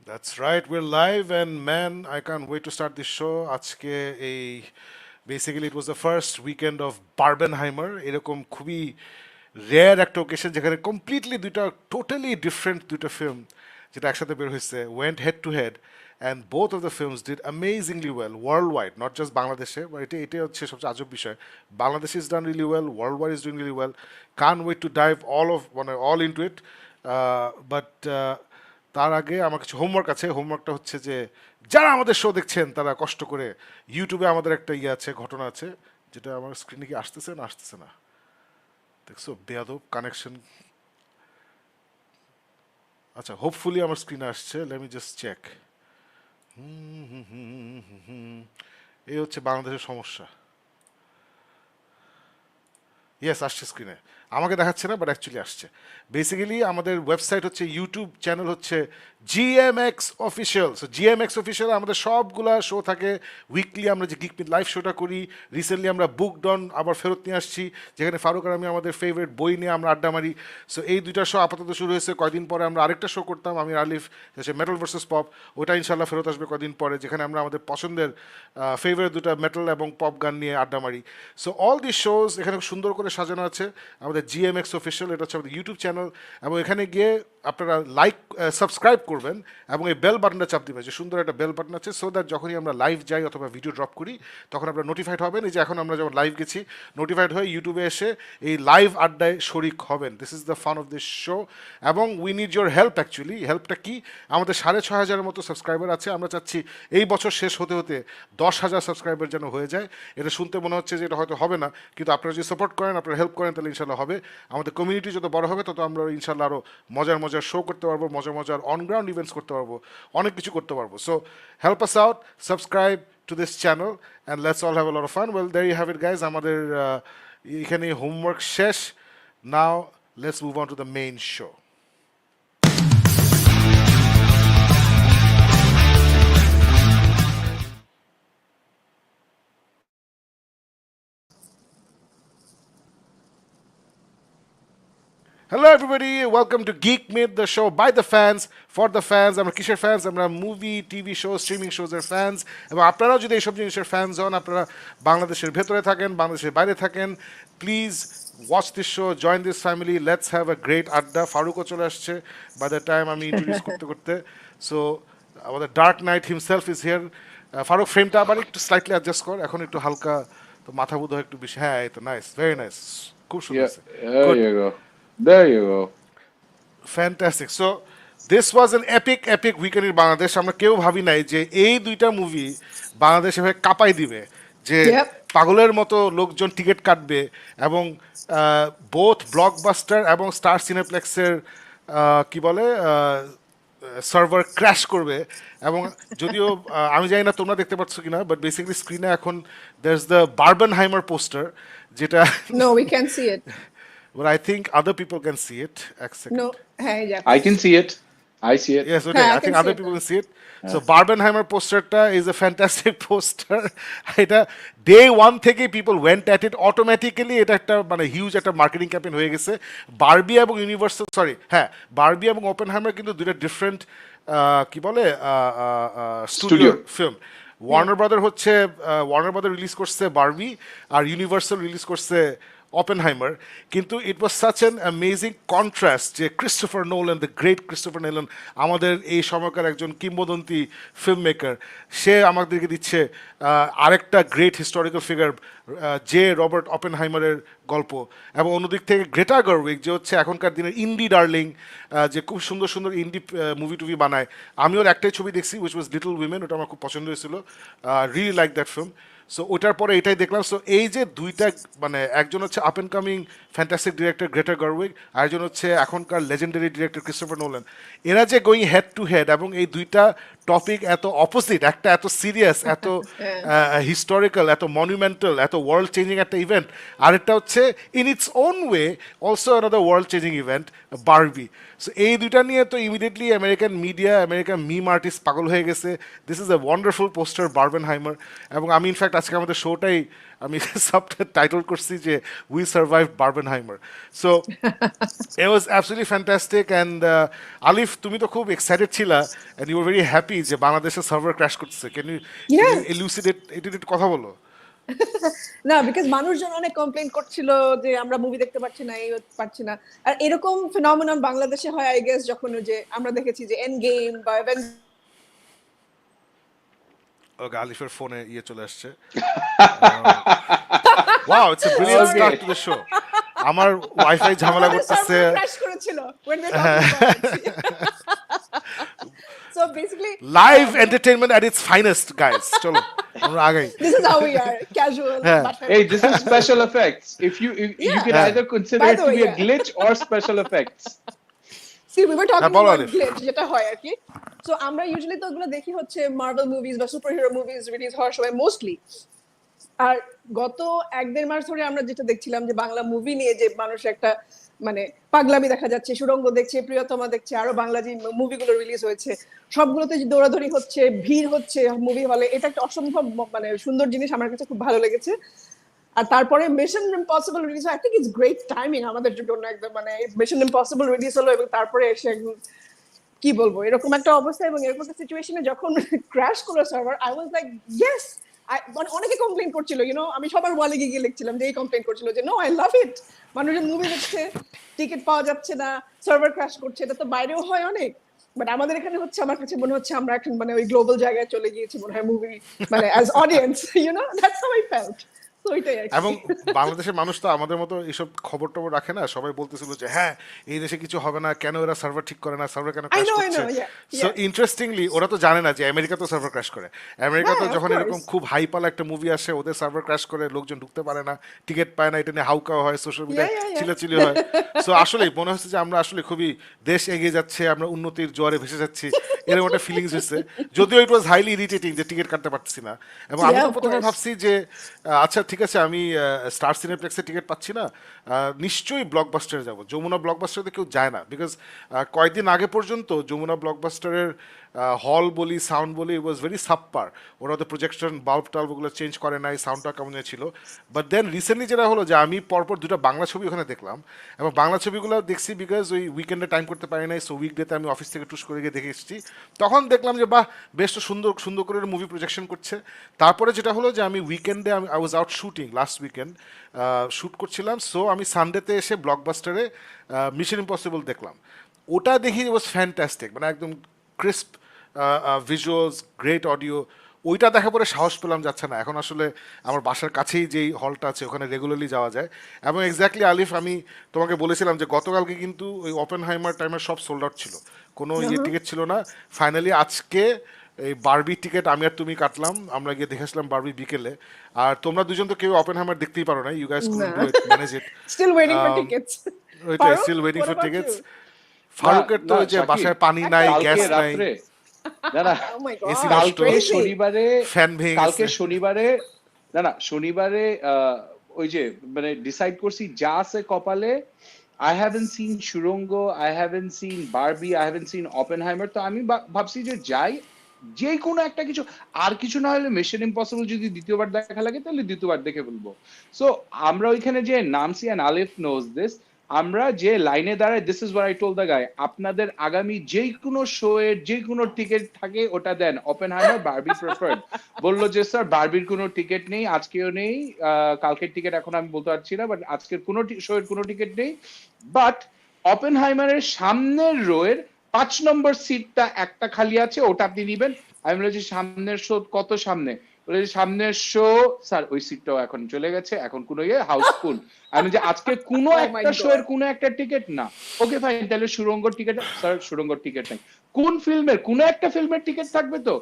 That's right, we're live, and man, I can't wait to start this show. আজকে এই basically it was the first weekend of Barbenheimer. এরকম খুবই rare একটা occasion যেখানে completely দুইটা totally different দুইটা film যেটা একসাথে বের হয়েছে went head to head, and both of the films did amazingly well worldwide, not just বাংলাদেশে, but এটা হচ্ছে সবচেয়ে আজব বিষয়. Bangladesh is done really well, worldwide is doing really well. Can't wait to dive all into it. But তার আগে আমার কিছু হোমওয়ার্ক আছে. হোমওয়ার্কটা হচ্ছে যে যারা আমাদের শো দেখছেন তারা কষ্ট করে ইউটিউবে আমাদের একটা আছে, ঘটনা আছে, যেটা আমার স্ক্রিনে কি আসতেছে না আসতেছে না দেখছো বেয়াদব কানেকশন. আচ্ছা, হোপফুলি আমার স্ক্রিনে আসছে. Let me just check. এই হচ্ছে বাংলাদেশের সমস্যা. ইয়েস, আসছে স্ক্রিনে. আমাকে দেখাচ্ছে না, বাট অ্যাকচুয়ালি আসছে. বেসিক্যালি আমাদের ওয়েবসাইট হচ্ছে, ইউটিউব চ্যানেল হচ্ছে জিএমএক্স অফিসিয়াল. সো জিএমএক্স অফিসিয়াল আমাদের সবগুলা শো থাকে. উইকলি আমরা যে গিক মিথ লাইভ শোটা করি, রিসেন্টলি আমরা বুক ডন আবার ফেরত নিয়ে আসছি, যেখানে ফারুক আর আমি আমাদের ফেভারিট বই নিয়ে আমরা আড্ডা মারি. সো এই দুইটা শো আপাতত শুরু হয়েছে. কয়দিন পরে আমরা আরেকটা শো করতাম, আমি আলিফ, হচ্ছে মেটাল ভার্সেস পপ. ওটা ইনশাল্লাহ ফেরত আসবে কদিন পরে, যেখানে আমরা আমাদের পছন্দের ফেভারিট দুটো মেটাল এবং পপ গান নিয়ে আড্ডা মারি. সো অল দিস শোজ এখানে সুন্দর করে সাজানো আছে. আমাদের জিএমএক্স অফিসিয়াল, এটা হচ্ছে আমাদের ইউটিউব চ্যানেল, এবং এখানে গিয়ে আপনারা সাবস্ক্রাইব করবেন এবং এই বেল বাটনটা চাপ দিবেন, যে সুন্দর একটা বেল বাটন আছে, সো দ্যাট যখনই আমরা লাইভ যাই অথবা ভিডিও ড্রপ করি তখন আপনারা নোটিফাইড হবেন. এই যে এখন আমরা যখন লাইভ গেছি, নোটিফাইড হয়ে ইউটিউবে এসে এই লাইভ আড্ডায় শরিক হবেন. This is the fun of this show, এবং we need your help. Actually হেল্পটা কি, আমাদের 6,500 মতো সাবস্ক্রাইবার আছে. আমরা চাচ্ছি এই বছর শেষ হতে হতে 10,000 সাবস্ক্রাইবার যেন হয়ে যায়. এটা শুনতে মনে হচ্ছে যে এটা হয়তো হবে না, কিন্তু আপনারা যদি সাপোর্ট করেন, আপনারা হেল্প করেন, তাহলে ইনশাল্লাহ হবে. আমাদের কমিউনিটি যত বড় হবে, তত আমরা ইনশাল্লাহ আরও মজার মজার শো করতে পারবো, মজার মজার অনগ্রাউন্ড ইভেন্টস করতে পারবো, অনেক কিছু করতে পারবো. So help us out, subscribe to this channel, and let's all have a lot of fun. Well, there you have it guys. আমাদের এখানে হোমওয়ার্ক শেষ. Now let's move on to the main show. Hello everybody, welcome to Geek Myth, the show by the fans, for the fans. আমরা কিসের fans? আমরা movie, TV show, streaming শোজের fans. এবং আপনারাও যদি এইসব জিনিসের ফ্যান্স হন, আপনারা বাংলাদেশের ভেতরে থাকেন, বাংলাদেশের বাইরে থাকেন, please watch this show, join this family, let's have a great adda. ফারুকও চলে আসছে বাই দ্য টাইম আমি ইন্ট্রোডিউস করতে করতে. সো আমাদের dark knight himself is here. Faruk, ফ্রেমটা আবার একটু স্লাইটলি অ্যাডজাস্ট কর, এখন একটু হালকা, তো মাথা বোধ হয় একটু বেশি. হ্যাঁ, এই তো নাইস, ভেরি নাইস, খুব সুন্দর. There you go. There you go. Fantastic. So this was an epic weekend in Bangladesh. আমরা কেউ ভাবি নাই যে এই দুইটা মুভি বাংলাদেশ এভাবে কাঁপাই দিবে, যে Yep. পাগলের মতো লোকজন টিকিট কাটবে, এবং বোথ ব্লকবাস্টার এবং স্টার সিনেপ্লেক্সের কি বলে সার্ভার ক্র্যাশ করবে. এবং যদিও আমি জানি না তোমরা দেখতে পাচ্ছ কিনা, বাট বেসিক্যালি স্ক্রিনে এখন দের ইজ দ্য বার্বেনহাইমার পোস্টার, যেটা No, we can't see it. but I think other people can see it. এক second. No, hey, yeah. I can see it. I see it. Yes, okay. Yeah, I I think can other see people it. can see it. So Barbenheimer posterটা is a fantastic poster. এটা day one থেকে people went at it automatically. এটা একটা মানে huge একটা marketing campaign হয়ে গেছে. Barbie এবং Universal, sorry, হ্যাঁ, বারবি এবং ওপেনহাইমার কিন্তু দুইটা ডিফারেন্ট কি বলে studio film. Warner brother release করছে বারবি, আর ইউনিভার্সাল রিলিজ করছে Oppenheimer. কিন্তু it was such an amazing contrast যে Christopher Nolan, the great Christopher Nolan, আমাদের এই সময়কার একজন কিংবদন্তি ফিল্ম মেকার, সে আমাদেরকে দিচ্ছে আরেকটা গ্রেট হিস্টোরিক্যাল ফিগার, যে রবার্ট অপেনহাইমারের গল্প. এবং অন্যদিক থেকে গ্রেটা গারউইগ, যে হচ্ছে এখনকার দিনের ইন্ডি ডার্লিং, যে খুব সুন্দর সুন্দর ইন্ডি মুভি টুভি বানায়. আমি ওর একটাই ছবি দেখছি, উইচ ওয়াজ লিটল উইমেন, ওটা আমার খুব পছন্দ হয়েছিল, really like that film. So ওটার পরে এটাই দেখলাম. সো এই যে দুইটা, মানে একজন হচ্ছে up and coming fantastic director Greta Gerwig, আর একজন হচ্ছে এখনকার লেজেন্ডারি ডিরেক্টর ক্রিস্টোফার নোলান, এরা যে গোয়িং হেড টু হেড, এবং এই দুইটা টপিক এত অপোজিট, একটা এত সিরিয়াস, এত হিস্টোরিক্যাল, এত মনুমেন্টাল, এত ওয়ার্ল্ড চেঞ্জিং একটা ইভেন্ট, আরেকটা হচ্ছে in its own way also another world changing event, Barbie. So এই দুইটা নিয়ে তো immediately American media, American meme artist পাগল হয়ে গেছে. This is a wonderful poster, Barbenheimer. এবং আমি ইনফ্যাক্ট আজকে আমাদের শোটাই আমি সাবটাইটেল করছি যে we survive Barbenheimer. So it was absolutely fantastic and আলিফ তুমি তো খুব এক্সাইটেড ছিলা and you were very happy যে বাংলাদেশের সার্ভার ক্র্যাশ করতেছে। can you Yes. elucidate এটা একটু কথা বলো? না, বিকজ মানুষজন অনেক কমপ্লেইন করছিল যে আমরা মুভি দেখতে পাচ্ছি না, এই পাচ্ছি না। আর এরকম ফিনোমেনন বাংলাদেশে হয় আই গেস যখন ওই যে আমরা দেখেছি যে এন্ড গেম বা ওকে, আলিফের ফোনে ইয়ে চলে আসছে। Wow, it's a brilliant Okay. Start to the show. আমার ওয়াইফাই ঝামেলা করতেছে। ক্র্যাশ করেছিল when we're talking about it. So basically live entertainment at it's finest guys. চলো আমরা আগাই। this is how we are, casual. Yeah. but- Hey, this is special effects. If you Yeah. can either consider By it the to way, be a yeah. glitch or special effects. See, we were talking বলো about Alif. glitch যেটা হয় আর কি। So আমরা usually তো ওগুলো দেখি হচ্ছে Marvel movies বা সুপারহিরো মুভিজ রিলিজ হওয়ার সময় মোস্টলি। আর গত 1-1.5 মাস ধরে আমরা যেটা দেখছিলাম যে বাংলা মুভি নিয়ে যে মানুষ একটা মানে পাগলামি দেখা যাচ্ছে, সুড়ঙ্গ দেখছে, প্রিয়তমা দেখছে, আরো বাংলা যে মুভিগুলো রিলিজ হয়েছে সবগুলোতে যে দৌড়াদৌড়ি হচ্ছে, ভিড় হচ্ছে মুভি হলে, এটা একটা অসম্ভব মানে সুন্দর জিনিস, আমার কাছে খুব ভালো লেগেছে। আর তারপরে mission impossible release, I think it's great timing আমাদের জন্য একদম, মানে মিশন ইম্পসিবল রিলিজ হলো এবং তারপরে এসে একদম কি বলবো এরকম একটা অবস্থা এবং এরকম একটা সিচুয়েশনে যখন ক্র্যাশ করলো server, I was like yes. মানে অনেকে কমপ্লেইন করছিল, আমি সবার ওয়ালে গিয়ে লিখছিলাম যে এই কমপ্লেইন করছিল যে নো আই লাভ ইট, মানুষের মুভি দেখছে, টিকিট পাওয়া যাচ্ছে না, সার্ভার ক্র্যাশ করছে, এটা তো বাইরেও হয় অনেক, বাট আমাদের এখানে হচ্ছে, আমার কাছে মনে হচ্ছে আমরা এখন মানে ওই গ্লোবাল জায়গায় চলে গিয়েছি মনে হয় মুভি মানে as audience, that's how I felt. তো এটাই আর কি। এবং বাংলাদেশের মানুষ তো আমাদের মতো এইসব খবর টবর রাখে না, সবাই বলতেছিল যে হ্যাঁ এই দেশে কিছু হবে না, কেন এরা সার্ভার ঠিক করে না, সার্ভার কেন ক্র্যাশ know, করছে। yeah, so yeah. ইন্টারেস্টিংলি ওরা তো জানে না যে আমেরিকা তো সার্ভার ক্র্যাশ করে। আমেরিকা তো হ্যাঁ, of যখন course. এরকম খুব হাইপালা একটা মুভি আসে, ওদের সার্ভার ক্র্যাশ করে, লোকজন ঢুকতে পারে না, টিকিট পায় না, এটা নিয়ে হাউকাও হয়, সোশ্যাল মিডিয়ায় Yeah, yeah, yeah. চিল্লাচিল্লি হয়। সো আসলে মনে হচ্ছে যে আমরা আসলে খুবই দেশ এগিয়ে যাচ্ছে, আমরা উন্নতির জোয়ারে ভেসে যাচ্ছি, এরকম একটা ফিলিংস হচ্ছে। যদিও ইট ওয়াজ হাইলি ইরিটেটিং যে টিকিট কাটতে পারছি না। এবং আমি Yeah, তো of প্রথমে course. ভাবছি যে আচ্ছা ঠিক আছে, আমি স্টার সিনেপ্লেক্সে টিকিট পাচ্ছি না, নিশ্চয়ই ব্লকবাস্টারে যাব। যমুনা ব্লকবাস্টারে কেউ যায় না, বিকজ কয়েকদিন আগে পর্যন্ত যমুনা ব্লকবাস্টারের হল বলি, সাউন্ড বলি, ইট ওয়াজ ভেরি সাবপার। ওরা তো প্রজেকশন বাল্ব টাল্ব ওগুলো চেঞ্জ করে নাই, সাউন্ডটা কেমন ছিল। বাট দেন রিসেন্টলি যেটা হলো যে আমি পরপর 2টা বাংলা ছবি ওখানে দেখলাম, এবং বাংলা ছবিগুলো দেখছি বিকজ ওই উইকেন্ডে টাইম করতে পারি নাই, সো উইকডেতে আমি অফিস থেকে টুস করে গিয়ে দেখে এসেছি। তখন দেখলাম যে বাহ, বেশ তো সুন্দর সুন্দর করে মুভি প্রজেকশন করছে। তারপরে যেটা হলো যে আমি উইকেন্ডে I was out shooting, last weekend shoot করছিলাম, সো আমি সানডেতে এসে ব্লকবাস্টারে মিশন ইম্পসিবল দেখলাম। ওটা দেখি ওয়াজ ফ্যান্টাস্টিক, মানে একদম ক্রিস্প ভিজুয়ালস, গ্রেট অডিও। ওইটা দেখা পরে সাহস পেলাম যাচ্ছে না, এখন আসলে আমার বাসার কাছেই যেই হলটা আছে ওখানে রেগুলারলি যাওয়া যায়। এবং এক্স্যাক্টলি আলিফ, আমি তোমাকে বলেছিলাম যে গতকালকে কিন্তু ওই ওপেনহাইমার টাইমের সব সোল্ড আউট ছিল, কোনো টিকিট ছিল না। ফাইনালি আজকে এই বারবি টিকিট আমি আর তুমি কাটলাম, আমরা গিয়ে দেখেছিলাম বারবি বিকেলে। আর তোমরা দুজন তো কেউ ওপেনহাইমার দেখতেই পারো না, you guys couldn't do it, manage it. Still waiting for tickets. ওইটাই, Farooq, still waiting what for about tickets. you? ফারুকের তো না, ওই যে শাকিব, বাসায় পানি নাই, কালকে গ্যাস নাই, রাত্রে না Oh my AC god. নষ্ট। কালকে Crazy. শনিবারে ফ্যান ভেঙে কালকে গেছে। শনিবারে শনিবারে ওই যে মানে ডিসাইড করছি যা আছে কপালে। I haven't seen সুড়ঙ্গ, I haven't seen Barbie, I haven't seen Oppenheimer, তো আমি ভাবছি যে যাই যে কোনো একটা কিছু, আর কিছু না হলে মিশন ইম্পসিবল যদি দ্বিতীয়বার দেখা লাগে তাহলে দ্বিতীয়বার দেখে ফেলবো। সো আমরা ওইখানে যে নামছি, and Alif knows this, আমরা যে লাইনে দাঁড়াই, this is what I told the guy, আপনাদের আগামী যে কোনো শো এর যে কোনো টিকিট থাকে ওটা দেন, ওপেনহাইমার, বারবি প্রেফার্ড। বললো যে স্যার বারবির কোনো টিকিট নেই, আজকেও নেই, কালকের টিকিট এখন আমি বলতে পারছি না, বাট আজকের কোনো শো এর কোনো টিকিট নেই। বাট ওপেনহাইমারের সামনের রো এর 5 নম্বর সিটটা একটা খালি আছে, ওটা আপনি নিবেন। আমি বলেছি সামনের শো কত সামনে? বলে সামনের শো স্যার ওই সিটটাও এখন চলে গেছে, এখন কোনো হাউসফুল। আমি যে আজকে কোনো Oh my একটা শো এর God. কোনো একটা টিকিট না, ওকে ফাইন, তাহলে সুড়ঙ্গর টিকিট, স্যার সুড়ঙ্গর টিকিট নাই। কোন ফিল্মের কোনো একটা ফিল্মের টিকিট থাকবে তো?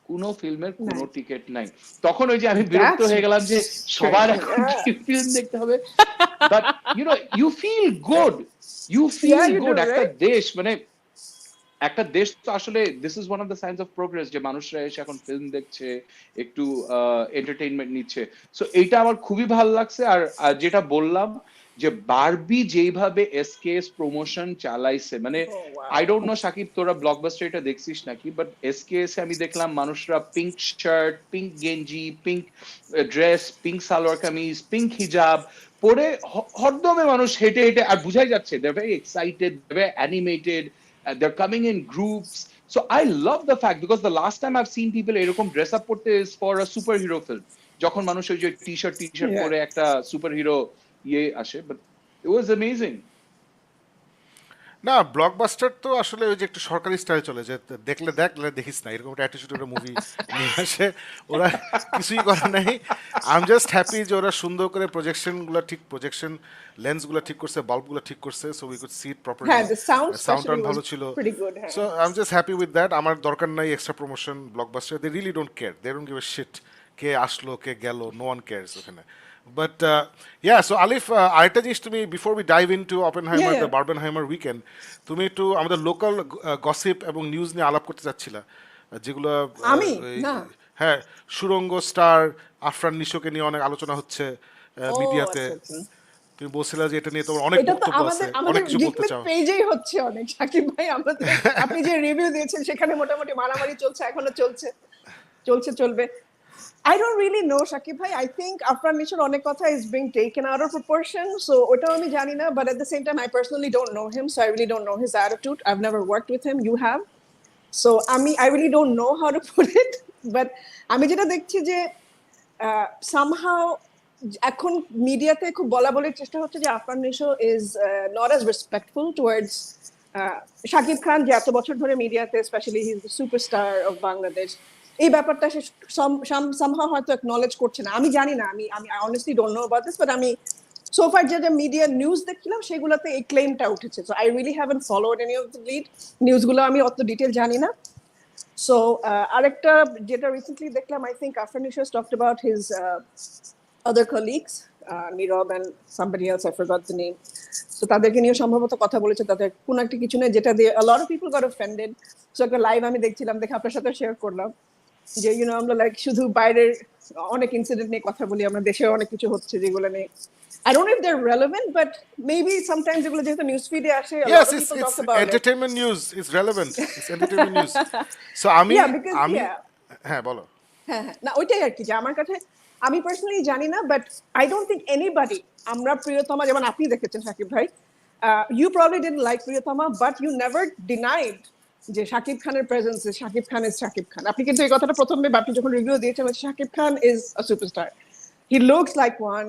কোন ফিল্মের কোনো টিকিট নাই। তখন ওই যে আমি বিরক্ত হয়ে গেলাম যে সবার এখন ফিল্ম দেখতে হবে। But you feel good, you feel Yeah, you good. do, একটা right? দেশ মানে একটা দেশ তো আসলে this is one of the signs of progress, যে মানুষরা এসে এখন ফিল্ম দেখছে, একটু এন্টারটেইনমেন্ট নিচ্ছে। সো এইটা আমার খুবই ভালো লাগছে। আর যেটা বললাম যে বারবি যেইভাবে এসকেএস প্রমোশন চালাইছে, মানে Oh, wow. I don't know Shakib তোরা ব্লকবাস্টার এটা দেখছিস নাকি, বাট এসকেএস আমি দেখলাম মানুষরা পিঙ্ক শার্ট, পিঙ্ক গেঞ্জি, pink dress, pink salwar kameez, pink হিজাব পরে হরদমে মানুষ হেঁটে হেঁটে, আর বুঝাই যাচ্ছে they very excited, they very animated, they are coming in groups. So I love the fact, because the last time I've seen people এরকম ড্রেস আপ করতে is for a superhero film, যখন মানুষ ওই যে T shirt Yeah. পরে একটা super hero ইয়ে আসে, বাট ইট ওয়াজ অ্যামেজিং. না, ব্লকবাস্টার তো আসলে ওই যে একটু সরকারি স্টাইলে চলে, যে দেখলে দেখলে দেখিস না, এরকম একটা অ্যাটিটিউডের মুভি নিয়ে আসে ওরা। কিছুই করে নাই। আই এম জাস্ট হ্যাপি যে ওরা সুন্দর করে প্রজেকশনগুলো ঠিক, প্রজেকশন লেন্সগুলো ঠিক করছে, বাল্বগুলো ঠিক করছে, so we could see it properly. হ্যাঁ, the sound সাউন্ডটা especially ভালো was ছিল। pretty good, হ্যাঁ। So I am just happy with that. আমার দরকার নাই extra promotion blockbuster, they really don't care, they don't give a shit কে আসলো কে গেল, নো ওয়ান কেয়ারস ওখানে। But yeah, so Alif, আরেকটা জিনিস তুমি, before we dive into Oppenheimer, Yeah, the yeah. Barbenheimer weekend, তুমি একটু আমাদের লোকাল গসিপ এবং নিউজ নিয়ে আলাপ করতে চাচ্ছিলা, যেগুলো আমি? না। হ্যাঁ, সুরঙ্গ স্টার আফরান নিশোকে নিয়ে অনেক আলোচনা হচ্ছে ও, মিডিয়াতে। আচ্ছা, আচ্ছা। তুমি বলছিলা যে এটা নিয়ে তোমার অনেক এটা তো বক্তব্য আছে, আমাদের অনেক কিছু গিক বলতে মিথ চাও। পেজেই হচ্ছে অনেক, সাকিব ভাই। আমাদের আপনি যে রিভিউ দিয়েছেন সেখানে মোটামুটি মারামারি চলছে, এখনো চলবে। I don't really know, Shakib bhai. I think Afran Nishar onek kotha is being taken out of proportion. So otaও আমি জানি না, but at the same time I personally don't know him, so I really don't know his attitude. I've never worked with him. You have. So I really don't know how to put it. But আমি যেটা দেখছি যে somehow এখন মিডিয়াতে খুব বলা বলির চেষ্টা হচ্ছে যে Afran Nisho is not as respectful towards Shakib Khan, যে এত বছর ধরে মিডিয়াতে, specially he is the superstar of Bangladesh. এই ব্যাপারটা সে somehow হয়তো acknowledge করছে না। আমি জানি না, আমি honestly don't know about this, but আমি so far যে মিডিয়া নিউজ দেখছিলাম সেগুলোতে এই ক্লেমটা উঠেছে। So I really haven't followed any of the lead নিউজগুলো, আমি অত ডিটেল জানি না। So আরেকটা যেটা রিসেন্টলি দেখলাম, I think Afran Nisha has talked about his other colleagues, Nirav and somebody else, I forgot the name. So তাদেরকে নিয়ে সম্ভবত কথা বলেছে, তাদের কোন একটা কিছু নেই যেটা দিয়ে a lot of people got offended. So একটা লাইভ আমি দেখছিলাম, দেখে আপনার সাথে শেয়ার করলাম যে আমরা লাইক শুধু বাইরের অনেক ইনসিডেন্ট নিয়ে কথা বলি, আমরা দেশে অনেক কিছু হচ্ছে যেগুলো নিয়ে I don't know if they're relevant, but maybe sometimes এগুলো যেহেতু নিউজ ফিডে আসে, a lot Yes, of it's people talk about it. entertainment news, it's relevant, it's entertainment news. So আমি Yeah, because, yeah. হ্যাঁ বলো। হ্যাঁ, না ওইটাই আর কি, যে আমার কাছে, আমি পার্সোনালি জানি না, but I don't think anybody, আমরা প্রিয়তমা, যেমন আপনি দেখেছেন সাকিব ভাই, you probably didn't like Priyotoma, but you never denied যে শাকিব খানের প্রেজেন্স, শাকিব খান ইজ শাকিব খান। আপনি কিন্তু এই কথাটা প্রথমে আপনি যখন রিভিউ দিয়েছেন, Shakib Khan is a superstar, he looks like one,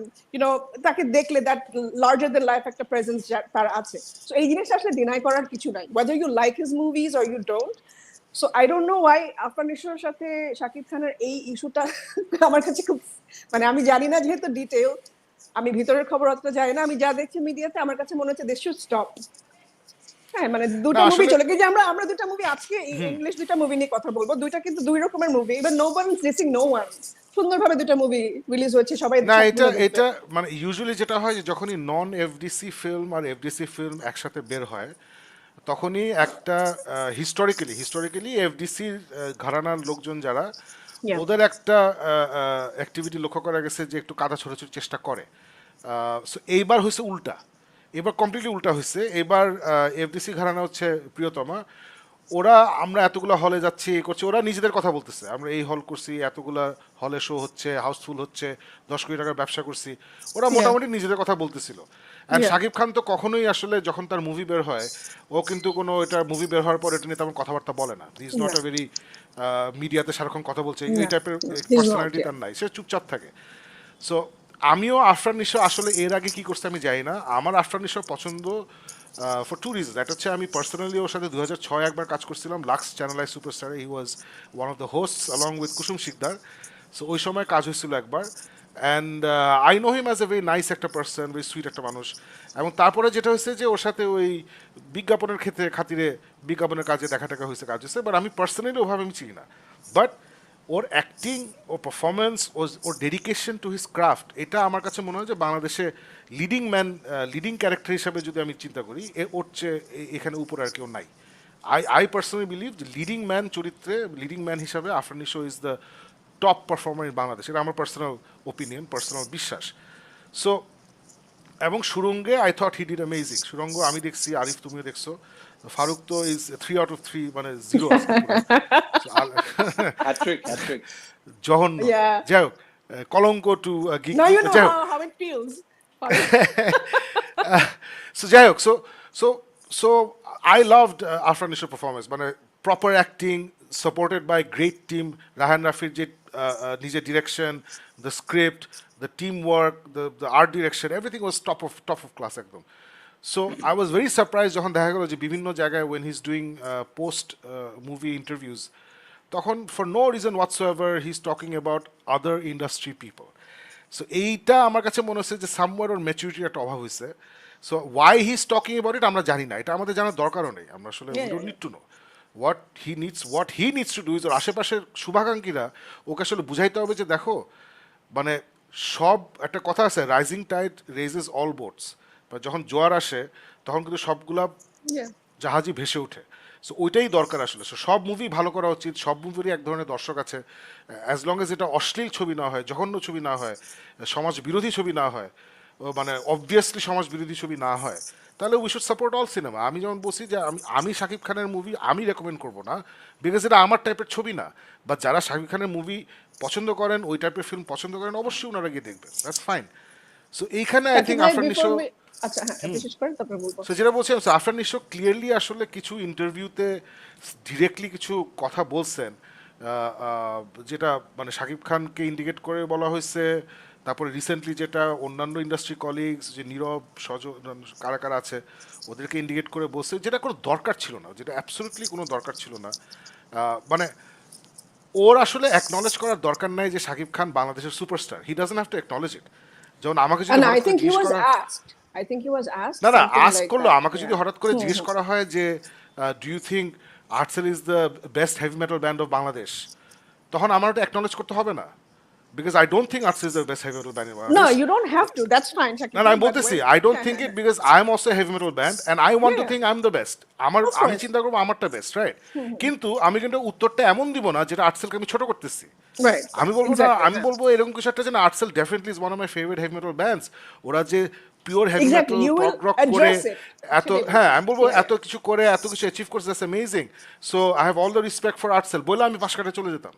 তাকে দেখলে দ্যাট লার্জার দ্যান লাইফ একটা প্রেজেন্স তার আছে। সো এই জিনিসটা আসলে ডিনাই করার কিছু নাই, whether you like his movies or you don't. So I don't know why Afran নিশোর সাথে শাকিব খানের এই ইস্যুটা আমার কাছে খুব, মানে আমি জানি না যেহেতু ডিটেল, আমি ভিতরের খবর অতটা জানি না, আমি যা দেখছি মিডিয়াতে, আমার কাছে মনে হচ্ছে দে শুড স্টপ। হ্যাঁ, মানে দুটো মুভি চলে গেছে, আমরা দুটো মুভি আজকে ইংলিশ দুটো মুভি নিয়ে কথা বলবো, দুইটা কিন্তু দুই রকমের মুভি, এবার no one is dissing no one. সুন্দরভাবে দুটো মুভি রিলিজ হয়েছে, সবাই না, এটা মানে ইউজুয়ালি যেটা হয় যে যখনই নন এফডিসি ফিল্ম আর এফডিসি ফিল্ম একসাথে বের হয়, তখনই একটা হিস্টোরিক্যালি এফডিসি ঘরানার লোকজন যারা, ওদের একটা অ্যাক্টিভিটি লক্ষ্য করা গেছে যে একটু কাদা ছোড়াছুড়ির চেষ্টা করে। সো এইবার হয়েছে উল্টা, এবার কমপ্লিটলি উল্টা হয়েছে। এবার এফডিসি ঘরানা হচ্ছে প্রিয়তমা, ওরা আমরা এতগুলো হলে যাচ্ছি এই করছি, ওরা নিজেদের কথা বলতেছে, আমরা এই হল করছি, এতগুলা হলে শো হচ্ছে, হাউসফুল হচ্ছে, 10 কোটি টাকার ব্যবসা করছি, ওরা মোটামুটি নিজেদের কথা বলতেছিল। অ্যান্ড শাকিব খান তো কখনোই আসলে যখন তার মুভি বের হয়, ও কিন্তু কোনো এটা মুভি বের হওয়ার পর এটা নিয়ে তেমন কথাবার্তা বলে না। He is not a very মিডিয়াতে সারাক্ষণ কথা বলছে, এই টাইপের পার্সোনালিটি তার নাই, সে চুপচাপ থাকে। সো আমিও আফরান নিশো আসলে এর আগে কি করছে আমি জানি না, আমার আফরান নিশোর পছন্দ ফর টু রিজনস। একটা হচ্ছে আমি পার্সোনালি ওর সাথে 2006 একবার কাজ করছিলাম লাক্স চ্যানেলাই সুপারস্টারে, he was one of the hosts along with Kusum Sikdar. So ওই সময় কাজ হয়েছিল একবার, and I know him as a very nice একটা পার্সন, ভেরি সুইট একটা মানুষ। এবং তারপরে যেটা হয়েছে যে ওর সাথে ওই বিজ্ঞাপনের খাতিরে বিজ্ঞাপনের কাজে কাজ হয়েছে, বাট আমি পার্সোনালি ওভাবে আমি চিনি না। But or acting, or performance, or dedication to his craft, এটা আমার কাছে মনে হয় যে বাংলাদেশে লিডিং ক্যারেক্টার হিসাবে যদি আমি চিন্তা করি, ওর চেয়ে এখানে উপরে আর কেউ নাই। আই পার্সোনালি বিলিভ যে লিডিং ম্যান হিসাবে Afran Nisho is the top performer in Bangladesh, এটা আমার পার্সোনাল ওপিনিয়ন, পার্সোনাল বিশ্বাস। সো এবং সুরঙ্গে I thought he did amazing. Surongo আমি দেখছি, আরিফ তুমিও দেখছো, ফারুক তো ইজ 3 out of 3, মানে 0 আছে পুরো। So, হ্যাট্রিক জঘন্য। Yeah. যাই হোক, কলঙ্ক টু গিক, Now you know যাই হোক। how it feels. So যাই হোক, so I loved Afran Nisho's performance, মানে proper acting supported by great team, Rahan রাফির যে নিজের direction, the script, the teamwork, the art direction, everything was top of class একদম। So I was very surprised যখন দেখা গেল যে বিভিন্ন জায়গায় when he's doing post movie interviews, তখন for no reason whatsoever he's talking about other industry people. So এইটা আমার কাছে মনে হচ্ছে যে সামওয়ার ওর ম্যাচুরিটির একটা অভাব হয়েছে। So why he is talking about it আমরা জানি না, এটা আমাদের জানার দরকারও নেই। আমরা আসলে we don't need to know what he needs to do is ওর আশেপাশের শুভাকাঙ্ক্ষীরা ওকে আসলে বুঝাইতে হবে যে দেখো, মানে সব একটা কথা আছে, rising tide raises all boats, যখন জোয়ার আসে তখন কিন্তু সবগুলা Yeah. জাহাজই ভেসে ওঠে। সো ওইটাই দরকার আসলে। সো সব মুভি ভালো করা উচিত, সব মুভিরই এক ধরনের দর্শক আছে, অ্যাজ লং এজ এটা অশ্লীল ছবি না হয়, জঘন্য ছবি না হয়, সমাজ বিরোধী ছবি না হয়, মানে অবভিয়াসলি সমাজ বিরোধী ছবি না হয়, তাহলে we should support all cinema. আমি যেমন বলছি যে আমি শাকিব খানের মুভি আমি রেকমেন্ড করবো না, বিকজ এটা আমার টাইপের ছবি না। বা যারা শাকিব খানের মুভি পছন্দ করেন, ওই টাইপের ফিল্ম পছন্দ করেন, অবশ্যই ওনারা গিয়ে দেখবেন, দ্যাটস ফাইন। সো এইখানে আই থিঙ্ক আফরান নিশো, আচ্ছা হ্যাঁ, বিশেষ করে তারপর বলবো। সো যেটা বলছিলাম, আফরান নিশো ক্লিয়ারলি আসলে কিছু ইন্টারভিউতে ডিরেক্টলি কিছু কথা বলছেন, যেটা মানে শাকিব খানকে ইন্ডিকেট করে বলা হয়েছে। তারপরে রিসেন্টলি যেটা অন্যান্য ইন্ডাস্ট্রি কলিগস, যে নীরব কারা কারা আছে, ওদেরকে ইন্ডিকেট করে বলছে, যেটা কোনো দরকার ছিল না, যেটা অ্যাবসলিউটলি কোনো দরকার ছিল না। মানে ওর আসলে অ্যাকনলেজ করার দরকার নাই যে শাকিব খান বাংলাদেশের superstar, he doesn't have to acknowledge it. যেমন আমাকে যদি And I হঠাৎ করে think he জিজ্ঞেস was করা, asked. I think he was asked. না না something আস্ক like করলো, that. আমাকে যদি Yeah. হঠাৎ করে জিজ্ঞেস করা হয় যে do you think Artcell is the best heavy metal band of Bangladesh, তখন আমার ওটা অ্যাকনলেজ করতে হবে না, because I don't think Artcell is the best heavy metal band in No, Bangladesh. you don't have to. That's fine. Shakib, না না, আমি but বলতেছি when- আই ডোন্ট হ্যাঁ, থিঙ্ক হ্যাঁ, it, because I am also heavy metal band and I want to Yeah. Think I am the best. আমার Of আমি course. চিন্তা করবো আমারটা বেস্ট, রাইট? কিন্তু আমি কিন্তু উত্তরটা এমন দিব না যেটা আর্টসেলকে আমি ছোট করতেছি। Right. আমি বলবো না, Exactly, আমি হ্যাঁ। বলবো এরকম কিছু একটা, যেন Artcell definitely is one of my favourite heavy metal bands. ওরা যে pure heavy Exactly, metal you will rock করে address it. এত, সেটাই হ্যাঁ বলছি। আমি বলবো Yeah. এত কিছু করে এত কিছু অ্যাচিভ করছে, that's amazing. So I have all the respect for Artcell, বলে আমি পাশ কাটে চলে যেতাম।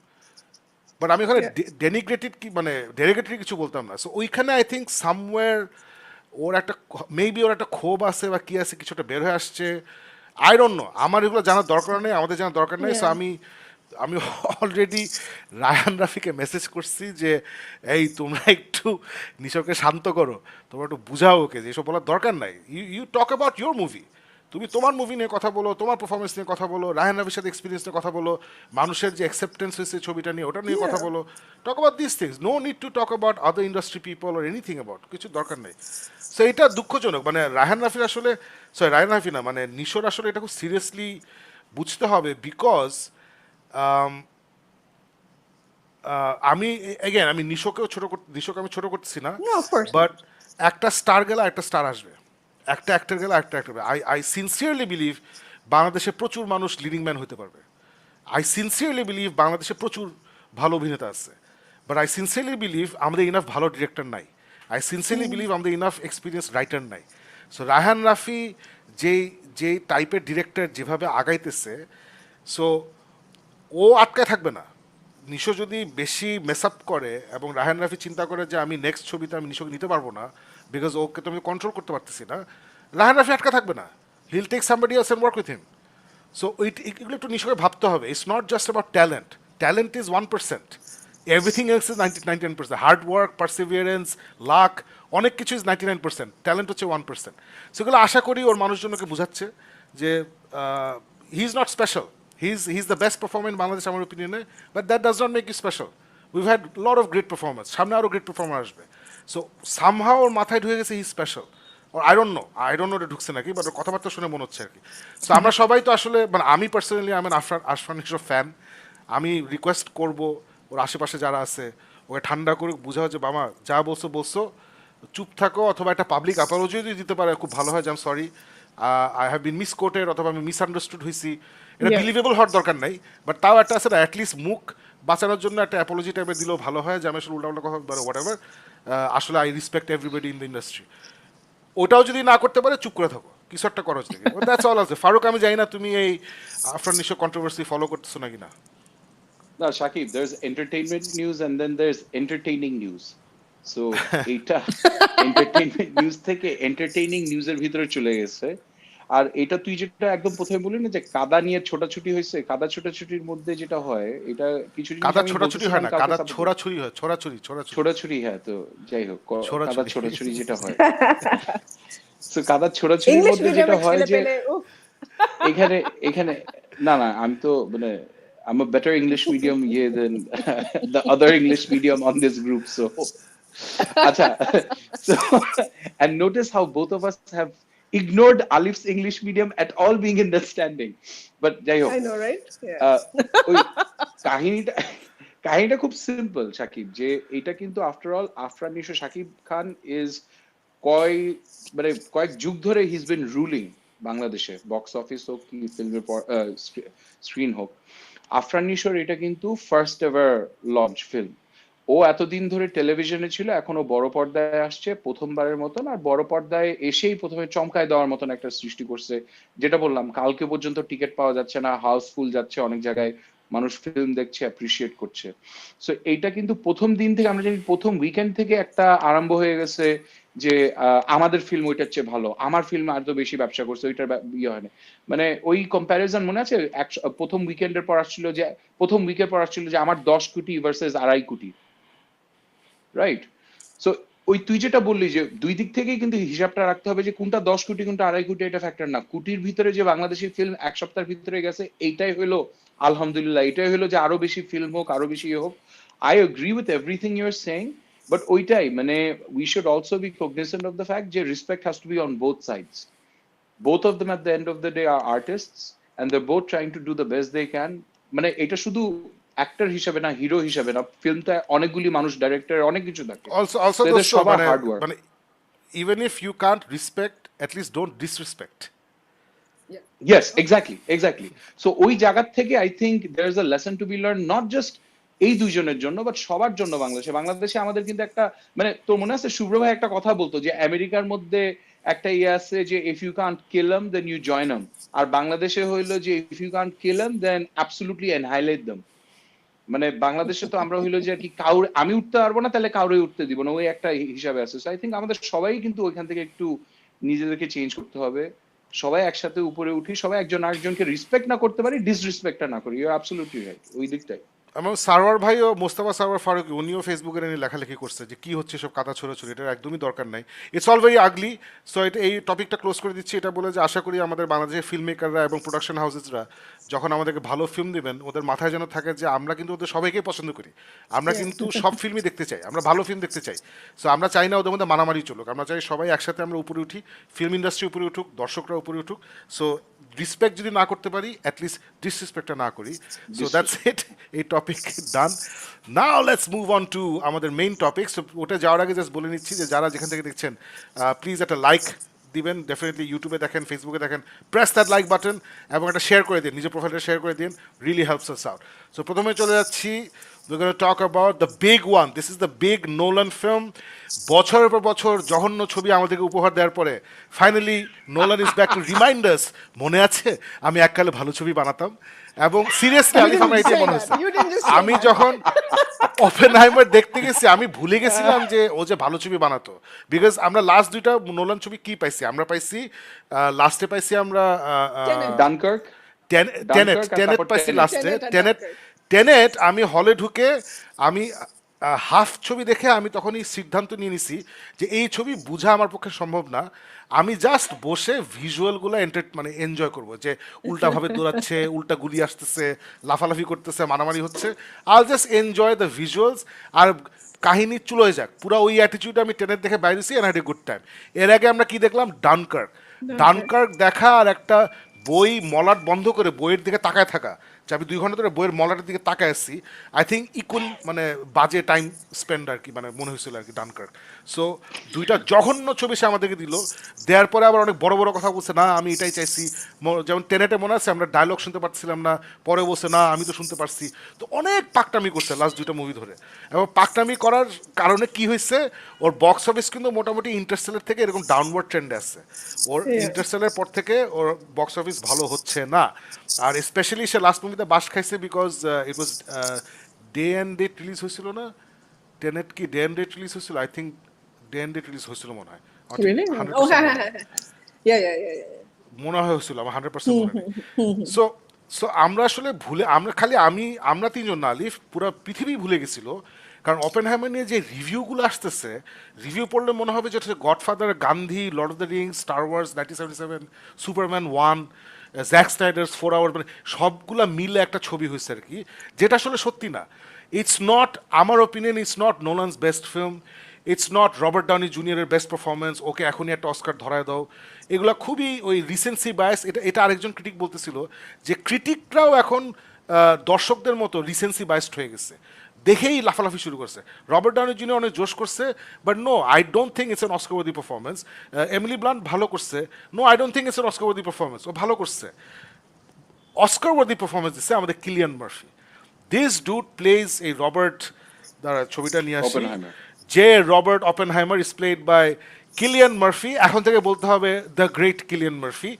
বাট আমি ওখানে ডেনিগ্রেটেড কি মানে ডেরিগেটরি কিছু বলতাম না। সো ওইখানে আই থিঙ্ক সামওয়্যার ওর একটা মেবি ওর একটা ক্ষোভ আছে বা কি আছে, কিছুটা বের হয়ে আসছে, আই ডোন্ট নো। আমার এগুলো জানার দরকার নেই, আমাদের জানার দরকার নেই। So Yeah. আমি অলরেডি রায়ান রাফিকে মেসেজ করছি যে এই তোমরা একটু নিশোকে শান্ত করো, তোমরা একটু বুঝাও ওকে যে এসব বলার দরকার নাই। You talk about your movie, তুমি তোমার মুভি নিয়ে কথা বলো, তোমার পারফরমেন্স নিয়ে কথা বলো, রায়ান রাফির সাথে এক্সপিরিয়েন্স নিয়ে কথা বলো, মানুষের যে অ্যাকসেপ্টেন্স হয়েছে ছবিটা নিয়ে ওটা নিয়ে কথা Yeah. বলো। Talk about this things, no need to talk about other industry people or anything about, কিছু দরকার নেই। সো এটা দুঃখজনক, মানে রায়হান রাফির আসলে, সরি রায়হান রাফি না, মানে নিশোর আসলে এটা খুব সিরিয়াসলি বুঝতে হবে, বিকজ আমি এগেন আমি নিশোকে আমি ছোট করতেছি না, No, of course বাট একটা স্টার গেলে একটা স্টার আসবে, একটা অ্যাক্টর গেলে একটা অ্যাক্টর। আই সিনসিয়ারলি বিলিভ বাংলাদেশে প্রচুর মানুষ লিডিং ম্যান হতে পারবে। আই সিনসিয়ারলি বিলিভ বাংলাদেশে প্রচুর ভালো অভিনেতা আছে, বাট আই সিনসিয়ারলি বিলিভ আমাদের ইনাফ ভালো ডিরেক্টর নাই। আই সিনসিয়ারলি বিলিভ আমাদের ইনাফ এক্সপিরিয়েন্স রাইটার নাই। সো রায়হান রাফি যে টাইপের ডিরেক্টর যেভাবে আগাইতেছে, সো ও আটকায় থাকবে না। নিশো যদি বেশি মেস আপ করে এবং রায়হান রাফি চিন্তা করে যে আমি নেক্সট ছবিতে আমি নিশোকে নিতে পারবো না, বিকজ ওকে তো আমি কন্ট্রোল করতে পারতেছি না, রায়হান রাফি আটকা থাকবে না, he'll take somebody else and work with him. So এগুলো একটু নিশোকে ভাবতে হবে। It's not just about talent, talent is 1%, everything else is 99%, hard work, perseverance, luck, অনেক কিছু ইজ 99%, ট্যালেন্ট হচ্ছে 1%। সেগুলো আশা করি ওর মানুষজনকে বোঝাচ্ছে যে হি is not special, he's the best performer in Bangladesh আমার opinion, but that does not make you special. We've had a lot of great performers, সামনে আরো great performer আসবে। সো somehow ওর মাথায় ঢুকে গেছে he's special, or I don't know এটা ঢুকছে নাকি, বাট ওর কথাবার্তা শুনে মনে হচ্ছে আর কি। সো আমরা সবাই তো আসলে, মানে আমি পার্সোনালি আমি আরফান নিশোর ফ্যান। আমি রিকোয়েস্ট করব ওর আশেপাশে যারা আছে ওকে ঠান্ডা করে বুঝাও যে বাবা যা বলছো চুপ থাকো, অথবা একটা পাবলিক অ্যাপোলজি যদি দিতে পারে খুব ভালো হয়, যে I am sorry, I have been misquoted, অথবা আমি মিসআন্ডারস্টুড হয়েছি, এটা Yeah. বিলিভেবল হওয়ার দরকার নাই, বাট তাও একটা আছে না, অ্যাটলিস্ট মুখ বাঁচানোর জন্য একটা অ্যাপোলজি টাইপের দিলেও ভালো হয়, যে আমি আসলে উল্টা কথা বলে হোয়াট এভার, আসলে I respect everybody in the industry. ওটাও যদি না করতে পারে চুপ করে থাকো, কিছু একটা করো দেখে। দ্যাটস অল আছে। ফারুক, আমি জানি না তুমি এই আফরান নিশো কন্ট্রোভার্সি ফলো করতেছো নাকি না। না Shakib, there's entertainment news and then there's entertaining news. So এইটা entertainment news থেকে entertaining news এর ভিতরে চলে গেছে। আর এটা তুই যেটা একদম প্রথমে বললি না যে কাদা নিয়ে ছোটাছুটি হয়েছে, কাদা ছোটাছুটির মধ্যে যেটা হয় এটা কিছু জিনিস কাদা আমি ছোড়াছুটি হয় বলতেছিলাম না, কাউকে কাদা support- ছোড়াছুরি হয়, ছোড়াছুরি ছোড়াছুরি ছোড়াছুরি, হ্যাঁ, তো যাই হোক ছোড়াছুরি। কাদা ছোড়াছুরি যেটা হয়, তো কাদা ছোড়াছুরির ইংলিশ মধ্যে যেটা মিডিয়ামের হয় ছেলে যে পেলে এখানে এখানে না না আমি তো মানে I'm a better English medium than the other English medium on this group. So, acha, so and notice how both of us have ignored Alif's English medium at all being in that standing. But যাই হোক, I know, right? Yeah. ওই কাহিনীটা কাহিনীটা খুব simple Shakib, যে এটা কিন্তু after all Afran Nisho Shakib Khan is কয়েক যুগ ধরে হিজ বিন রুলিং বাংলাদেশে, বক্স অফিস হোক কি ফিল্মের স্ক্রিন হোক। আফরান নিশোর এটা কিন্তু ফার্স্ট এভার লঞ্চ ফিল্ম। ও এতদিন ধরে টেলিভিশনে ছিল, এখনো বড় পর্দায় আসছে প্রথমবারের মতন, আর বড় পর্দায় এসেই প্রথমে চমকায় দেওয়ার মতন একটা সৃষ্টি করছে। যেটা বললাম, কালকে পর্যন্ত টিকিট পাওয়া যাচ্ছে না, হাউসফুল যাচ্ছে অনেক জায়গায়, মানুষ ফিল্ম দেখছে, অ্যাপ্রিসিয়েট করছে। সো এইটা কিন্তু প্রথম দিন থেকে আমরা জানি, প্রথম উইকেন্ড থেকে একটা আরম্ভ হয়ে গেছে যে আমাদের ফিল্ম ওইটার চেয়ে ভালো, আমার ফিল্ম আর তো বেশি ব্যবসা করছে, ওইটার ইয়ে হয় না। মানে ওই কম্প্যারিজন মনে আছে, প্রথম উইকেন্ডের পর আসছিল যে, প্রথম উইকের পর আসছিল যে আমার 10 কোটি ভার্সেস 2.5 কোটি, রাইট? সো ওই তুই যেটা বললি যে দুই দিক থেকেই কিন্তু হিসাবটা রাখতে হবে, যে কোনটা 10 কোটি কোনটা 2.5 কোটি, এটা ফ্যাক্টর না। কোটির ভিতরে যে বাংলাদেশি ফিল্ম এক সপ্তাহের ভিতরে গেছে, এইটাই হলো আলহামদুলিল্লাহ, এটাই হলো যে আরো বেশি ফিল্ম হোক, আরো বেশি ইয়ে হোক। I agree with everything you are saying, but ওইটাই মানে we should also be cognizant of the fact যে respect has to be on both sides. Both of them at the end of the day are artists and they're both trying to do the best they can. মানে এটা শুধু actor হিসেবে না, hero হিসেবে না, ফিল্মটা অনেকগুলি মানুষ, ডাইরেক্টর, অনেক কিছু থাকে। অলসো So এদের সবার হার্ড ওয়ার্ক। মানে even if you can't respect, at least don't disrespect. Yes, exactly. So ওই জায়গা থেকে I think there is a lesson to be learned, not just এই দুইজনের জন্য বাট সবার জন্য। বাংলাদেশে আমাদের কিন্তু একটা, মানে তোর মনে আছে শুভ্র ভাই একটা কথা বলতো যে আমেরিকার মধ্যে একটা ইয়ে আছে যে if you can't kill them then you join them, আর বাংলাদেশে হইলো যে if you can't kill them then absolutely annihilate them. মানে বাংলাদেশে তো আমরা হইলো যে আর কি, কাউরে আমি উঠতে পারবো না তাহলে কাউরে উঠতে দিব না, ওই একটা হিসাবে আছে। সো আই থিঙ্ক আমাদের সবাই কিন্তু ওইখান থেকে একটু নিজেদেরকে চেঞ্জ করতে হবে, সবাই একসাথে উপরে উঠি, সবাই একজন আরেকজনকে রেসপেক্ট না করতে পারি, ডিসরেসপেক্টটা না করি। ইউ আর অ্যাবসলিউটলি রাইট, ওই দিকটাই। এবং সারওয়ার ভাই ও মোস্তফা সারওয়ার ফারুক উনিও ফেসবুকে নিয়ে লেখালেখি করছে যে কি হচ্ছে সব কাদা ছোড়াছুড়ি, এটা একদমই দরকার নাই, it's all very ugly. So এটা এই টপিকটা ক্লোজ করে দিচ্ছি এটা বলে যে আশা করি আমাদের বাংলাদেশের ফিল্ম মেকাররা এবং প্রোডাকশন হাউসেসরা যখন আমাদেরকে ভালো ফিল্ম দিবেন, ওদের মাথায় যেন থাকে যে আমরা কিন্তু ওদের সবাইকেই পছন্দ করি, আমরা কিন্তু সব ফিল্মই দেখতে চাই, আমরা ভালো ফিল্ম দেখতে চাই। সো আমরা চাই না ওদের মধ্যে মারামারি চলুক, আমরা চাই সবাই একসাথে আমরা উপরে উঠি, ফিল্ম ইন্ডাস্ট্রি উপরে উঠুক, দর্শকরা উপরে উঠুক। সো রিসপেক্ট যদি না করতে পারি, অ্যাটলিস্ট ডিসরেসপেক্টটা না করি। সো দ্যাটস ইট, এই topic done. Now let's move on to আমাদের মেইন টপিক। সো ওটা যাওয়ার আগে জাস্ট বলে নিচ্ছি যে যারা যেখান থেকে দেখছেন প্লিজ একটা লাইক দিবেন, ডেফিনেটলি ইউটিউবে দেখেন, ফেসবুকে দেখেন, প্রেস দ্যাট লাইক বাটন এবং একটা শেয়ার করে দিন, নিজের প্রোফাইলটা শেয়ার করে দিন, really helps us out. So প্রথমে চলে যাচ্ছি, we're going to talk about the big one. This is the big Nolan film. বছরের পর বছর জঘন্য ছবি আমাদেরকে উপহার দেওয়ার পরে finally Nolan is back to remind us, মনে আছে আমি এককালে ভালো ছবি বানাতাম। এবং সিরিয়াসলি আলিফ, আমার এটাই মনে হচ্ছে, আমি যখন অপেনহাইমার দেখতে গেছি আমি ভুলে গেছিলাম যে ও যে ভালো ছবি বানাতো। বিকজ আমরা লাস্ট দুইটা নোলান ছবি কি পাইছি, আমরা পাইছি লাস্টে পাইছি আমরা ডানকার্ক, টেনেট পাইছি লাস্টে, টেনেট আমি হলে ঢুকে আমি হাফ ছবি দেখে আমি তখনই সিদ্ধান্ত নিয়ে নিছি যে এই ছবি বোঝা আমার পক্ষে সম্ভব না, আমি জাস্ট বসে ভিজুয়ালগুলো মানে এনজয় করবো, যে উল্টাভাবে দৌড়াচ্ছে, উল্টা গুলি আসতেছে, লাফালাফি করতেছে, মারামারি হচ্ছে, all just enjoy the visuals. আর কাহিনী চলে যাক, পুরো ওই অ্যাটিটিউড আমি টেনেট দেখে বাইরেছি and had a good time. এর আগে আমরা কি দেখলাম, ডানকার্ক দেখা আর একটা বই মলাট বন্ধ করে বইয়ের দিকে তাকায় থাকা, যে আমি 2 ঘন্টা ধরে বইয়ের মলাটার দিকে তাকায় আসছি, আই থিঙ্ক ইকুয়াল মানে বাজে টাইম স্পেন্ড আর কি, মানে মনে হয়েছিল আর কি ডানকার্ক। সো দুইটা জঘন্য ছবি সে আমাদেরকে দিল, দেওয়ার পরে আবার অনেক বড় বড় কথা বলছে, না আমি এটাই চাইছি। যেমন টেনেটে মনে আছে আমরা ডায়লগ শুনতে পারছিলাম না, পরে বলছে না আমি তো শুনতে পারছি। তো অনেক পাকটামি করছে লাস্ট 2টা মুভি ধরে, এবং পাকটামি করার কারণে কি হয়েছে, ওর বক্স অফিস কিন্তু মোটামুটি ইন্টারস্টেলার থেকে এরকম ডাউনওয়ার্ড ট্রেন্ডে আসছে। ওর Yeah. ইন্টারস্টেলার পর থেকে ওর বক্স অফিস ভালো হচ্ছে না। আর স্পেশালি সে লাস্ট মুভিতে বাস খাইছে because it was day and date release হয়েছিল না, টেনেট কি ডে অ্যান্ড ডেট রিলিজ হয়েছিল, I think day and date release হয়েছিল মনে হয়। আমার ঠিক Really? 100% Oh, মনে নেই। yeah. মনে হয় হয়েছিল, আমার 100% মনে নেই। সো সো আমরা আসলে ভুলে, আমরা খালি আমরা তিনজন না, আলিফ পুরো পৃথিবী ভুলে গেছিল। কারণ ওপেনহাইমার নিয়ে যে রিভিউগুলো আসতেছে, রিভিউ পড়লে মনে হবে যে Godfather, Gandhi, Lord of the Rings, Star Wars 1977, Superman 1, Jack Snyder's 4 hour, মানে সবগুলা মিলে একটা ছবি হয়েছে আর কি, যেটা আসলে সত্যি না। ইটস নট, আমার opinion, it's not Nolan's best film, it's not Robert Downey জুনিয়রের বেস্ট পারফরমেন্স, ওকে এখনই একটা অস্কার ধরায় দাও। এগুলা খুবই ওই রিসেন্সি বায়াস। এটা আরেকজন ক্রিটিক বলতেছিল যে ক্রিটিকরাও এখন দর্শকদের মতো রিসেন্সি বায়াসড হয়ে গেছে, দেখেই লাফালাফি শুরু করছে। রবার্ট ডাউনি জুনিয়র অনেক জোশ করছে, but no, I don't think it's an Oscar worthy performance. Emily Blunt ভালো করছে, no, I don't think it's an Oscar worthy performance, ও ভালো করছে। অস্কার ওয়ার্দি পারফরমেন্স দিচ্ছে আমাদের Cillian Murphy. This dude plays এই রবার্ট, দ্বারা ছবিটা নিয়ে আসি, Oppenheimer. যে Robert Oppenheimer is played by Cillian Murphy. এখন থেকে বলতে হবে the great Cillian Murphy,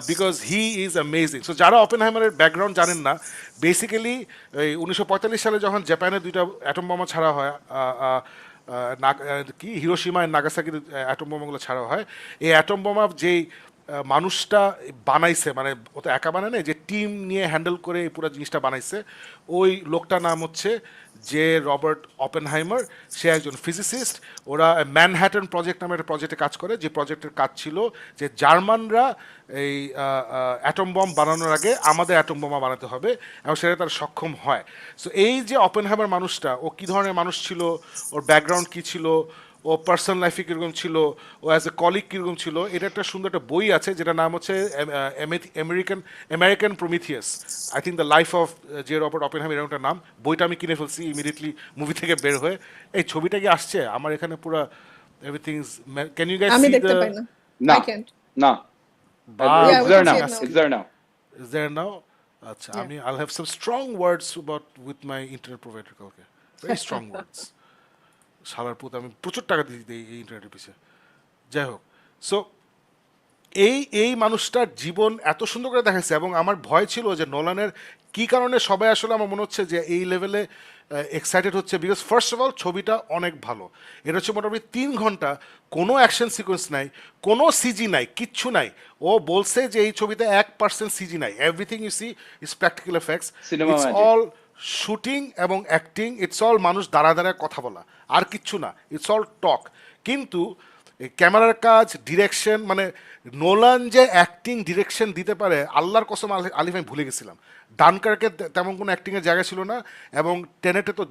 because he is amazing. So যারা অপেনহাইমারের ব্যাকগ্রাউন্ড জানেন না, বেসিক্যালি এই 1945 সালে যখন জাপানে 2টা অ্যাটম বোমা ছাড়া হয়, কি হিরোশিমা আর নাগাসাকির অ্যাটম বোমাগুলো ছাড়া হয়, এই অ্যাটম বোমা যেই মানুষটা বানাইছে, মানে ও তো একা বানায় না, যে টিম নিয়ে হ্যান্ডেল করে এই পুরো জিনিসটা বানাইছে, ওই লোকটার নাম হচ্ছে যে রবার্ট অপেনহাইমার। সে একজন ফিজিসিস্ট। ওরা ম্যানহ্যাটন প্রজেক্ট নামে একটা প্রজেক্টে কাজ করে, যে প্রজেক্টের কাজ ছিল যে জার্মানরা এই অ্যাটম বম বানানোর আগে আমাদের অ্যাটম বোমা বানাতে হবে, এবং সেটা তারা সক্ষম হয়। সো এই যে অপেনহাইমার মানুষটা, ও কী ধরনের মানুষ ছিল, ওর ব্যাকগ্রাউন্ড কী ছিল, ও পার্সোনাল লাইফে কীরকম ছিল, ও অ্যাজ এ কলিগ কীরকম ছিল, এটা একটা সুন্দর একটা বই আছে যেটার নাম হচ্ছে American Prometheus, I think the life of J Robert Oppenheimer, এরকম একটা নাম। বইটা আমি কিনে ফেলছি ইমিডিয়েটলি মুভি থেকে বের হয়ে। এই ছবিটা কি আসছে আমার এখানে পুরো everything is, can you guys আমি সি দেখতে দ্য, পাই না। No, I can't. no. Yeah, It's we there can now. see it now. It's there now. is there now? আচ্ছা, আমি I'll have some strong words about with my internet provider কালকে, very strong words. শালার পুত, আমি প্রচুর টাকা দিয়ে দিই এই ইন্টারনেটের পিছিয়ে। যাই হোক, সো এই মানুষটার জীবন এত সুন্দর করে দেখাচ্ছে, এবং আমার ভয় ছিল যে নোলানের কী কারণে সবাই আসলে আমার মনে হচ্ছে যে এই লেভেলে এক্সাইটেড হচ্ছে, বিকজ ফার্স্ট অফ অল ছবিটা অনেক ভালো। এটা হচ্ছে মোটামুটি 3 ঘন্টা, কোনো অ্যাকশন সিকোয়েন্স নাই, কোনো সিজি নাই, কিচ্ছু নাই। ও বলছে যে এই ছবিতে 1% সিজি নাই, everything you see is practical effects, Cinema it's magic. All shooting এবং অ্যাক্টিং, ইটস অল মানুষ দাঁড়া দাঁড়ায় কথা বলা, আর কিচ্ছু না, ইটস অল টক। কিন্তু ক্যামেরার কাজ, ডিরেকশন, মানে নোলান যে অ্যাক্টিং ডিরেকশন দিতে পারে, আল্লাহর কসম আলিফ আমি ভুলে গেছিলাম। ডানকার্কে তেমন কোনো অ্যাক্টিংয়ের জায়গা ছিল না, এবং টেনেটে তো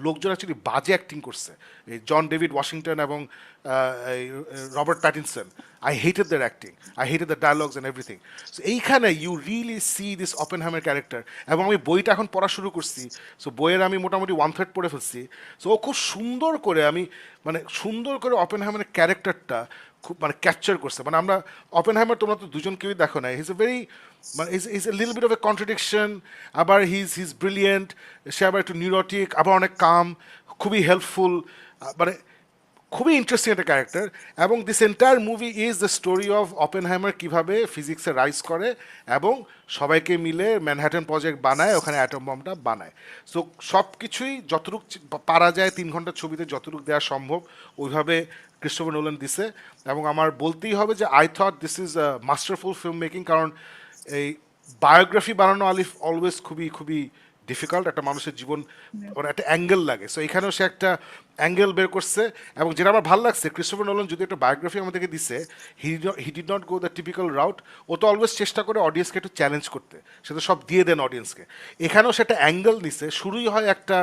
লোকজন অ্যাকচুয়ালি বাজে অ্যাক্টিং করছে, এই জন ডেভিড ওয়াশিংটন এবং Robert Pattinson. I hated their acting, I hated the dialogues and everything. So এইখানে you really see this Oppenheimer character, এবং আমি বইটা এখন পড়া শুরু করছি। সো বইয়ের আমি মোটামুটি 1/3 পড়ে ফেলছি। সো ও খুব সুন্দর করে, আমি মানে সুন্দর করে অপেনহাইমারের ক্যারেক্টারটা খুব মানে ক্যাপচার করছে। মানে আমরা অপেনহাইমার, তোমরা তো দুজন কেউই দেখো না, হিজ এ ভেরি, মানে is a little bit of a contradiction. আবার হিজ ব্রিলিয়েন্ট, সে আবার একটু নিউরোটিক, আবার অনেক কাম, খুবই হেল্পফুল, মানে খুবই ইন্টারেস্টিং একটা ক্যারেক্টার। এবং this entire movie is the story of অপেনহাইমার কীভাবে ফিজিক্সে রাইজ করে এবং সবাইকে মিলে ম্যানহ্যাটন প্রজেক্ট বানায়, ওখানে অ্যাটম বমটা বানায়। সো সব কিছুই যতটুক পারা যায় 3 ঘন্টার ছবিতে যতটুকু দেওয়া সম্ভব ওইভাবে ক্রিস্টোফার নোলান দিছে। এবং আমার বলতেই হবে যে I thought this is a masterful film making, কারণ এই বায়োগ্রাফি বানানো আলিফ অলওয়েজ খুবই খুবই ডিফিকাল্ট, একটা মানুষের জীবন মানে একটা অ্যাঙ্গেল লাগে। সো এখানেও সে একটা অ্যাঙ্গেল বের করছে। এবং যেটা আমার ভালো লাগছে, ক্রিস্টোফার নোলান যদি একটা বায়োগ্রাফি আমাদেরকে দিছে, he did not go the typical route. ও তো অলওয়েজ চেষ্টা করে অডিয়েন্সকে একটু চ্যালেঞ্জ করতে, সে তো সব দিয়ে দেন অডিয়েন্সকে। এখানেও সে একটা অ্যাঙ্গেল নিছে। শুরুই হয় একটা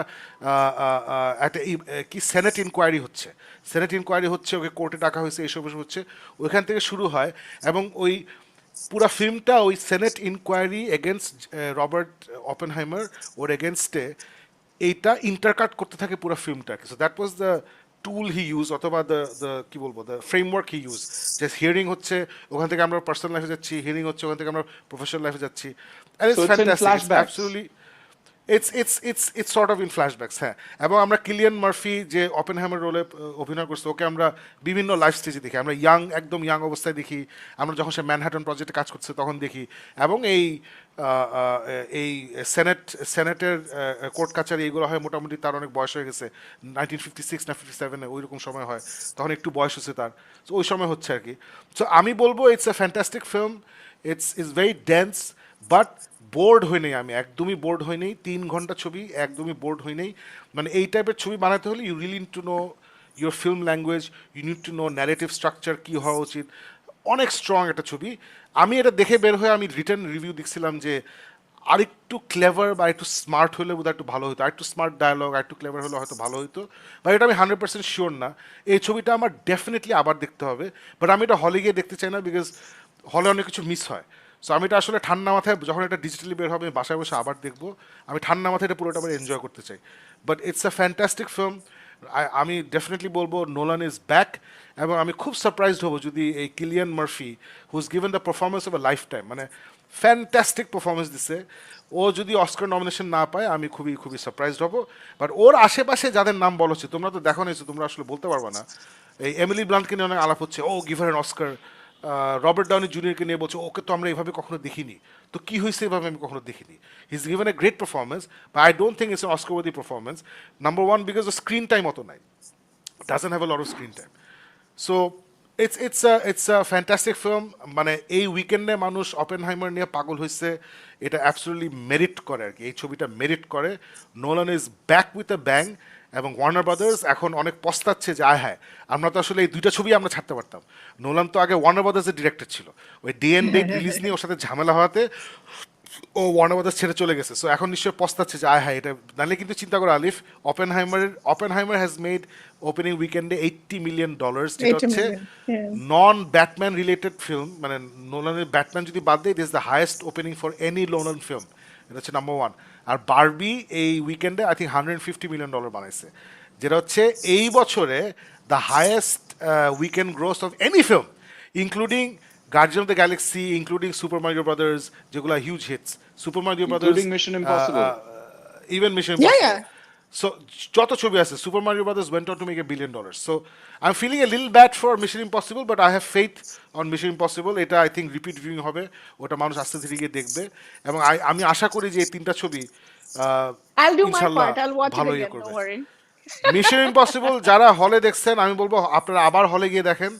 কি সেনেট ইনকোয়ারি হচ্ছে, সেনেট ইনকোয়ারি হচ্ছে, ওকে কোর্টে ডাকা হয়েছে, এইসব হচ্ছে, ওইখান থেকে শুরু হয়। এবং ওই পুরা ফিল্মটা ওই Senate inquiry against Robert Oppenheimer ওর এগেনস্টে এইটা ইন্টারকাট করতে থাকে পুরো ফিল্মটাকে। So that was the tool he use, অথবা দ্য কি বলবো, দ্য ফ্রেমওয়ার্ক হি ইউজ। যে হিয়ারিং হচ্ছে ওখান থেকে আমরা পার্সোনাল লাইফে যাচ্ছি, হিয়ারিং হচ্ছে ওখান থেকে আমরা প্রফেশনাল লাইফে যাচ্ছি, and So it's it's in fantastic, it's flashbacks. Absolutely it's sort of in flashbacks. হ্যাঁ, এবং আমরা কিলিয়ান মার্ফি যে অপেনহাইমার রোলে অভিনয় করছে, ওকে আমরা বিভিন্ন লাইফ স্টেজে দেখি। আমরা একদম ইয়াং অবস্থায় দেখি, আমরা যখন সে ম্যানহাটন প্রজেক্টে কাজ করছে তখন দেখি, এবং এই সেনেটের কোর্ট কাছারি এগুলো হয় মোটামুটি তার অনেক বয়স হয়ে গেছে, 1956 না 57-এ ওই রকম সময় হয়, তখন একটু বয়স হচ্ছে তার। তো ওই সময় হচ্ছে আর কি। সো আমি বলবো it's a fantastic film, it's very dense, but bored হই নেই আমি, একদমই বোর্ড হই নেই। 3 ঘন্টা ছবি, একদমই বোর্ড হই নেই। মানে এই টাইপের ছবি বানাতে হলে you really need to know your film language, you need to know narrative structure কী হওয়া উচিত। অনেক স্ট্রং একটা ছবি। আমি এটা দেখে বের হয়ে আমি রিটার্ন রিভিউ দেখছিলাম যে আরেকটু ক্লেভার বা একটু স্মার্ট হলে বোধহয় একটু ভালো হতো, আরেকটু স্মার্ট ডায়ালগ, আরেকটু ক্লেভার হলে হয়তো ভালো হতো। বা এটা আমি 100% শিওর না। এই ছবিটা আমার ডেফিনেটলি আবার দেখতে হবে, বাট আমি এটা হলে গিয়ে দেখতে চাই না, বিকজ হলে অনেক কিছু মিস হয়। সো আমি এটা আসলে ঠান্ডা মাথায়, যখন এটা ডিজিটালি বের হবে আমি বাসায় বসে আবার দেখবো, আমি ঠান্ডা মাথায় এটা পুরোটা আবার এনজয় করতে চাই। But it's a fantastic film. আমি ডেফিনেটলি বলবো নোলান ইজ ব্যাক, এবং আমি খুব সারপ্রাইজড হব যদি এই Cillian Murphy, who's given the performance of a lifetime, মানে ফ্যান্টাস্টিক পারফরমেন্স দিছে, ও যদি অস্কার নমিনেশন না পায় আমি খুবই খুবই সারপ্রাইজড হব। বাট ওর আশেপাশে যাদের নাম বলা হচ্ছে, তোমরা তো দেখো নিয়েছো, তোমরা আসলে বলতে পারবা না। এই এমিলি ব্লান্টকে নিয়ে অনেক আলাপ হচ্ছে, ও give her an Oscar. Robert Downey জুনিয়রকে নিয়ে বলছে ওকে তো আমরা এইভাবে কখনো দেখিনি, তো কি হয়েছে এভাবে আমি কখনো দেখিনি। He is given a great performance, but I don't think it's an Oscar worthy performance. Number one, because ও স্ক্রিন টাইম অত নাই, doesn't have a lot of screen time. So it's a fantastic film. মানে এই উইকেন্ডে মানুষ অপেনহাইমার নিয়ে পাগল হয়েছে, এটা অ্যাবসলিউটলি মেরিট করে আর কি, এই ছবিটা মেরিট করে। Nolan is back with a bang, এবং ওয়ার্নার ব্রাদার্স এখন অনেক পস্তাচ্ছে যে আয় হ্যাঁ, আমরা তো আসলে এই দুইটা ছবি আমরা ছাড়তে পারতাম। নোলান তো আগে ওয়ার্নার ব্রাদার্সের ডিরেক্টর ছিল, ওই ডিএন ডেট রিলিজ নিয়ে ওর সাথে ঝামেলা হওয়াতে ও ওয়ার্নার ব্রাদার্স ছেড়ে চলে গেছে। সো এখন নিশ্চয়ই পস্তাচ্ছে যে আয় হ্যাঁ এটা, নাহলে কিন্তু চিন্তা করো আলিফ, অপেনহাইমার হ্যাজ মেড ওপেনিং উইকেন্ডে $80 million, যেটা 80 হচ্ছে million, yeah. নন ব্যাটম্যান রিলেটেড ফিল্ম, মানে নোলানের ব্যাটম্যান যদি বাদ দেয়, this the highest opening for any Nolan film, এটা হচ্ছে নাম্বার ওয়ান। আর বারবি এই উইকেন্ডে আই থিঙ্ক $150 million বানাইছে, যেটা হচ্ছে এই বছরে the highest weekend gross of any film, including Guardian of the Galaxy, including Super Mario Brothers, যেগুলো huge hits, Super Mario Brothers, Including Mission Impossible. Even Mission Yeah, Impossible. yeah. So যত ছবি আছে, Super Mario Brothers went on to make $1 billion. So I'm feeling a little bad for Mission Impossible, but I have faith on Mission Impossible. এটা I think repeat viewing হবে, ওটা মানুষ আস্তে ধীরে গিয়ে দেখবে, এবং আমি আশা করি যে এই তিনটা ছবি I'll do my ইনশাল্লাহ part. I'll watch it ভালো ইয়ে again. করবে। Don't worry. মিশন ইম্পসিবল যারা হলে দেখছেন, আমি বলবো আপনারা আবার হলে গিয়ে দেখেন।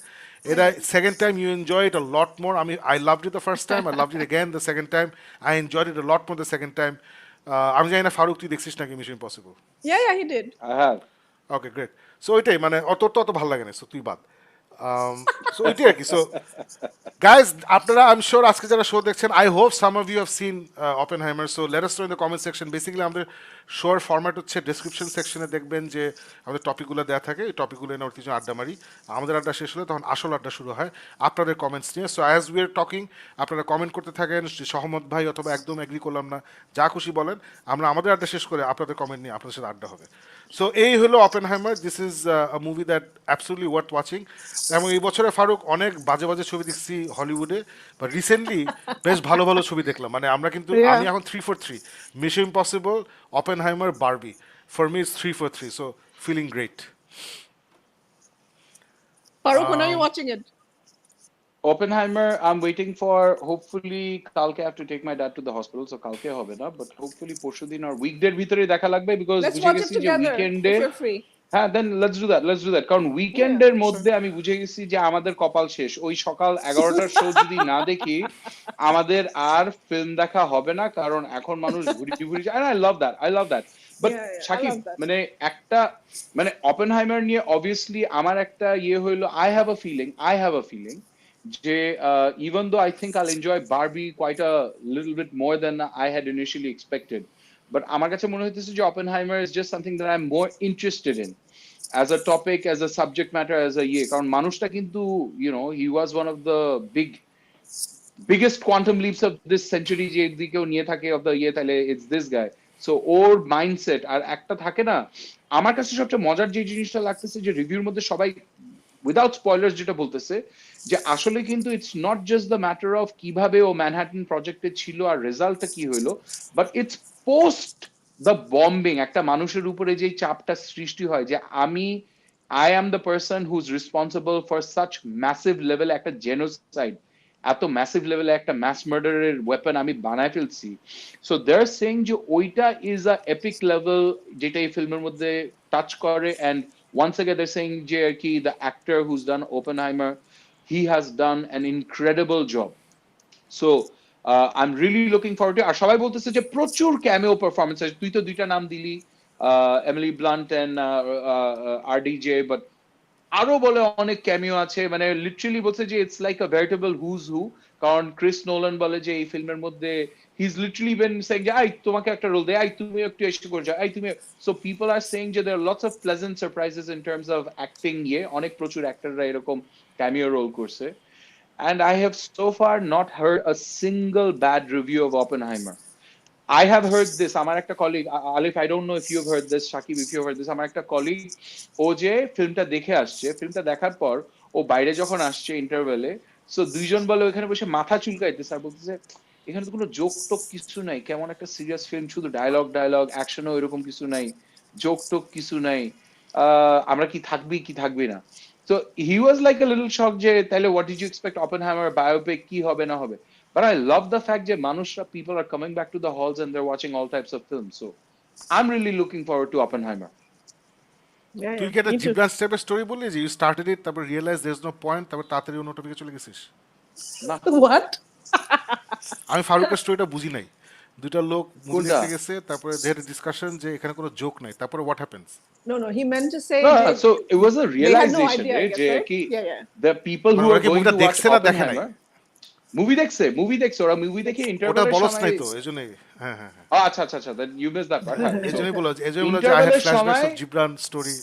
এটা second time you enjoy it a lot more. I loved it the first time, I loved it again the second time, I enjoyed it a lot more the second time. আমি জানি না ফারুক তুই দেখছিস নাকি Mission Impossible? Yeah, yeah, he did. I have. Okay great. So ওইটাই, মানে অত ভালো লাগে না, সো তুই বাদ। সো ওইটাই আর কি। সো গাইজ, আপনারা আই এম শিওর আজকে যারা শো দেখছেন, I hope some of you have seen Oppenheimer. So let us know in the comment section. Basically আমাদের শোর ফরম্যাট হচ্ছে ডেসক্রিপশন সেকশনে দেখবেন যে আমাদের টপিকগুলো দেওয়া থাকে, এই টপিকগুলো এনে ওর কিছু আড্ডা মারি। আমাদের আড্ডা শেষ হলে তখন আসল আড্ডা শুরু হয় আপনাদের কমেন্টস নিয়ে। So as we are talking, আপনারা কমেন্ট করতে থাকেন, সহমত ভাই অথবা একদম এগ্রি করলাম না, যা খুশি বলেন। আমরা আমাদের আড্ডা শেষ করে আপনাদের কমেন্ট নিয়ে আপনাদের সাথে আড্ডা হবে। সো এই হলো অপেনহাইমার। This is a movie that absolutely worth watching. এবং এই বছরে ফারুক অনেক বাজে বাজে ছবি দেখছি হলিউডে, বাট রিসেন্টলি বেশ ভালো ভালো ছবি দেখলাম। মানে আমরা কিন্তু, Yeah. আমি এখন 3 for 3, Mission Impossible, Oppenheimer, Barbie. For me it's 3 for 3, so feeling great. Farooq, when are you watching it? Oppenheimer, I'm waiting for, hopefully কালকে I have to take my dad to the hospital, so কালকে হবে না, but hopefully পরশুদিন আর উইকডের ভিতরে দেখা লাগবে, because Let's বুঝে watch it গেছি যে together উইকেন্ডে, if you're free. হ্যাঁ দেন লেটস ডু দ্যাট, কারণ উইকেন্ডের Yeah, মধ্যে আমি বুঝে গেছি যে আমাদের কপাল শেষ। ওই সকাল 11টার শো যদি না দেখি, আমাদের আর ফিল্ম দেখা হবে না, কারণ এখন মানুষ ঘুরি ঘুরি যায়। I love that. But Yeah, yeah, I Shakib, love that. মানে একটা, মানে অপেনহাইমার নিয়ে অবভিয়াসলি আমার একটা ইয়ে হইলো, আই হ্যাভ আ ফিলিং যে even though I think I'll enjoy Barbie quite a little bit more than I had initially expected, but আমার কাছে মনে হইতেছে যে Oppenheimer is just something that I'm more interested in as a topic, as a subject matter, as a কারণ মানুষটা কিন্তু, you know, he was one of the big biggest quantum leaps of this century যে দিকেও নিয়ে থাকে of the year, তাহলে it's this guy. So ওর mindset আর একটা থাকে না, আমার কাছে সবচেয়ে মজার যে জিনিসটা লাগতেছে যে রিভিউর মধ্যে সবাই উইদাউট স্পয়লার্স যেটা বলতেছে যে আসলে কিন্তু it's not just the matter of কিভাবে ও ম্যানহাটন প্রজেক্টে ছিল আর রেজাল্টটা কি হইলো, but it's post the bombing একটা মানুষের উপরে যে চাপটা সৃষ্টি হয় যে I am the person who is responsible for such massive লেভেলে একটা জেনোসাইড, এত ম্যাসিভ লেভেলে একটা ম্যাস মার্ডারের ওয়েপন আমি বানায় ফেলছি। সো দে আর সেইং যে ওইটা ইজ আ এপিক লেভেল যেটা এই ফিল্মের মধ্যে টাচ করে। And once again they're saying যে কি the actor who's done Oppenheimer, he has done an incredible job. So I'm really looking forward to it. আর সবাই বলতেছে যে প্রচুর ক্যামিও পারফরমেন্স আছে, তুই তো দুইটা নাম দিলি, এমিলি ব্লান্ট এন্ড আরডিজে, বাট আরো বলে অনেক ক্যামিও আছে, মানে লিটারালি বলছে যে ইটস লাইক আ ভেরিটেবল হুজ হু। কারণ ক্রিস নোলান বলে যে এই ফিল্মের মধ্যে he is literally been saying যে আই তোমাকে একটা রোল দে, আই তুমি একটু এসে করে যাও, আই তুমি। সো পিপল আর সেইং যে there lots of pleasant surprises in terms of acting. অনেক প্রচুর অ্যাক্টররা এরকম ক্যামিও রোল করছে। And I have so far not heard a single bad review of Oppenheimer. I have heard this. আমার একটা colleague, Alif, I don't know if you have heard this, Shakib, if you have heard this. আমার একটা colleague, ও যে ফিল্মটা দেখে আসছে, ফিল্মটা দেখার পর ও বাইরে যখন আসছে ইন্টারভেলে, সো দুইজন বলে ওখানে বসে মাথা চুলকাইতেছে আর বলতেছে এখানে তো কোনো জোক টোক কিছু নাই, কেমন একটা সিরিয়াস ফিল্ম, শুধু ডায়লগ অ্যাকশনও এরকম কিছু নাই, জোক টোক কিছু নাই, আমরা কি থাকবি না। So he was like a little shocked যে তাহলে what did you expect Oppenheimer biopic কি হবে না হবে। But I love the fact that মানুষরা, people are coming back to the halls and they're watching all types of films. So I'm really looking forward to Oppenheimer. তুই কি একটা Jibran স্টেপের story বললি যে ইউ স্টার্টেড ইট, তারপর realise there is no point, তারপর তাড়াতাড়ি অন্য টপিকে চলে গেছিস? না, হোয়াট? আমি ফারুকের স্টোরিটা বুঝি নাই। দুইটা লোক মুভি কোনটা? দেখতে গেছে, তারপরে দে হ্যাড ডিসকাশন যে এখানে কোনো জোক নাই, তারপরে what happens? No, he meant to say No, that so it was a they had no realization idea, I guess, যে right? কি Yeah. the people who মানে ওরা are কি going মুভিটা to watch দেখছে না দেখে নাই? Oppenheimer মুভি দেখছে ওরা মুভি দেখে ওটা ইন্টারভেলের বলছ সময়। নাই তো, এজন্যই। হ্যাঁ আচ্ছা then you missed that part. এজন্যই বলো যে I had flashbacks of Jibran story.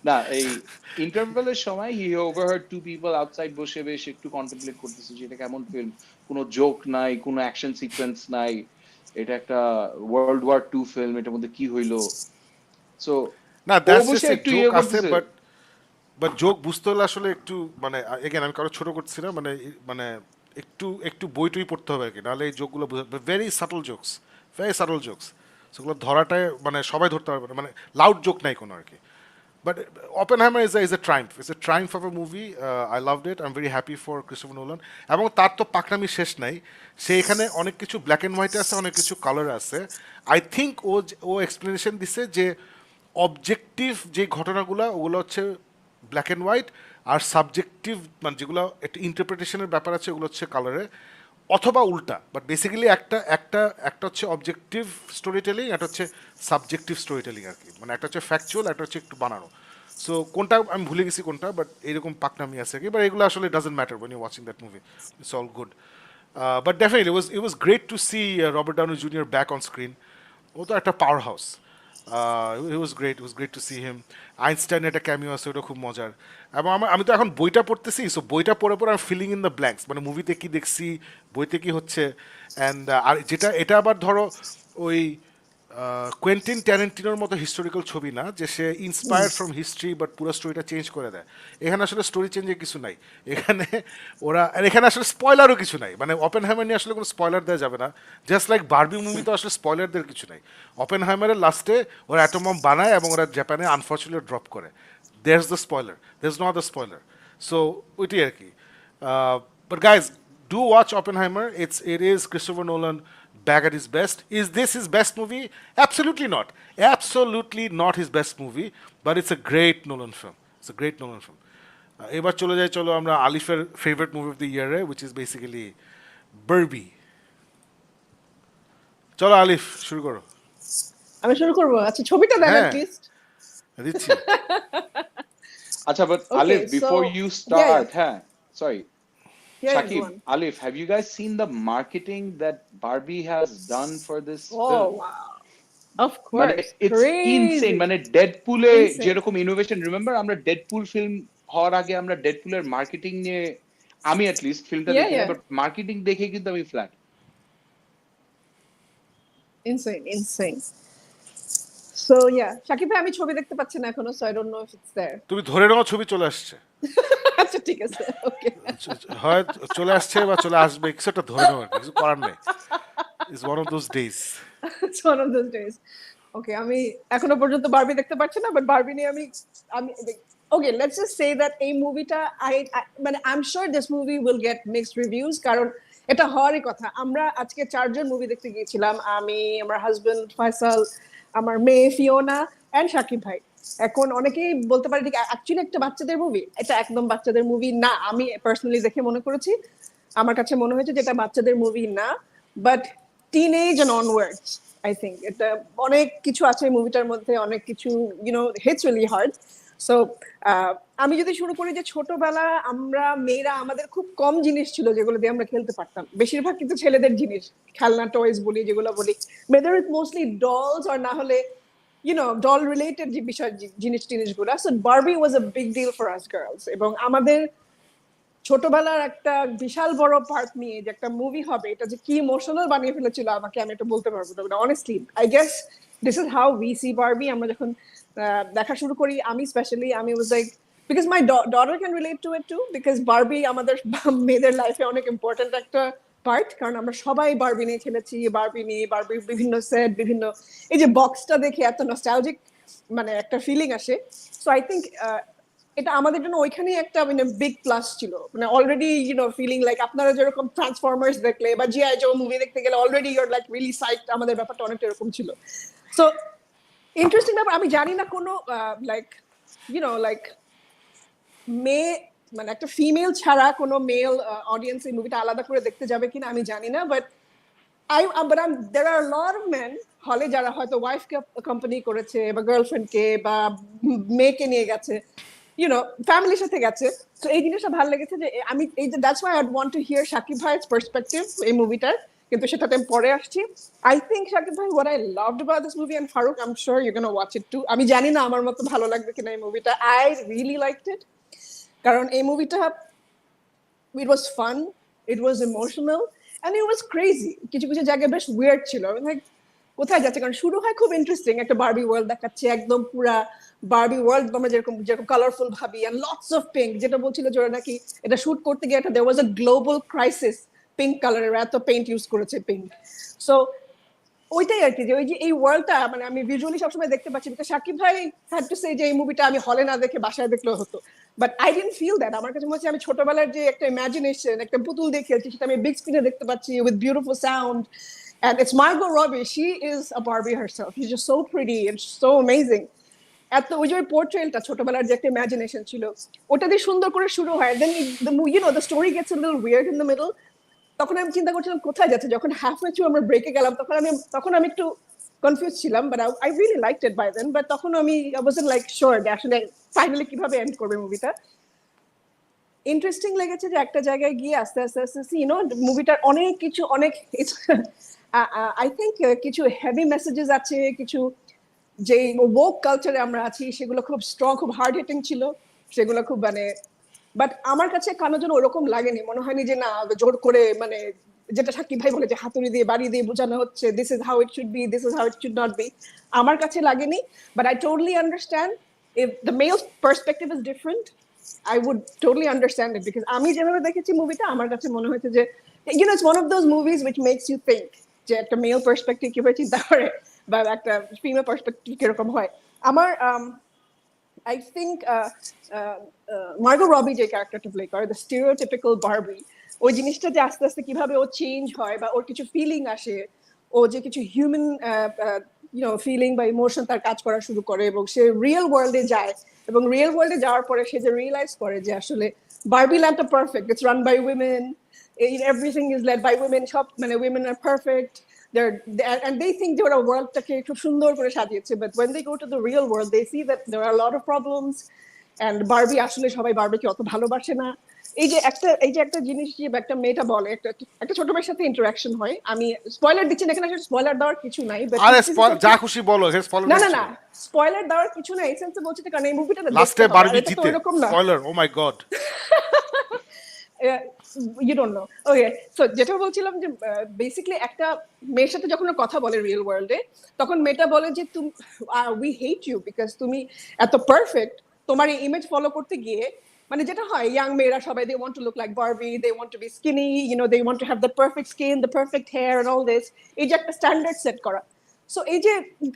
না, এই ইন্টারভেলের সময় he overheard two people outside বসে বেশ একটু কন্টেমপ্লেট করতেছে যে এটা কেমন ফিল্ম, কোনো জোক নাই, কোনো অ্যাকশন সিকোয়েন্স নাই, এটা একটা ওয়ার্ল্ড ওয়ার 2 ফিল্ম, এটার মধ্যে কি হইলো। সো না, দ্যাটস বসে জাস্ট একটু জোক ইয়ে আছে, করতেছে। বাট জোক বুঝতে হলে আসলে একটু, মানে এগেন আমি কারো ছোট করছি না, মানে একটু বই টই পড়তে হবে আর কি, নাহলে এই জোকগুলো ভেরি সাটল জোকস, সেগুলো ধরাটায় মানে সবাই ধরতে পারবে না, মানে লাউড জোক নাই কোনো আর কি। But Oppenheimer is a triumph. It's a triumph of a movie. I loved it. I'm very happy for Christopher Nolan. এবং তার তো পাকনামি শেষ নাই, সে এখানে অনেক কিছু ব্ল্যাক অ্যান্ড হোয়াইটে আছে, অনেক কিছু কালার আছে। আই থিঙ্ক ও এক্সপ্লেনেশন দিছে যে অবজেক্টিভ যে ঘটনাগুলো ওগুলো হচ্ছে ব্ল্যাক অ্যান্ড হোয়াইট, আর সাবজেক্টিভ মানে যেগুলো একটু ইন্টারপ্রিটেশনের ব্যাপার আছে ওগুলো হচ্ছে কালারে, অথবা উল্টা। বাট বেসিক্যালি একটা হচ্ছে অবজেক্টিভ স্টোরি টেলিং, একটা হচ্ছে সাবজেক্টিভ স্টোরি টেলিং আর কি, মানে একটা হচ্ছে ফ্যাকচুয়াল, একটা হচ্ছে একটু বানানো। সো কোনটা আমি ভুলে গেছি কোনটা, বাট এইরকম পাকনামি আছে কি, বাট এগুলো আসলে doesn't matter when you watching that movie, it's all good. But definitely it was great to see Robert Downey Junior back on screen. ও তো একটা power house. It was great to see him. Einstein একটা cameo আছে, ওটা খুব মজার। এবং আমি তো এখন বইটা পড়তেছি, সো বইটা পড়ে আমি ফিলিং ইন দ্য ব্ল্যাঙ্কস, মানে মুভিতে কি দেখছি, বইতে কি হচ্ছে। অ্যান্ড আর এটা আবার ধরো ওই কোয়েন্টিন ট্যারেন্টিনোর মতো হিস্টোরিক্যাল ছবি না যে সে ইন্সপায়ার্ড ফ্রম হিস্ট্রি বাট পুরো স্টোরিটা চেঞ্জ করে দেয়। এখানে আসলে স্টোরি চেঞ্জের কিছু নাই, এখানে আসলে স্পয়লারও কিছু নাই, মানে ওপেনহাইমার নিয়ে আসলে কোনো স্পয়লার দেওয়া যাবে না। জাস্ট লাইক বারবি মুভি তো আসলে স্পয়লারদের কিছু নাই। ওপেনহাইমারের লাস্টে ওরা অ্যাটম বম বানায় এবং ওরা জাপানে আনফর্চুনেটলি ড্রপ করে, there's the spoiler, there's no other spoiler. So ওইটাই আর কি। But guys, do watch Oppenheimer. It is Christopher Nolan back at his best. Is this his best movie? Absolutely not. Absolutely not his best movie. But it's a great Nolan film. It's a great Nolan film. এবার চলো আমরা আলিফের favourite movie of the ইয়ারে, which is basically Barbie. চলো আলিফ, শুরু করো। আমি শুরু করবো? আচ্ছা, ছবিটা দেন হ্যাঁ। at least. দিচ্ছি। আচ্ছা, but Okay, Alif, before so- you start, yeah. sorry, Yeah, Shakib, go on. Alif, have you guys seen the marketing that Barbie has done for this Oh film? wow. Of মানে course. it's Crazy. insane, মানে ডেডপুলে Insane. যেরকম innovation, remember আমরা Deadpool film হওয়ার আগে আমরা ডেডপুলের marketing নিয়ে আমি at least ফিল্মটা Yeah, দেখি না, yeah. বাট মার্কেটিং দেখে কিন্তু আমি flat. Insane. So yeah, Shakib ভাই আমি ছবি দেখতে পাচ্ছি না এখনো, so I don't know if it's there. তুমি ধরে নাও ছবি চলে আসছে, আচ্ছা ঠিক আছে, ওকে। হয় চলে আসছে বা চলে আসবে, কিছু একটা ধরে নাও, আর কি, কিছু করার নেই। It's one of those days. It's one of those days. Okay, আমি এখনো পর্যন্ত বারবি দেখতে পাচ্ছি না, বাট বারবি নিয়ে আমি okay let's just say that এই মুভিটা মানে I am sure this movie will get mixed reviews, কারণ এটা হওয়ারই কথা। আমরা আজকে 4 জন মুভি দেখতে গিয়েছিলাম, আমি, আমার হাজবেন্ড ফয়সাল, আমার মেয়ে ফিওনা এন্ড শাকিব ভাই। এখন অনেকেই বলতে পারে ঠিক অ্যাকচুয়ালি একটা বাচ্চাদের মুভি, এটা একদম বাচ্চাদের মুভি না। আমি পার্সোনালি দেখে মনে করেছি, আমার কাছে মনে হয়েছে যে এটা বাচ্চাদের মুভি না, but teenage and onwards I think এটা অনেক কিছু আছে মুভিটার মধ্যে, অনেক কিছু হিটস রিয়েলি হার্ড। সো আমি যদি শুরু করি যে ছোটবেলা আমরা মেয়েরা আমাদের খুব কম জিনিস ছিল যেগুলো দিয়ে আমরা খেলতে পারতাম, বেশিরভাগ কিন্তু ছেলেদের জিনিস, খেলনা টয়েস বলি যেগুলো বলি, মেয়েদের মোস্টলি ডলস আর না হলে ডল রিলেটেড যে বিষয় জিনিসগুলো। So Barbie was a big deal for us girls, এবং আমাদের ছোটবেলার একটা বিশাল বড় পার্ট নিয়ে যে একটা মুভি হবে, এটা যে কি ইমোশনাল বানিয়ে ফেলেছিল আমাকে, আমি এটা বলতে পারবো না honestly. I guess this is how we see Barbie. আমরা যখন দেখা শুরু করি, আমি স্পেশালি আমি was like, because my daughter can relate to it too, because Barbie আমাদের মেয়েদের লাইফে অনেক ইম্পর্টেন্ট একটা পার্ট, কারণ আমরা সবাই বারবি নিয়ে খেলেছি, বারবির বিভিন্ন সেট, বিভিন্ন এই যে বক্সটা দেখে এত নস্টালজিক মানে একটা ফিলিং আসে। সো আই থিঙ্ক এটা আমাদের জন্য ওইখানেই একটা মানে বিগ প্লাস ছিল, মানে অলরেডি ফিলিং লাইক আপনারা যেরকম ট্রান্সফরমার্স দেখলে বা জিআই জো মুভি দেখতে গেলে অলরেডি ইউর লাইক রিয়েলি সাইকড, আমাদের ব্যাপারটা অনেকটা এরকম ছিল। সো ইন্টারেস্টিং ব্যাপার, আমি জানি না কোনো লাইক লাইক মেয়ে মানে একটা ফিমেল ছাড়া কোনো মেল অডিয়েন্স এই মুভিটা আলাদা করে দেখতে যাবে কিনা আমি জানি না, but there are a lot of men হলে যারা হয়তো ওয়াইফকে কোম্পানি করেছে বা গার্লফ্রেন্ডকে বা মেয়েকে নিয়ে গেছে, ফ্যামিলির সাথে গেছে। তো এই জিনিসটা ভালো লেগেছে যে আমি এই যে that's why I want to here Shakib ভাইয়ের পার্সপেক্টিভ এই মুভিটার, কিন্তু সেটাতে আমি পরে আসছি। আই থিঙ্ক শাকিব ভাই, what I loved about this movie, and Farooq, I'm sure you're going to watch it too, আমি জানি না আমার মতো ভালো লাগবে কিনা এই মুভিটা, I really liked it, কারণ এই মুভিটা it was fun, it was emotional, and it was crazy. কিছু কিছু জায়গায় বেশ weird ছিল, লাইক কোথায় যাচ্ছে, কারণ শুরু হয় খুব ইন্টারেস্টিং, একটা বারবি ওয়ার্ল্ড দেখাচ্ছে, একদম পুরা বারবি ওয়ার্ল্ড আমরা যেরকম কালারফুল ভাবি, and lots of pink, যেটা বলছিল যে ওরা নাকি এটা শুট করতে গিয়ে there was a global crisis, pink কালারের এত পেইন্ট ইউজ করেছে পিঙ্ক। সো ওইটাই আর কি, যে ওই যে এই ওয়ার্ল্ডটা মানে আমি ভিজুয়ালি সবসময় দেখতে পাচ্ছি, বিকজ শাকিব ভাই হ্যাড টু সে যে এই মুভিটা আমি হলে না দেখে বাসায় দেখলেও হতো, but I didn't feel that. আমার কাছে মনে হচ্ছে আমি ছোটবেলার যে একটা ইমাজিনেশন, একটা পুতুল দিয়ে খেলছি, সেটা আমি বিগ স্ক্রিনে দেখতে পাচ্ছি with beautiful sound, and it's Margot Robbie. She is a Barbie herself. She's just so pretty and so amazing. এত ওই যে পোর্ট্রেলটা ছোটবেলার যে একটা ইমাজিনেশন ছিল, ওটা দিয়ে সুন্দর করে শুরু হয়, দেন the story gets a little weird in the middle. তখন আমি চিন্তা করছিলাম কোথায় যাচ্ছে, যখন হাফওয়ে থ্রু আমরা ব্রেকে গেলাম তখন আমি একটু কনফিউজ ছিলাম, but I really liked it by then. But তখন আমি ওয়াজন্ট লাইক শিওর আসলে ফাইনালি কিভাবে এন্ড করবে মুভিটা। ইন্টারেস্টিং লেগেছে যে একটা জায়গায় গিয়ে আস্তে আস্তে মুভিটার অনেক কিছু আই থিঙ্ক কিছু হেভি মেসেজেস আছে, কিছু যে woke কালচারে আমরা আছি সেগুলো খুব স্ট্রং, খুব হার্ড হিটিং ছিল, সেগুলো খুব মানে, বাট আমার কাছে কারোর জন্য ওরকম লাগেনি, মনে হয়নি যে না জোর করে মানে যেটা শাকিব ভাই বলে যে হাতুড়ি দিয়ে বাড়ি দিয়ে বোঝানো হচ্ছে this is how it should be, this is how it should not be, আমার কাছে লাগেনি। But I totally understand if the male perspective is different, I would totally understand it, because আমি যেভাবে দেখেছি মুভিটা আমার কাছে মনে হয়েছে যে it's one of those movies which makes you think যে একটা মেল পার্সপেক্টিভ কিভাবে চিন্তা করে বা একটা ফিমেল পার্সপেক্টিভ কিরকম হয়। আমার I think Margot Robbie যে ক্যারেক্টারটা প্লে করে, the stereotypical Barbie, ওই জিনিসটা যে আস্তে আস্তে কিভাবে ও চেঞ্জ হয় বা ওর কিছু ফিলিং আসে, ও যে কিছু হিউম্যান ফিলিং বা ইমোশন তার কাজ করা শুরু করে এবং সে রিয়েল ওয়ার্ল্ডে যায়, এবং রিয়েল ওয়ার্ল্ডে যাওয়ার পরে সে যে রিয়েলাইজ করে যে আসলে বারবি ল্যান্ডটা perfect, it's run by women, everything is led by women, সব মানে women are perfect, and they think যে ওরা ওয়ার্ল্ডটাকে খুব সুন্দর করে সাজিয়েছে, but when they go to the real world they see that there are a lot of problems, and Barbie আসলে সবাই বারবিকে অত ভালোবাসে না। এই যে একটা জিনিস যে একটা মেয়েটা বলে, একটা ছোট মেয়ের সাথে ইন্টারাকশন হয়, আমি স্পয়লার দিচ্ছি না, এখানে আসলে স্পয়লার দেওয়ার কিছু নাই, আরে যা খুশি বলো, স্পয়লার না স্পয়লার দেওয়ার কিছু নাই, এই সেন্সে বলছি, কারণ এই মুভিটা লাস্টে বারবি জিতে, spoiler, oh my god. You don't know okay so যেটা বলছিলাম যে বেসিক্যালি একটা মেয়ের সাথে যখন ও কথা বলে রিয়েল ওয়ার্ল্ডে তখন মেয়েটা বলে যে তুমি উই হেট ইউ বিকজ তুমি এত পারফেক্ট তোমার এই ইমেজ ফলো করতে গিয়ে মানে যেটা হয় ইয়াং মেয়েরা সবাই they want to look like Barbie they want to be skinny you know they want to have the perfect skin the perfect hair and all this এই যে একটা স্ট্যান্ডার্ড সেট করা সো এই যে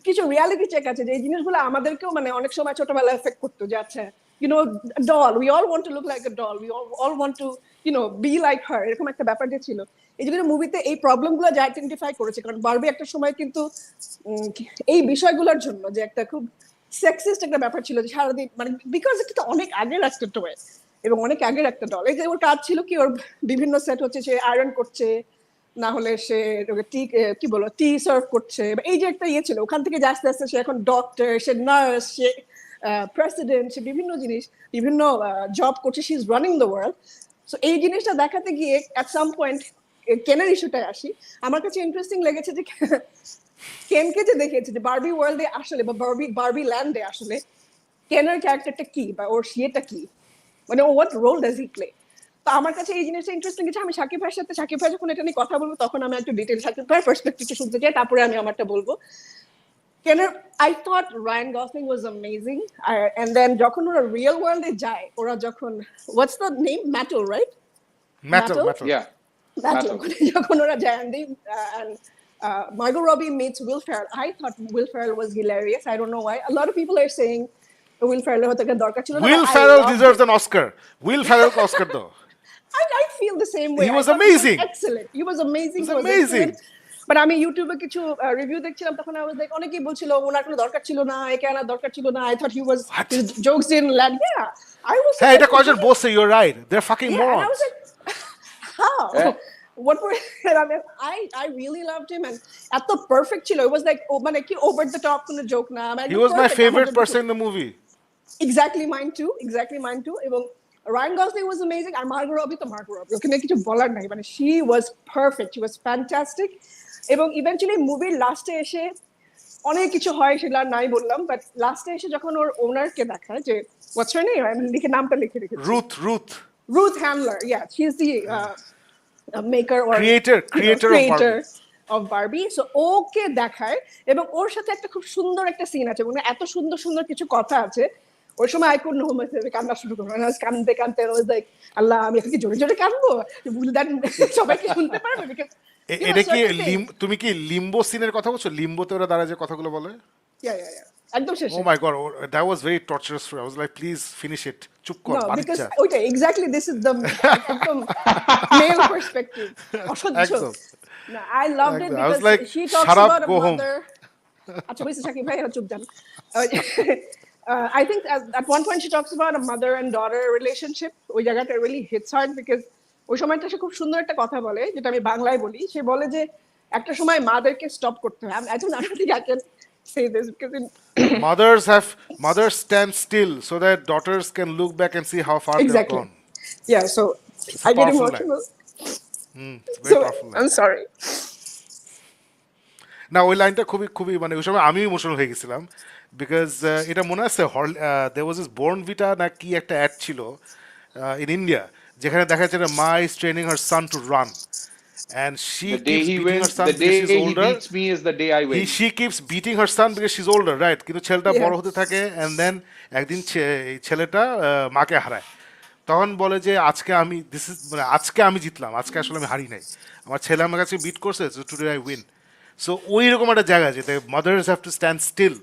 কিছু রিয়ালিটি চেক আছে যে এই জিনিসগুলো আমাদেরকেও মানে অনেক সময় ছোটবেলায় এফেক্ট করতো যে আচ্ছা you know doll we all want to look like a doll we all want to you know be like her এরকম একটা ব্যাপার যে ছিল এই যে মুভিতে এই প্রবলেমগুলো যে আইডেন্টিফাই করেছে কারণ বারবি একটা সময় কিন্তু এই বিষয়গুলোর জন্য যে একটা খুব সেক্সিস্ট একটা ব্যাপার ছিল যে সারাদিন মানে বিকজ এটা অনেক আগের একটা টয় এবং অনেক আগের একটা ডল এই যে ওর কাজ ছিল কি ওর বিভিন্ন সেট হচ্ছে সে আয়রন করছে না হলে সে টি কি বলো টি সার্ভ করছে এই যে একটা ইয়ে ছিল ওখান থেকে যে আস্তে আস্তে সে এখন ডক্টর সে নার্স সে প্রেসিডেন্ট সে বিভিন্ন জিনিস বিভিন্ন জব করছে she is running the world so এই জিনিসটা দেখাতে গিয়ে অ্যাট সাম পয়েন্ট কেনের ইস্যুটায় আসি আমার কাছে ইন্টারেস্টিং লেগেছে যে কেনকে যে দেখেছে যে বারবি ওয়ার্ল্ডে আসলে বা বারবি ল্যান্ডে আসলে কেনের ক্যারেক্টারটা কি বা ওর সিয়েটা কি মানে what role does he play তো আমার কাছে এই জিনিসটা ইন্টারেস্টিং কিছু আমি সাকিব ভাইয়ের সাথে সাকিব ভাই যখন এটা নিয়ে কথা বলবো তখন আমি একটু ডিটেইল সাকিব ভাইয়ের পার্সপেক্টিভটা শুনতে চাই তারপরে আমি আমারটা বলবো Kenner, I thought Ryan Gosling was amazing. And then যখন ওরা real world এ যায় ওরা যখন what's the name Mattel right Mattel. Yeah. Mattel যখন ওরা যায় and Margot Robbie meets Will Ferrell I thought Will Ferrell was hilarious I don't know why a lot of people are saying Will Ferrell হয়তো একটা দরকার ছিল Will Ferrell deserves an Oscar. Will Ferrell Oscar though. I feel the same way He was I thought amazing. excellent he was amazing He was amazing. But আমি ইউটিউবে কিছু review দেখছিলাম তখন I was like অনেকেই বলছিল ওনার কোনো দরকার ছিল না একে আনার দরকার ছিল না I thought he was jokes in land yeah I was হ্যাঁ এটা কয়জন বলছে you're right they are fucking morons. How what were I really loved him and at the perfect ছিল it was like মানে কি over the top কোনো joke না He was my favorite person in the movie. exactly mine too এবং Ryan Gosling was amazing and Margot Robbie তো Margot Robbie ওখানে কিছু বলার নাই মানে she was perfect she was fantastic এবং ইভেন্চুয়ালি মুভির লাস্টে এসে অনেক কিছু হয় সেটা নাই বললাম বাট লাস্টে এসে যখন ওর ওনারকে দেখায় যে হোয়াটস হার নেম আমি লিখে নামটা লিখে রেখেছি Ruth Handler yeah she is the maker or creator of Barbie so ওকে দেখায় এবং ওর সাথে একটা খুব সুন্দর একটা সিন আছে মানে এত সুন্দর সুন্দর কিছু কথা আছে ওই সময় আই কুডন্ট হোম মেসেজ কান্না শুরু করবো কানতে ওয়াজ লাইক আল্লাহ আমি কি জোরে জোরে কাঁদবো সবাই কি শুনতে পারবে বিকজ এটা কি তুমি কি লিম্বো সিনের কথা বলছো লিম্বোতে ওরা দাঁড়ায় যে কথাগুলো বলে একদম শেষ Oh my god that was very torturous for me. I was like please finish it চুপ কর বাড়ি যা ওইটা exactly this is the male perspective অসহ্য না I loved it because like, she talks about a mother আচ্ছা বলছি সাকিব ভাই চুপ যান I think at one point she talks about a mother and daughter relationship ওই জায়গাটা really hits hard because ওই সময়টা সে খুব সুন্দর একটা কথা বলে যেটা আমি বাংলায় বলি সে বলে যে একটা সময় মাদেরকে স্টপ করতে হয় I don't think I can say this because mothers stand still so that daughters can look back and see how far they've gone yeah so I get emotional very powerful I'm sorry না ওই লাইনটা খুবই মানে ওই সময় আমি emotional হয়ে গেছিলাম বিকজ এটা মনে আছে there was this born vita না কি একটা অ্যাড ছিল in India যেখানে দেখা যাচ্ছে একটা মা is training her son to run and she keeps beating her son because she's older he beats me is the day I win she keeps beating her son because she's older right কিন্তু ছেলেটা বড় হতে থাকে and then একদিন এই ছেলেটা মাকে হারায় তখন বলে যে আজকে আমি জিতলাম আজকে আসলে আমি হারি নাই আমার ছেলে আমার কাছে বিট করছে so today I win so ওই রকম একটা জায়গা যেতে mothers have to stand still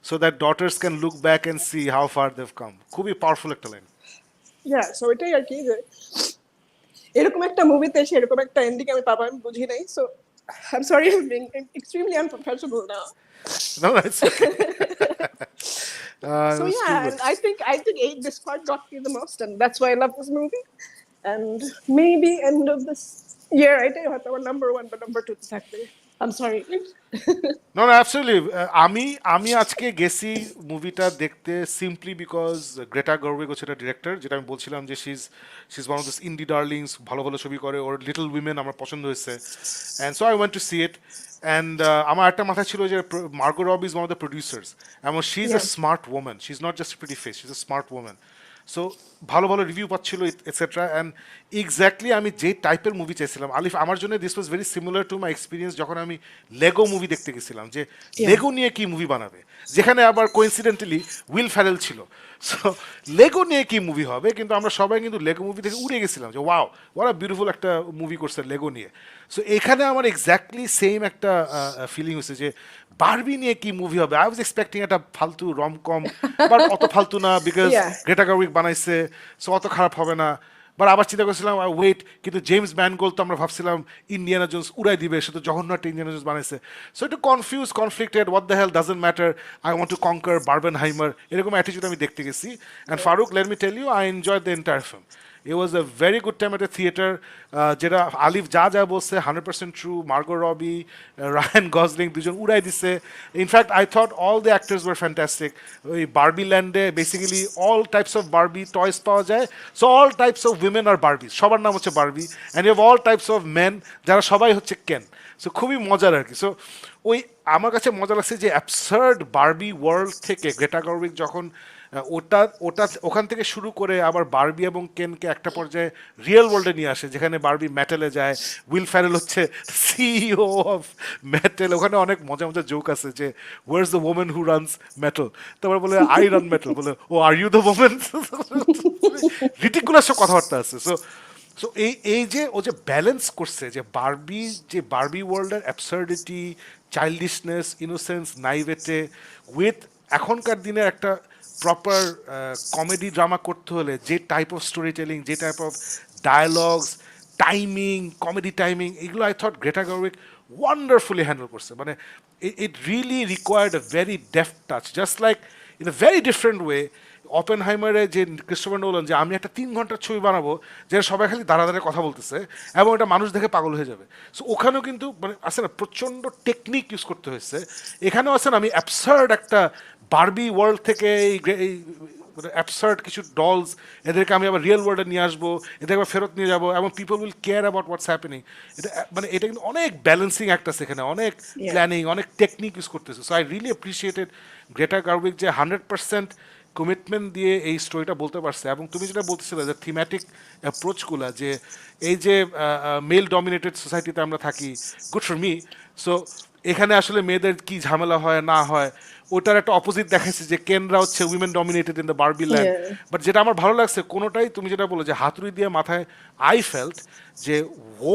so that daughters can look back and see how far they've come খুবই পাওয়ারফুল একটা লাইন yeah so এটাই আর কি যে এরকম একটা মুভিতে এসে এরকম একটা এন্ডিং আমি পাবো আমি বুঝি নাই so I'm sorry I'm being extremely unprofessional now no it's okay so yeah and I think this part got me the most and that's why I love this movie and maybe end of this year I tell you what our number 1 but number 2 থাকবে I'm sorry no absolutely আমি আজকে গেছি মুভিটা দেখতে simply because Greta গার্উইগ হচ্ছে একটা director যেটা আমি বলছিলাম যে she is one of this indie darlings ভালো ভালো ছবি করে ওর লিটল উইমেন আমার পছন্দ হয়েছে and so I want to see it and আমার একটা মাথা ছিল যে Margot Robbie is one of the producers এবং she is a smart woman she is not just pretty face she is a smart woman so ভালো ভালো review পাচ্ছিল etcetera, and exactly আমি যে টাইপের মুভি চাইছিলাম আলিফ, আমার জন্য this was very similar to my experience যখন আমি লেগো মুভি দেখতে গেছিলাম, যে লেগো নিয়ে কি মুভি বানাবে, যেখানে আবার কোইন্সিডেন্টালি উইল ফ্যারেল ছিল। সো লেগো নিয়ে কি মুভি হবে, কিন্তু আমরা সবাই কিন্তু লেগো মুভি থেকে উড়ে গেছিলাম যে ওয়াও ওরা বিউটিফুল একটা মুভি করছে লেগো নিয়ে। সো এখানে আমার এক্স্যাক্টলি সেম একটা ফিলিং হচ্ছে যে বারবি নিয়ে কি মুভি হবে। আই ওয়াজ এক্সপেক্টিং একটা ফালতু রমকম, বাট অত ফালতু না, বিকজ Yeah. গ্রেটা গার্উইক বানাইছে, সো অত খারাপ হবে না। বাট আবার চিন্তা করছিলাম ওয়েট, কিন্তু জেমস ম্যানগোল তো আমরা ভাবছিলাম ইন্ডিয়ানা জোন্স উড়াই দিবে, সে তো জঘন্য একটা ইন্ডিয়ানা জোন্স বানাইছে। সো একটু conflicted, what the hell doesn't matter, I want to conquer Barbenheimer, এরকম অ্যাটিটিউড আমি দেখতে গেছি। And Farooq, let me tell you, I enjoy the entire film. It was a very good time at the theater. যেটা আলিফ যা যা বলছে 100% true. Margot Robbie, Ryan Gosling দুজন উড়াই দিছে। In fact I thought all the actors were fantastic. ওই Barbie ল্যান্ডে basically all types of Barbie toys পাওয়া যায়, so all types of women are Barbie, সবার নাম হচ্ছে Barbie, and you have all types of men, যারা সবাই হচ্ছে কেন। সো খুবই মজার আর কি। সো ওই আমার কাছে মজা লাগছে যে অ্যাবসার্ড বার্বি ওয়ার্ল্ড থেকে গ্রেটা গার্উইক যখন ওটা ওটা ওখান থেকে শুরু করে আবার বার্বি এবং কেনকে একটা পর্যায়ে রিয়েল ওয়ার্ল্ডে নিয়ে আসে, যেখানে বার্বি মেটালে যায়, উইল ফ্যারেল হচ্ছে সিইও অফ মেটাল। ওখানে অনেক মজা মজা জোক আছে যে where is the woman who runs Mattel, তারপর বলে আই রান মেটাল, বলে oh are you the woman. Ridiculous সব কথাবার্তা আছে। সো সো এই যে ও যে ব্যালেন্স করছে যে বার্বি ওয়ার্ল্ডের অ্যাবসার্ডিটি, চাইল্ডিশনেস, ইনোসেন্স, নাইভেটে উইথ এখনকার দিনের একটা প্রপার কমেডি ড্রামা করতে হলে যে টাইপ অফ স্টোরি টেলিং, যে type of dialogues, timing, comedy timing, এগুলো I thought Greta Gerwig wonderfully handle করছে। মানে it really required a very deft touch, just like in a very different way অপেনহাইমারে যে Christopher Nolan যে আমি একটা 3 ঘন্টার ছবি বানাবো যেটা সবাই খালি দাঁড়া দাঁড়িয়ে কথা বলতেছে এবং এটা মানুষ দেখে পাগল হয়ে যাবে। সো ওখানেও কিন্তু মানে আছে না প্রচণ্ড টেকনিক ইউজ করতে হয়েছে। এখানেও আছে না আমি অ্যাবসার্ড একটা বার্বি ওয়ার্ল্ড থেকে এই অ্যাবসার্ড কিছু ডলস, এদেরকে আমি আবার রিয়েল ওয়ার্ল্ডে নিয়ে আসবো, এদেরকে আবার ফেরত নিয়ে যাবো, এবং people will care about what's happening. এটা মানে এটা কিন্তু অনেক ব্যালেন্সিং একটা সেখানে, অনেক প্ল্যানিং, অনেক টেকনিক ইউজ করতেছে। So I really appreciated Greta Gerwig যে 100% কমিটমেন্ট দিয়ে এই স্টোরিটা বলতে পারছে। এবং তুমি যেটা বলতেছিলে যে থিম্যাটিক অ্যাপ্রোচগুলো, যে এই যে মেল ডমিনেটেড সোসাইটিতে আমরা থাকি, গুড ফর মি। সো এখানে আসলে মেয়েদের কি ঝামেলা হয় না হয় ওটার একটা অপোজিট দেখাচ্ছে যে কেনরা হচ্ছে women dominated in the Barbie land. But যেটা আমার ভালো লাগছে কোনোটাই তুমি যেটা বলো যে হাতুড়ি দিয়ে মাথায়, আই ফেল্ট যে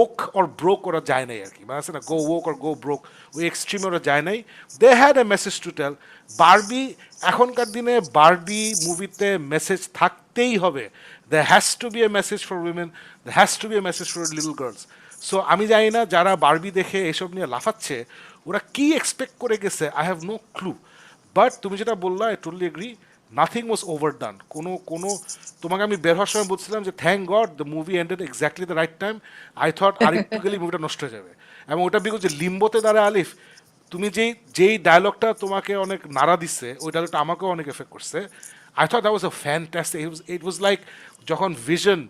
ওক অর ব্রোক ওরা যায় নাই আর কি, মানে আছে না go woke or go broke, ওই এক্সট্রিমে ওরা যায় নাই। They had a message to tell. Barbie এখনকার দিনে বার্বি মুভিতে মেসেজ থাকতেই হবে। There has to be a message for women, there has to be a message for little girls. So আমি জানি না যারা বার্বি দেখে এসব নিয়ে লাফাচ্ছে ওরা কি এক্সপেক্ট করে গেছে, I have no clue. But তুমি যেটা বললা, I totally agree, nothing was overdone. কোনো তোমাকে আমি বের হওয়ার সময় বলছিলাম যে thank god the movie ended exactly the right time. I thought আরেকটু গেলে মুভিটা নষ্ট হয়ে যাবে। এবং ওটা বিকজ যে লিম্বোতে দ্বারা আলিফ তুমি যেই ডায়লগটা তোমাকে অনেক নাড়া দিচ্ছে, ওই ডায়লগটা আমাকেও অনেক এফেক্ট করছে। I thought that was a fantastic. It was like যখন ভিশন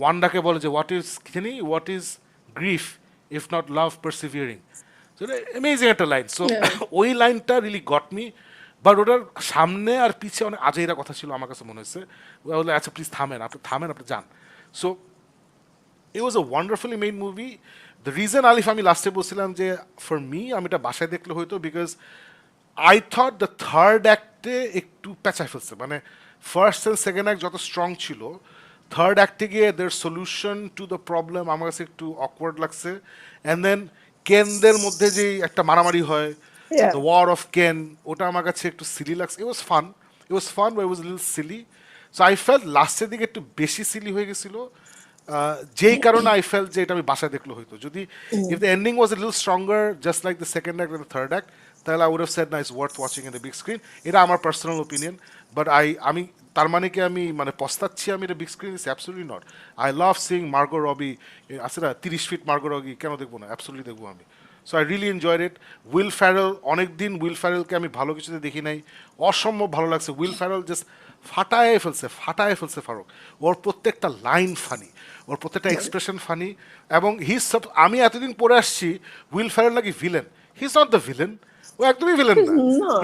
ওয়ান্ডাকে বলে যে what is grief if not love persevering. Amazing একটা লাইন। সো ওই লাইনটা রিলি গট মি। বাট ওটার সামনে আর পিছে অনেক আজেইরা কথা ছিল আমার কাছে মনে হয়েছে। বলে আচ্ছা প্লিজ থামেন, আপনি যান। So it was a wonderfully made movie. The reason আলিফ আমি লাস্টে বলছিলাম যে ফর মি আমি এটা বাসায় দেখলে হয়তো, because I thought the third অ্যাক্টে একটু পেঁচায় ফেলছে। মানে ফার্স্ট অ্যান্ড সেকেন্ড অ্যাক্ট যত স্ট্রং ছিল, থার্ড অ্যাক্টে গিয়ে their solution to the problem আমার কাছে একটু অকওয়ার্ড লাগছে। অ্যান্ড দেন কেনদের মধ্যে যে একটা মারামারি হয়, দ্য ওয়ার অফ কেন, ওটা আমার কাছে একটু সিলি লাগছে। It was fun but it was little silly. So I felt লাস্টের দিকে একটু বেশি সিলি হয়ে গেছিলো, যেই কারণে আই ফেল যে এটা আমি বাসায় দেখলে হইতো। যদি if the ending was a little stronger just like the second act and the third act, তাহলে আই উড হ্যাভ সেড না it's worth watching in the big screen. এটা আমার পার্সোনাল ওপিনিয়ন। বাট আমি তার মানে কি আমি মানে পস্তাচ্ছি আমি এটা big screen? It's absolutely not. I love seeing Margot Robbie, আছে না 30 ফিট মার্গো রবি, কেন দেখবো না, অ্যাবসলিউটলি দেখবো আমি। So I really enjoyed it. Will Ferrel, অনেকদিন উইল ফ্যারেলকে আমি ভালো কিছুতে দেখি নাই, অসম্ভব ভালো লাগছে। উইল ফ্যারেল জাস্ট ফাটায় ফেলছে ফারুক। ওর প্রত্যেকটা লাইন ফানি, ওর প্রত্যেকটা এক্সপ্রেশন ফানি। এবং আমি এতদিন পরে আসছি উইল ফ্যারেল নাকি villain. He is not the villain, ও একদমই ভিলেন না।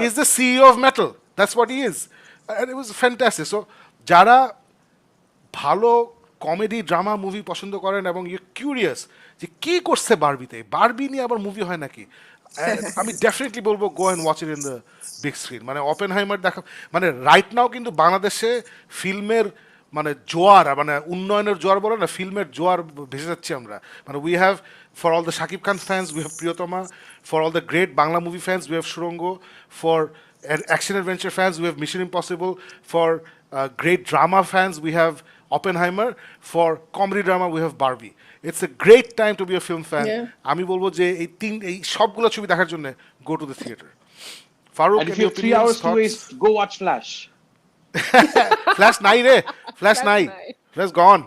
He is the CEO of Mattel, that's what he is. It was fantastic. So যারা ভালো কমেডি ড্রামা মুভি পছন্দ করেন এবং ইউ কিউরিয়াস যে কি করছে বারবিতে, বারবি নিয়ে আবার মুভি হয় নাকি, আমি ডেফিনেটলি বলবো go and watch it in the big screen. মানে ওপেনহাইমার দেখা, মানে রাইট নাও কিন্তু বাংলাদেশে ফিল্মের মানে জোয়ার, মানে উন্নয়নের জোয়ার বলে না, ফিল্মের জোয়ার ভেসে যাচ্ছি আমরা। মানে we have for all the Shakib Khan fans we have Priyotoma, for all the great Bangla movie fans we have Surongo, for action adventure fans we have Mission Impossible, for great drama fans we have Oppenheimer, for comedy drama we have Barbie. It's a great time to be a film fan. Yeah. আমি বলবো যে এই সবগুলো ছবি দেখার জন্য go to the theater. Farooq, And if any you have 3 opinions, hours to thoughts? waste, go watch Flash. Flash নাই রে, Flash নাই, নাই। Flash gone.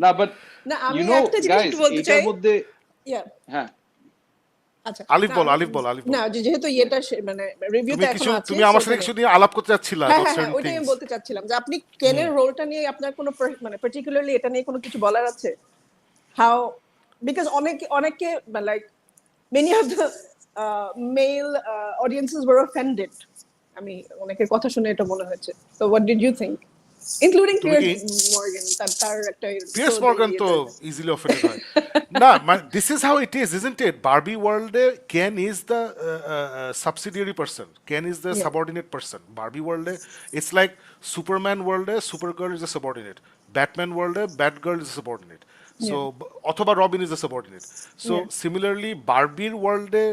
না, but না, আমি you know, একটা জিনিস guys, একটু বলতে এটার চাই। মধ্যে Yeah. হ্যাঁ, আচ্ছা, আলিফ না, বল, আলিফ বল, আলিফ বল। না, যেহেতু এটা মানে রিভিউতে তুমি এখন কিছু, আছে, তুমি আমার সাথে সেখানে- কিছু নিয়ে আলাপ করতে চাচ্ছিলা হ্যাঁ about হ্যাঁ হ্যাঁ, certain ওইটাই আমি things. বলতে চাচ্ছিলাম যে আপনি কেনের রোলটা নিয়ে আপনার কোনো মানে পার্টিকুলারলি এটা নিয়ে কোনো কিছু বলার আছে? হাউ, বিকজ অনেকে like many of the male audiences were offended. আমি অনেকের কথা শুনে এটা মনে হয়েছে। So what did you think, including তুমি পিয়ার্স কি- মর্গান, তার একটা পিয়ার্স মর্গান তো ইজিলি অফেন্ডেড হয় না, this is how it is, isn't it? Barbie ওয়ার্ল্ডে Ken is the subsidiary person, Ken is the subordinate person. Barbie ওয়ার্ল্ডে it's like Superman ওয়ার্ল্ডে Supergirl is the subordinate, Batman ওয়ার্ল্ডে Batgirl is the subordinate, so অথবা Robin is the subordinate. So similarly বারবির ওয়ার্ল্ডে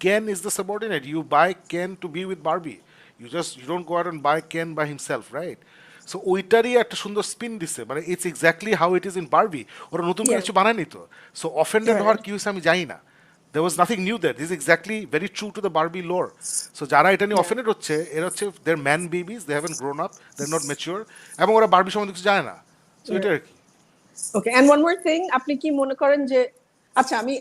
Ken is the subordinate, you buy Ken to be with Barbie, you don't go out and buy Ken by himself, right? So ওইটারই একটা সুন্দর spin দিছে, মানে it's exactly how it is in Barbie. ওরা নতুন করে কিছু বানায়নি তো, সো অফেন্ডেড হওয়ার কি হয়েছে আমি জানি না। there was nothing new there, this is exactly very true to the Barbie lore. So যারা এটা নিয়ে অফেন্ডেড হচ্ছে, এরা হচ্ছে they're man babies, they haven't grown up, they're not mature, এবং ওরা বারবি সম্বন্ধে কিছু জানে না। সো এটা আর কি। ওকে, এন্ড ওয়ান মোর থিং, আপনি কি মনে করেন যে, আচ্ছা আমি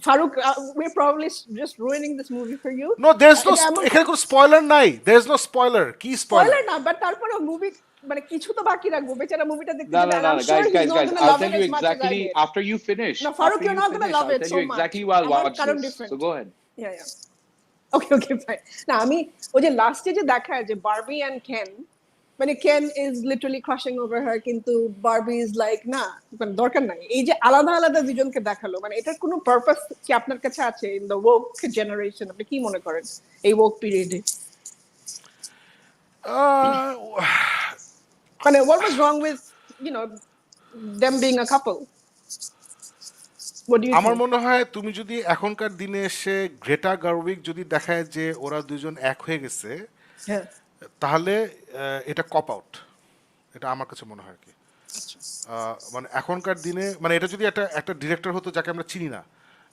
Faruk, we're probably just ruining this movie for you. No, there's no এটা এমন- এখানে কোনো স্পয়লার নাই, there's no spoiler, কি spoiler স্পয়লার? না, বাট তারপরে মুভি মানে কিছু তো বাকি রাখবো, বেচারা মুভিটা দেখতে no, যাবে, no, and no, I'm no, sure guys, he's guys, not guys, gonna I'll love tell it you as much as I exactly did. after you finish. No, Farooq, After you're you not gonna finish, love I'll it tell so you exactly much. why I'll আমার watch কারণ this. different. So go ahead. Yeah. Okay okay fine. না, আমি ওই যে লাস্টে যে দেখায় যে বারবি এন্ড কেন, মানে কেন ইজ লিটারালি ক্রাশিং ওভার হার, কিন্তু বারবি ইজ লাইক না, মানে দরকার নাই। এই যে আলাদা আলাদা দুজনকে দেখালো, মানে এটার কোনো পারপাস কি আপনার কাছে আছে ইন দ্য woke জেনারেশন? আপনি কি মনে করেন এই woke পিরিয়ডে? মানে what was wrong with, you know, them being a couple? What do you আমার think? মনে হয় তুমি যদি এখনকার দিনে এসে গ্রেটা গার্উইক যদি দেখায় যে ওরা দুজন এক হয়ে গেছে, হ্যাঁ, তাহলে এটা কপ আউট, এটা আমার কাছে মনে হয় আর কি। মানে এখনকার দিনে, মানে এটা যদি একটা একটা ডিরেক্টর হতো যাকে আমরা চিনি না,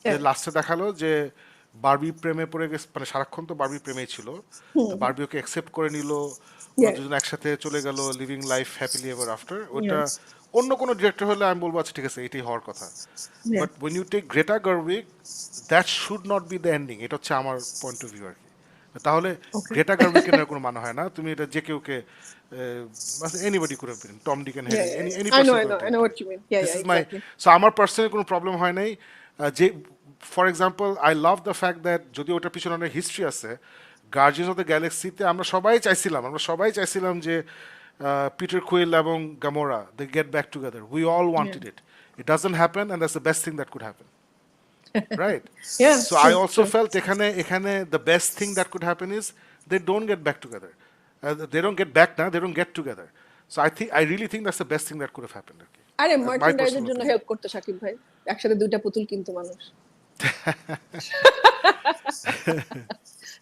যে লাস্টে দেখালো যে বারবি প্রেমে পড়ে গেছে, মানে সারাক্ষণ তো বারবি প্রেমেই ছিল, বারবি ওকে অ্যাকসেপ্ট করে নিল, ওরা দুজন একসাথে চলে গেল living life happily ever after. ওটা অন্য কোনো ডিরেক্টর হলে আমি বলবো আচ্ছা ঠিক আছে, এটাই হওয়ার কথা। But when you take Greta Gerwig, that should not be the ending, এটা হচ্ছে আমার পয়েন্ট অফ ভিউ আর কি। তাহলে গ্রেটা গার্উইকের নেওয়ার কোনো মানে হয় না, তুমি এটা যে কেউকে anybody could have been, Tom Dick and Harry, any I know, person. I know what you mean. Yeah, This yeah, is my, exactly. so আমার পার্সোনালি কোনো প্রবলেম হয় নাই। যে for example I love the fact that যদি ওটার পিছনে অনেক history আছে, গার্জিয়ান্স অফ দ্য গ্যালাক্সিতে আমরা সবাই চাইছিলাম যে পিটার কুইল এবং Gamora they get back together, we all wanted it, it doesn't happen and that's the best thing that could happen, right? Yeah, So I also felt এখানে the best thing that could happen is they don't get back together. They don't get back now, they don't get together. So I really think that's the best thing that could have happened. Okay. আরে My মার্চেন্ডাইজের personal জন্য opinion. Help করতে শাকিব ভাই, একসাথে দুইটা পুতুল কিনতো মানুষ।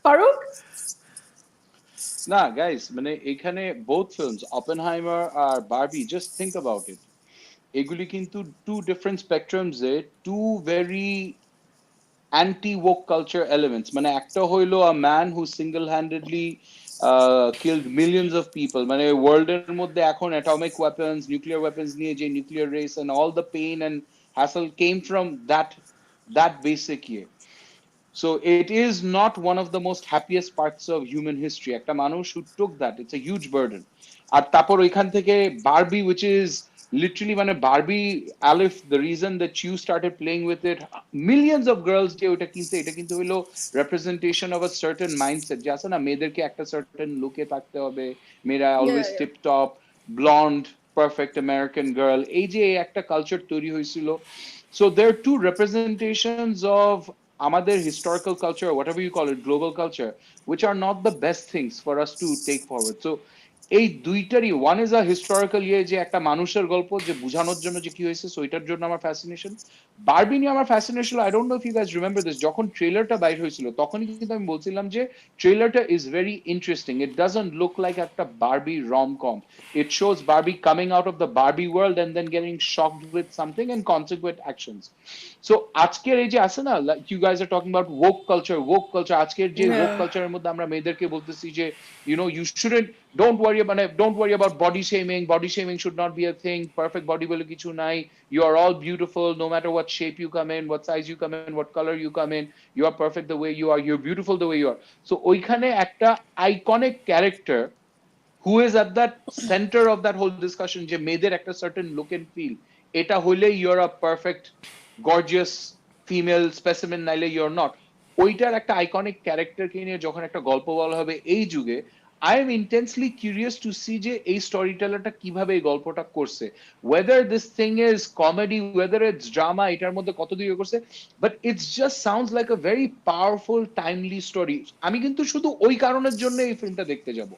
ফারুক, না guys, মানে এখানে both films, Oppenheimer R Barbie, just think about it. এগুলি কিন্তু two different spectrums এ two very anti-woke culture elements. মানে একটা হইলো a man who single-handedly killed millions of people. মানে world এর মধ্যে এখন atomic weapons, nuclear weapons নিয়ে যে nuclear race and all the pain and hassle came from that basic year. So it is not one of the most happiest parts of human history. একটা মানুষ who took that, it's a huge burden. আর তারপর ওইখান থেকে Barbie, which is literally মানে Barbie, Alif, the reason that you started playing with it, millions of girls যে ওটা কিনতে, এটা কিন্তু হলো representation of a certain mindset, যে আছে না মেয়েদেরকে একটা certain লুকে থাকতে হবে, মেয়েরা always yeah. tip top, blonde, perfect American girl, এই যে একটা কালচার তৈরি হয়েছিল, so there are two representations of আমাদের historical culture, whatever you call it, global culture, which are not the best things for us to take forward. So এই দুইটারই, one is a historical ইয়ে, যে একটা মানুষের গল্প যে বোঝানোর জন্য যে কি হয়েছে, সো এটার জন্য আমার ফ্যাসিনেশন। বারবি নিয়ে আমার fascination, I don't know if you guys remember this, যখন ট্রেলারটা বাইর হয়েছিল তখনই কিন্তু আমি বলছিলাম যে ট্রেলারটা is very interesting, it doesn't look like একটা Barbie rom com, it shows Barbie coming out of the Barbie world and then getting shocked with something and consequent actions. So আজকের এই যে আছে না, you guys are talking about woke culture, আজকের যে woke কালচারের মধ্যে আমরা মেয়েদেরকে বলতেছি যে you shouldn't, don't worry about body shaming should not be a thing, perfect body bole kichu nai, you are all beautiful no matter what shape you come in, what size you come in, what color you come in, you are perfect the way you are, you're beautiful the way you are. So oikhane ekta iconic character who is at that center of that whole discussion, je meder ekta certain look and feel, eta hole you're a perfect gorgeous female specimen, naile you're not, ওইটার একটা iconic ক্যারেক্টারকে নিয়ে যখন একটা গল্প বলা হবে এই যুগে, I am intensely curious to see যে এই স্টোরি টেলারটা কিভাবে এই গল্পটা করছে, whether this thing is comedy, whether it's drama, এটার মধ্যে কত দিকে করছে, but it's just sounds like a very powerful timely story. আমি কিন্তু শুধু ওই কারণের জন্য এই ফিল্মটা দেখতে যাব।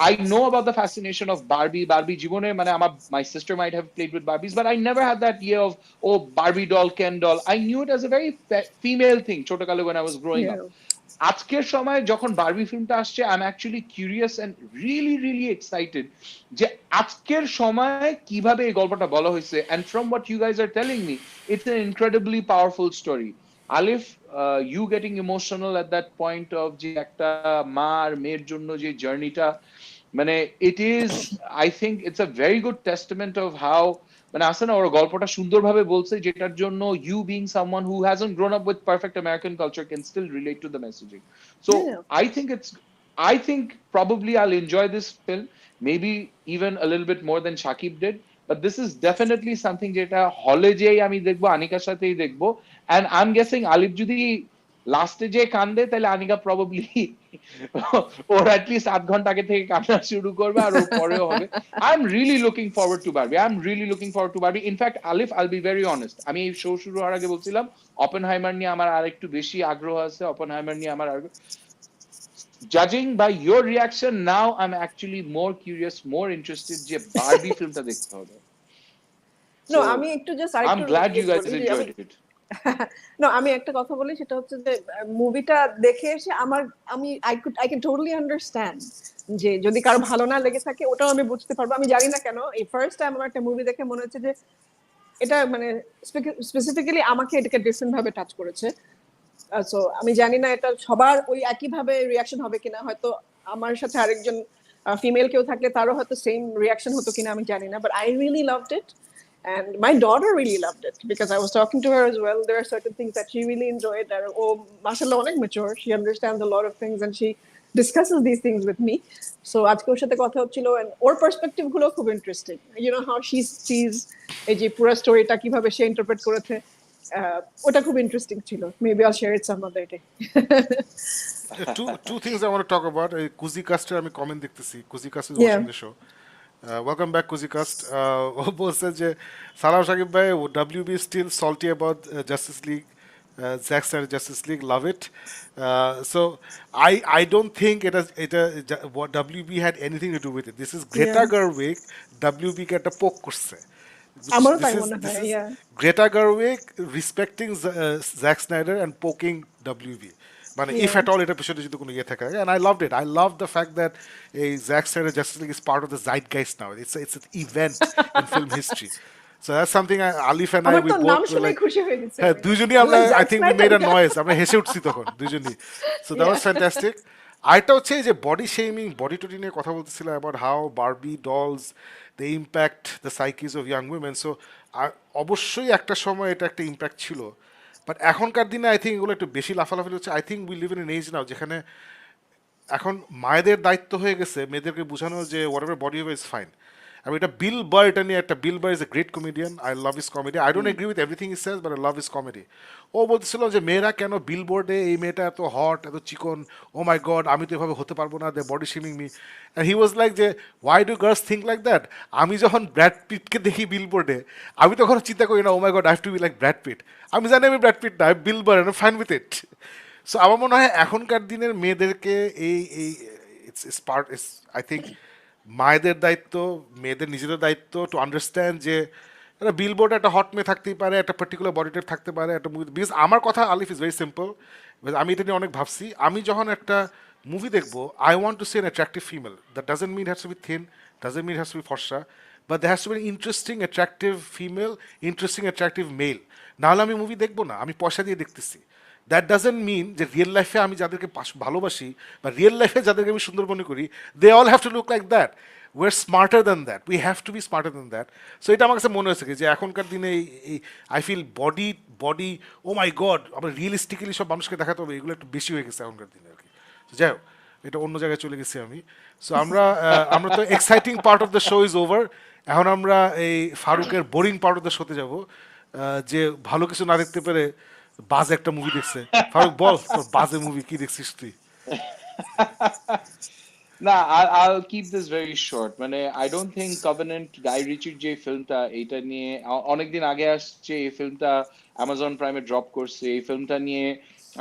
I know about the fascination of Barbie জীবনে, মানে আমার, my sister might have played with Barbies, but I never had that year of, oh, Barbie doll, Ken doll. I knew it as a very female thing ছোটকালে when I was growing up. আজকের সময় যখন Barbie ফিল্মটা আসছে, I am actually curious and really really excited যে আজকের সময় কিভাবে এই গল্পটা বলা হয়েছে, and from what you guys are telling me, it's an incredibly powerful story. Alif, you getting emotional at that point of যে একটা মা আর মেয়ের জন্য যে জার্নিটা, মানে it is, I think it's a very good testament of how, মানে আছে না, ওর গল্পটা সুন্দরভাবে বলছে, যেটার জন্য you being someone who hasn't grown up with perfect American culture can still relate to the messaging. So I think probably I'll enjoy this film, maybe even a little bit more than Shakib did, but this is definitely something যেটা হলে যেই আমি দেখবো, আনিকার সাথেই দেখবো, and I'm guessing আলিফ যদি লাস্টে যে কান্দে তাহলে আনিকা প্রবাবলি ওর অ্যাটলিস্ট 8 ঘন্টা আগে থেকে কান্না শুরু করবে, আর ওর পরেও হবে। I am really looking forward two Barbie, in fact আলিফ, আইল বি ভেরি অনেস্ট, আমি এই শো শুরু হওয়ার আগে বলছিলাম অপেনহাইমার নিয়ে আমার আর একটু বেশি আগ্রহ আছে, অপেনহাইমার নিয়ে আমার আগ্রহ, জাজিং by your reaction now I am actually more curious, more interested যে বারবি ফিল্মটা দেখতে হবে। নো, আমি একটু just I am glad you guys enjoyed it. না, আমি একটা কথা বলি, সেটা হচ্ছে যে মুভিটা দেখে এসে আমি আই ক্যান টোটালি আন্ডারস্ট্যান্ড যে যদি কারো ভালো না লেগে থাকে, ওটাও আমি বুঝতে পারবো। আমি জানি না কেন এই ফার্স্ট টাইম আমার একটা মুভি দেখে মনে হচ্ছে যে এটা মানে স্পেসিফিক্যালি আমাকে এটাকে ডিফারেন্ট ভাবে টাচ করেছে। সো আমি জানি না এটা সবার ওই একই ভাবে রিয়াকশন হবে কিনা, হয়তো আমার সাথে আরেকজন ফিমেল কেউ থাকলে তারও হয়তো সেম রিয়াকশন হতো কিনা আমি জানি না, but I really loved it. And my daughter really loved it because I was talking to her as well. There are certain things that she really enjoyed. That oh, mashallah, onek mature. She understands a lot of things and she discusses these things with me. So আজকে ওর সাথে কথা হচ্ছিল, and or perspective গুলো খুব interesting. You know how she sees এই যে পুরো স্টোরিটা কিভাবে সে ইন্টারপ্রেট করেছে, ওটা খুব ইন্টারেস্টিং ছিল. Maybe I'll share it some other day. Two things I want to talk about. Kuzi Caster, আমি কমেন্ট দেখতেছি. Kuzi Caster is watching the show. Welcome back, Kuzicast. ও বলছে যে সালাম শাকিব ভাই, WB is still salty about Justice League, Zack Snyder Justice League, love it. So I don't think what WB had anything to do with it. This is Greta Gerwig, WB কে একটা পোক করছে। আমারও তাই মনে হয়, yeah. Greta Gerwig respecting Zack Snyder and poking WB. মানে if at all এটার পিছনে যদি কোনো ইয়ে থাকে, and I loved it. I love the fact that a Zack Snyder Justice League is part of the zeitgeist now. It's an event in film history. So that's something Alif and I, we both were like, হ্যাঁ, দুইজনই আমরা, I think we made a noise. আমরা হেসে উঠছি তখন দুইজনই. So that was fantastic. আরেকটা হচ্ছে যে বডি শেমিং, বডি টডি নিয়ে কথা বলতেছিলাম about how Barbie dolls, they impact the psyches of young women. So অবশ্যই একটা সময় এটা একটা ইম্প্যাক্ট ছিল, বাট এখনকার দিনে আই থিঙ্ক এগুলো একটু বেশি লাফালাফি হচ্ছে। I think we live in an age now যেখানে এখন মায়েদের দায়িত্ব হয়ে গেছে মেয়েদেরকে বোঝানো যে হোয়াট এভার বডি হবে ইজ ফাইন। আমি এটা বিল বার, এটা নিয়ে একটা, Bill Burr is a great comedian, I love his comedy, I don't agree with everything he says but I love his comedy. ও বলতেছিল যে মেয়েরা কেন বিল বোর্ডে, এই মেয়েটা এত হট, এত চিকন, ও মাই গড আমি তো এভাবে হতে পারবো না, they body shaming me. And he was like যে why do girls think like that. আমি যখন ব্র্যাড পিটকে দেখি বিল বোর্ডে, আমি তখন চিন্তা করি না oh my god I have to be like Brad Pitt. আমি জানি আমি ব্র্যাড পিট না, আমি Bill Burr, I fine with it. So আমার মনে হয় এখনকার দিনের মেয়েদেরকে এই এই it's part, is I think মায়েদের দায়িত্ব, মেয়েদের নিজেদের দায়িত্ব টু আন্ডারস্ট্যান্ড যে একটা বিলবোর্ডে একটা হট মেয়ে থাকতেই পারে, একটা পার্টিকুলার বডি টাইপ থাকতে পারে একটা মুভি। বিকজ আমার কথা আলিফ ইজ ভেরি সিম্পল, আমি এটা নিয়ে অনেক ভাবছি। আমি যখন একটা মুভি দেখবো, I want to see an attractive female, that doesn't mean has to be thin, doesn't mean has to be ফর্সা, but that has to be interesting attractive female, interesting attractive male. নাহলে আমি movie দেখবো না, আমি পয়সা দিয়ে দেখতেছি। That doesn't মিন যে রিয়েল লাইফে আমি যাদেরকে ভালোবাসি বা রিয়েল লাইফে যাদেরকে আমি সুন্দর মনে করি, they all have to look like that. We are smarter than that, we have to be smarter than that. So এটা আমার কাছে মনে হয়েছে কি যে এখনকার দিনে এই I feel body body oh my god, আমরা রিয়েলিস্টিক্যালি সব মানুষকে দেখাতে হবে, এগুলো একটু বেশি হয়ে গেছে এখনকার দিনে আর কি। যাই হোক, এটা অন্য জায়গায় চলে গেছি আমি। সো আমরা তো exciting part of the show is over. এখন আমরা এই ফারুকের বোরিং পার্ট অফ দ্য শোতে যাবো, যে ভালো কিছু না দেখতে পেরে বাজে একটা মুভি দেখছে। ফারুক বল তোর বাজে মুভি কি দেখছিস তুই? না, I'll keep this very short. মানে I don't think Covenant, গাই রিচির যে ফিল্মটা, এইটা নিয়ে অনেকদিন আগে আসছে, এই ফিল্মটা অ্যামাজন প্রাইমে ড্রপ করছে। এই ফিল্মটা নিয়ে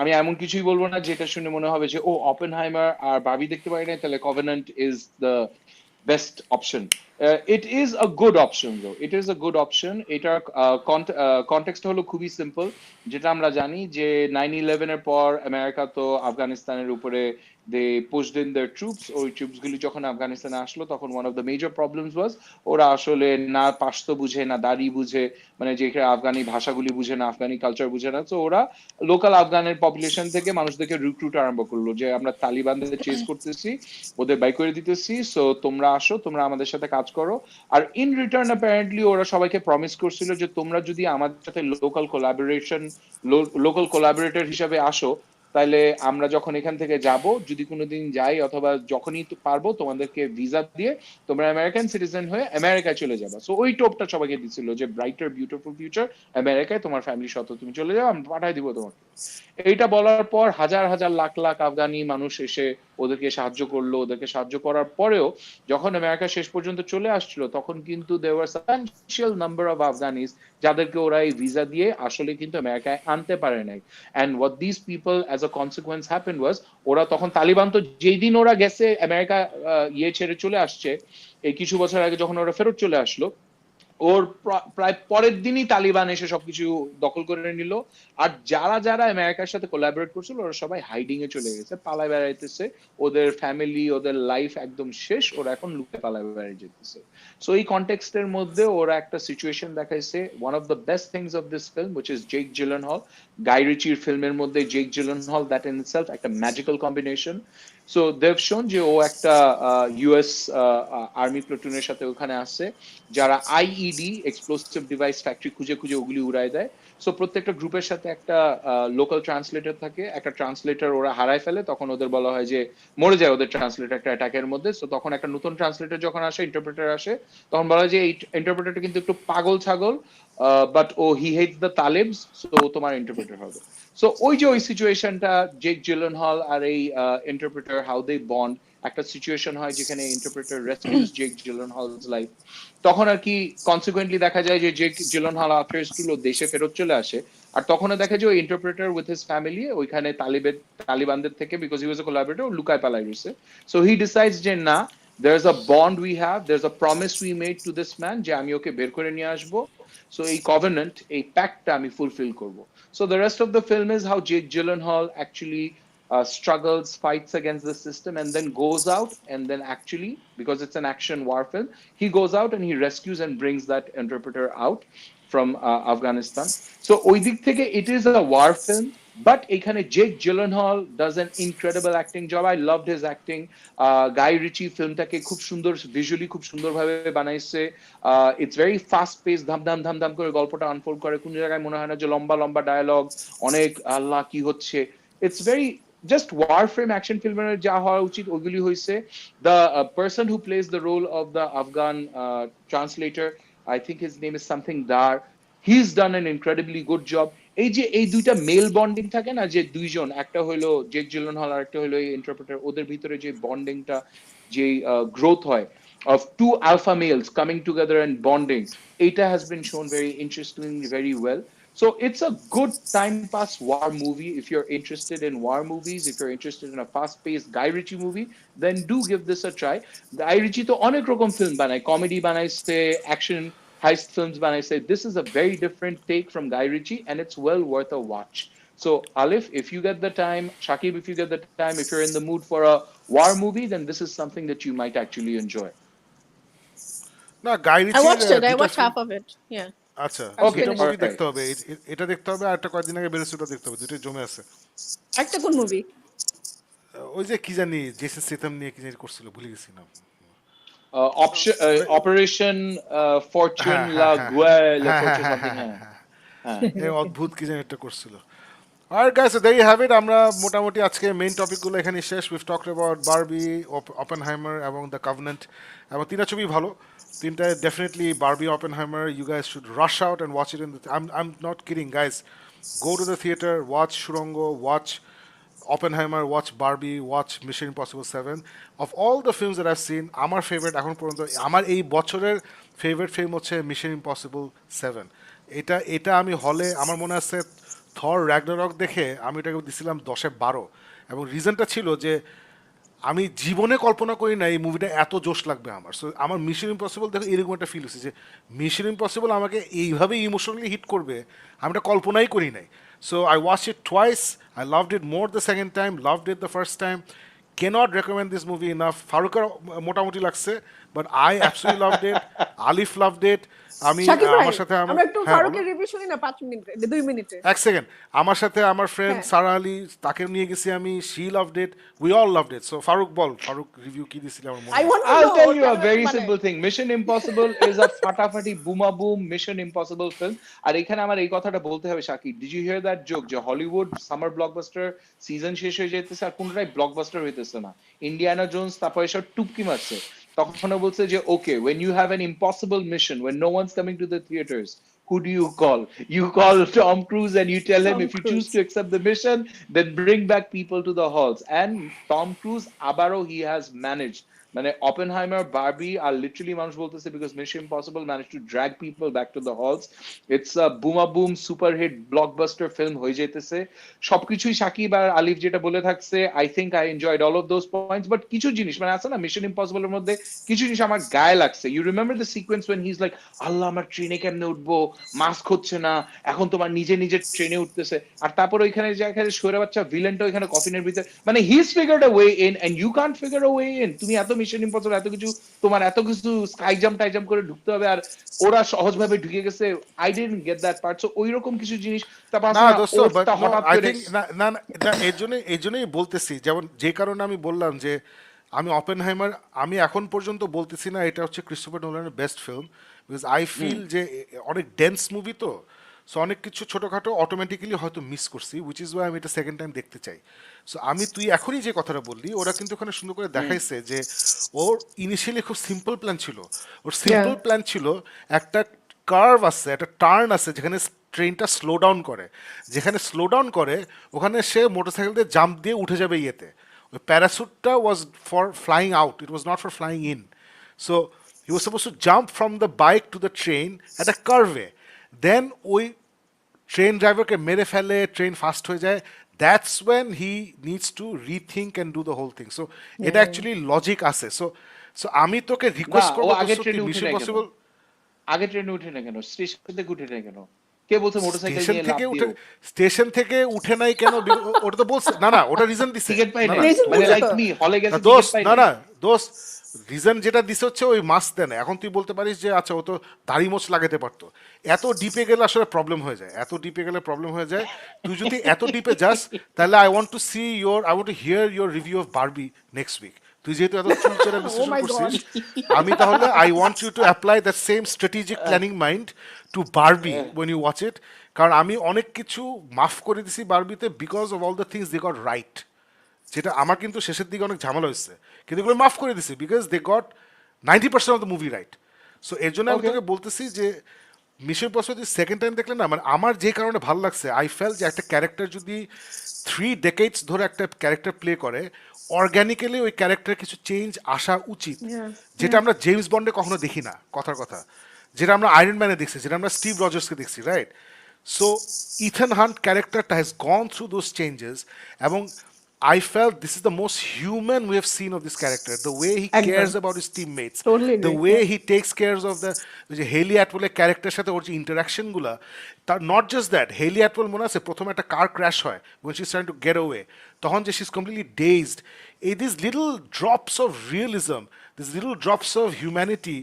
আমি এমন কিছুই বলবো না যেটা শুনে মনে হবে যে ও অপেনহাইমার আর বারবি দেখতে পারি না, তাহলে Covenant is the best option. It is a good option though, it is a good option. এটার কনটেক্সট হলো খুবই সিম্পল। যেটা আমরা জানি যে 9/11 এর পর আমেরিকা তো আফগানিস্তানের উপরে they pushed in their troops. ওই ট্রুপস গুলি যখন আফগানিস্তানে আসলো, তখন one of the major problems was ওরা আসলে না পাশতো বুঝে, না দাড়ি বুঝে, মানে যে আফগানি ভাষাগুলি বুঝে না, আফগানি কালচার বুঝে না। তো ওরা লোকাল আফগানের পপুলেশন থেকে মানুষদেরকে রিক্রুট আরম্ভ করলো যে আমরা তালিবানদের চেজ করতেছি, ওদের বাই করে দিতেছি, সো তোমরা আসো, তোমরা আমাদের সাথে কাজ করো। আর ইন রিটার্ন অ্যাপারেন্টলি ওরা সবাইকে প্রমিস করছিল যে তোমরা যদি আমাদের সাথে লোকাল কোলাবোরেটর হিসাবে আসো, তাহলে আমরা যখন এখান থেকে যাব, যদি কোনোদিন যাই অথবা যখনই পারবো, তোমাদেরকে ভিসা দিয়ে তোমরা আমেরিকান সিটিজেন হয়ে আমেরিকায় চলে যাবা। সো ওই টোপটা সবাইকে দিছিল যে ব্রাইটার বিউটিফুল ফিউচার আমেরিকায়, তোমার ফ্যামিলি সহ তুমি চলে যাও, আমি পাঠাই দিব তোমাকে। এইটা বলার পর হাজার হাজার লাখ লাখ আফগানি মানুষ এসে ওদেরকে সাহায্য করলো। ওদেরকে সাহায্য করার পরেও যখন আমেরিকা শেষ পর্যন্ত চলে আসছিল, তখন কিন্তু there were substantial number of Afghanis যাদেরকে ওরা এই ভিসা দিয়ে আসলে কিন্তু আমেরিকায় আনতে পারে নাই। And what this people as a consequence happened was, ওরা তখন তালিবান তো যেই দিন ওরা গেছে আমেরিকা ছেড়ে চলে আসছে, এই কিছু বছর আগে যখন ওরা ফেরত চলে আসলো, ওর প্রায় পরের দিনই তালিবান এসে সবকিছু দখল করে নিল। আর যারা যারা আমেরিকার সাথে কোলাবরেট করছিল, ওরা সবাই হাইডিং এ চলে গেছে, পালায় বেড়াইতেছে। ওদের ফ্যামিলি, ওদের লাইফ একদম শেষ, ওরা এখন লুকে পালায় বেড়াই যেতেছে। সো এই কনটেক্সটের মধ্যে ওরা একটা সিচুয়েশন দেখাইছে। One of the best things of this film which is Jake Gyllenhaal, Guy রিচির ফিল্মের মধ্যে Jake Gyllenhaal, that in itself একটা magical combination. So they've shown যে ও একটা ইউএস আর্মি প্লাটুনের সাথে ওখানে আসছে, যারা আইইডি এক্সপ্লোসিভ ডিভাইস ফ্যাক্টরি খুঁজে খুঁজে ওগুলি উড়ায় দেয়। সো প্রত্যেকটা গ্রুপের সাথে একটা লোকাল ট্রান্সলেটর থাকে। একটা ট্রান্সলেটর ওরা হারায় ফেলে, তখন ওদের বলা হয় যে মরে যায় ওদের ট্রান্সলেটর একটা অ্যাটাকের মধ্যে। সো তখন একটা নতুন ট্রান্সলেটর যখন আসে, ইন্টারপ্রেটার আসে, তখন বলা হয় যে এই ইন্টারপ্রেটারটা কিন্তু একটু পাগল ছাগল, বাট ও he hates the Talibs, so তোমার ইন্টারপ্রেটার হবে। সো ওই যে ওই সিচুয়েশনটা, জেক জিলেনহল আর এই ইন্টারপ্রেটার, হাউ দে বন্ড, একটা সিচুয়েশন হয় যেখানে ইন্টারপ্রেটার রেস্কিউজ জেক জিলেনহলস লাইফ। তখন আর কি কনসিকুয়েন্টলি দেখা যায় যে জেক জিলেনহল আফটার স্কুল দেশে ফেরত চলে আসে। আর তখনও দেখা যায় ওই ইন্টারপ্রেটার উইথ হিজ ফ্যামিলি ওইখানে তালিবানদের থেকে, because he was a collaborator, লুকায় পালাই রয়েছে। সো হি ডিসাইডস যে না, there is a bond we have, there's a promise we made to this man যে আমি ওকে বের করে নিয়ে আসবো। সো এই কভেনেন্ট, এই প্যাক্টটা আমি ফুলফিল করব। So the rest of the film is how Jake Gyllenhaal actually struggles, fights against the system, and then goes out, and then actually, because it's an action war film, he goes out and he rescues and brings that interpreter out from Afghanistan. So ওই দিক থেকে it is a war film, but এখানে Jake Gyllenhaal does an incredible acting job. I loved his acting. Guy Ritchie ফিল্মটাকে খুব সুন্দর, visually খুব সুন্দরভাবে বানাইছে। It's very fast pace, ধাম ধাম ধাম ধাম করে গল্পটা আনফোল্ড করে। কোন জায়গায় মনে হয় না যে লম্বা লম্বা ডায়ালগ, অনেক আল্লাহ কি হচ্ছে। It's very just war frame action ফিল্মের যা হওয়া উচিত ওগুলি হয়েছে। The person who plays the role of the Afghan translator, I think his name is something Dar, he is done an incredibly good job. এই যে এই দুইটা মেল বন্ডিং থাকে না, যে দুইজন, একটা হলো জেক জিলনহল আর একটা হলো এই ইন্টারপ্রেটার, ওদের ভিতরে যে বন্ডিংটা, যে গ্রোথ হয় of two alpha males coming together and bonding, এটা has been shown very interestingly, very well. So it's a good time pass war movie if you're interested in war movies, if you're interested in a fast-paced Guy Ritchie movie, then do give this a try. Guy Ritchie তো অনেক রকম film বানায়, comedy বানাইছে, action heist films বানাইছে. This is a very different take from Guy Ritchie and it's well worth a watch. So Alif, if you get the time, Shakib, if you get the time, if you're in the mood for a war movie, then this is something that you might actually enjoy. না গাই I রিচির watched it. I দুইটা watched film, half of it. Yeah. আচ্ছা Okay, দুইটা finished movie all দেখতে right. হবে, এটা দেখতে হবে, আর একটা কয়েকদিন আগে বেরোচ্ছে ওটা দেখতে হবে, দুটোই জমে আছে। একটা কোন মুভি? ওই যে কি জানি জেসন স্টেথম নিয়ে কি জানি করছিল, ভুলে গেছি না। Operation Fortune হ্যাঁ La হ্যাঁ হ্যাঁ Guerre, La হ্যাঁ হ্যাঁ Fortune হ্যাঁ something, হ্যাঁ হ্যাঁ হ্যাঁ হ্যাঁ। এই অদ্ভুত কি জানি একটা করছিল। আর guys there you have it, আমরা মোটামুটি আজকে মেইন টপিকগুলো এখানে শেষ। We've talked about Barbie, Oppenheimer এবং দ্য কভেনেন্ট, এবং তিনটা ছবি ভালো, তিনটা definitely Barbie, Oppenheimer, you guys should rush out and watch it in the, I'm not kidding guys, go to the theater, watch সুড়ঙ্গ, watch Oppenheimer, watch Barbie, watch Mission Impossible 7. Of all the films that I've seen, আমার favourite এখন পর্যন্ত, আমার এই বছরের favourite film হচ্ছে mission impossible 7। এটা এটা আমি হলে, আমার মনে আছে থর র্যাগনারক দেখে আমি এটাকে দিছিলাম 10-12, এবং রিজনটা ছিল যে আমি জীবনে কল্পনা করি না এই মুভিটা এত জোশ লাগবে আমার। সো আমার মিশন ইম্পসিবল দেখে এরকম একটা ফিল হচ্ছে যে মিশন ইম্পসিবল আমাকে এইভাবে ইমোশনালি হিট করবে, আমি এটা কল্পনাই করি নাই। So I watch it twice, I loved it more the second time, loved it the first time, cannot recommend this movie enough. ফারুকের মোটামুটি লাগছে, but I absolutely loved it, Alif loved ইট। আমি শাকিব ভাই, আমার সাথে আমরা একটু হ্যাঁ ফারুকের রিভিউ শুনি না 5 মিনিট, 2 মিনিটে। এক সেকেন্ড, আমার সাথে আমার ফ্রেন্ড হ্যাঁ। সারা আলী, তাকে নিয়ে গেছি আমি, she loved it, we all loved it. So Faruk বল, ফারুক রিভিউ কি দিছিলি আমার মনে I হয়। want to I'll know tell you a ওটা very মানে simple thing. Mission Impossible is a ফাটাফাটি booma boom Mission Impossible film. আর এখানে আমার এই কথাটা বলতে হবে, Shakib, did you hear that joke যে হলিউড সামার ব্লকবাস্টার সিজন শেষ হয়ে যেতেছে আর কোনটাই ব্লকবাস্টার হইতেছে না, ইন্ডিয়ানা জোনস তারপর এসব টুপকি মারছে, তখন ও বলছে যে ওকে, when you have an impossible mission, when no one's coming to the theaters, who do you call? You call Tom Cruise and you tell him Tom if you choose Cruise. to accept the mission, then bring back people to the halls. And Tom Cruise, আবারও he has managed. মানে Oppenheimer, Barbie are literally মানুষ বলতেছে because Mission Impossible managed to drag people back to the halls. It's a boom boom super hit blockbuster film হয়ে যেতেছে। সবকিছুই শাকিব আর আলিফ যেটা বলে থাকছে, I think I enjoyed all of those points, but কিছু জিনিস মানে আছে না Mission Impossible এর মধ্যে কিছু জিনিস আমার গায়ে লাগছে। You remember the sequence when he's like, আল্লাহ আমার ট্রেনে কেমনে উঠবো, মাস্ক হচ্ছে না, এখন তোমার নিজে নিজে ট্রেনে উঠতেছে, আর তারপর ওইখানে যে এখানে সরে বাচ্চা ভিলেনটা ওইখানে কফিনের ভিতরে, মানে he's figured a way in and you can't figure a way in. তুমি এত মিশন ইম্পসিবল, এত কিছু, তোমার এত কিছু স্কাই জাম্প টাই জাম্প করে ঢুকতে হবে, আর ওরা সহজভাবে ঢুকে গেছে। I didn't get that part. So ওইরকম কিছু জিনিস, তারপর না আসলে দোস্ত, বাট ওরটা হঠাৎ আই করে থিঙ্ক না না না, এর জন্যই বলতেছি, যেমন যে কারণে আমি বললাম যে আমি অপেনহাইমার, আমি এখন পর্যন্ত বলতেছি না এটা হচ্ছে ক্রিস্টোফার নোলানের best film, because I feel যে অনেক ডেন্স মুভি তো, সো অনেক কিছু ছোটোখাটো অটোমেটিক্যালি হয়তো মিস করছি, উইচ ইজ ওয়াই আমি এটা সেকেন্ড টাইম দেখতে চাই। সো তুই এখনই যে কথাটা বললি, ওরা কিন্তু ওখানে সুন্দর করে দেখাইছে যে ওর ইনিশিয়ালি খুব সিম্পল প্ল্যান ছিল, ওর সিম্পল প্ল্যান ছিল একটা কার্ভ আছে, একটা টার্ন আছে যেখানে ট্রেনটা স্লো ডাউন করে, যেখানে স্লো ডাউন করে ওখানে সে মোটরসাইকেল দিয়ে জাম্প দিয়ে উঠে যাবে ইয়েতে। ওই প্যারাসুটটা was for flying out, it was not for flying in. So he was suppose to jump from the bike to the train at a কার্ভে, দেন ওই ট্রেন ড্রাইভারকে মেরে ফেলে, ট্রেন ফাস্ট হয়ে যায়, that's when he needs to rethink and do the whole thing. So এটা actually logic আছে। So so আমি তোকে রিকোয়েস্ট না, ও করবো, আগে দোস্ত, ট্রেনে তুই উঠে মিশন নাই কেন? পসিবল আগে ট্রেনে উঠে না কেন? স্টেশন থেকে উঠে নাই কেন? কে বলছে মোটরসাইকেল স্টেশন নিয়ে লাফ থেকে উঠে, দিও? স্টেশন থেকে উঠে নাই কেন? ওটা তো বলছে না, না ওটা রিজন দিছে টিকিট পাই না, নাই, না Reason মানে দিছে লাইক তো। মি হলে না গেছে দোস্ত, টিকিট পাই না নাই। না দোস্ত, রিজন যেটা দিছে হচ্ছে ওই মাস্ক দেয় না। এখন তুই বলতে পারিস যে আচ্ছা ও তো দাড়ি মোচ লাগাতে পারতো। এত ডিপে গেলে আসলে প্রবলেম হয়ে যায়, এত ডিপে গেলে প্রবলেম হয়ে যায়। তুই যদি এত ডিপে যাস তাহলে I want to hear your review of Barbie next week. তুই যেহেতু এত চুলচেরা বিশ্লেষণ my করছিস, আমি তাহলে I want you to apply that same strategic planning mind to Barbie when you watch it. কারণ আমি অনেক কিছু মাফ করে দিছি বারবিতে because of all the things they got right. যেটা আমার কিন্তু শেষের দিকে অনেক ঝামেলা হয়েছে, কিন্তু এগুলো মাফ করে দিছে because they got 90% of the movie right. So এর জন্য আমি Okay. তোকে বলতেছি যে মিশন ইম্পসিবল সেকেন্ড টাইম দেখলে না, মানে আমার যে কারণে ভালো লাগছে, আই ফেল যে একটা ক্যারেক্টার যদি 3 decades ধরে একটা ক্যারেক্টার প্লে করে, অর্গ্যানিক্যালি ওই ক্যারেক্টার কিছু চেঞ্জ আসা উচিত, Yeah, যেটা আমরা জেমস বন্ডে কখনো দেখি না, কথার কথা, যেটা আমরা আয়রন ম্যানে দেখছি, যেটা আমরা স্টিভ রজার্সকে দেখছি, রাইট? সো ইথন হান্ট ক্যারেক্টারটা has gone through those changes, এবং I felt this is the most human we have seen of this character. The way he একদম। cares about his teammates, Totally the agree, way yeah. he takes care of the যে হেলি অ্যাটওয়েলের character সাথে ওর যে interaction গুলা, তার not just that, হেলি Attwell মনে আছে প্রথমে একটা কার ক্র্যাশ হয় when she's trying to get away, তখন যে she's completely dazed, এই these little drops of realism, these little drops of humanity,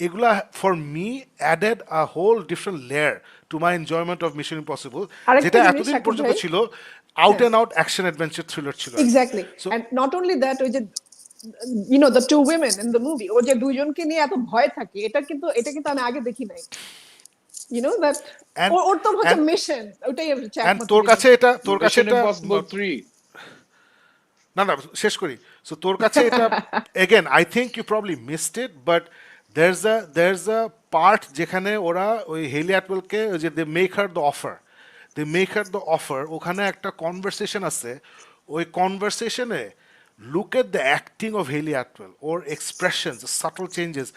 এগুলা for me added a whole different layer to my enjoyment of Mission Impossible, আরেকটা যেটা জিনিস এতদিন শাকিব পর্যন্ত ভাই, ছিল out and out action adventure thriller ছিল। Exactly, So- and not only that, ওই যে the two women in the movie, ও যে দুইজনকে নিয়ে এত ভয় থাকে, এটা কিন্তু আমি আগে দেখি নাই, দ্যাট And- ওর তো হচ্ছে and- মিশন, ওটাই হচ্ছে And একমাত্র তোর জিনিস। কাছে এটা, তোর কাছে Mission এটা, Impossible 3. না না শেষ করি। সো তোর কাছে এটা again I think you probably missed it, but there's a part যেখানে ওরা ওই হেলি অ্যাটওয়েলকে যে they make her the offer, ওখানে একটা কনভারসেশন আছে, ওই কনভারসেশনে look at the acting of Haley Atwell, or expressions, the subtle changes.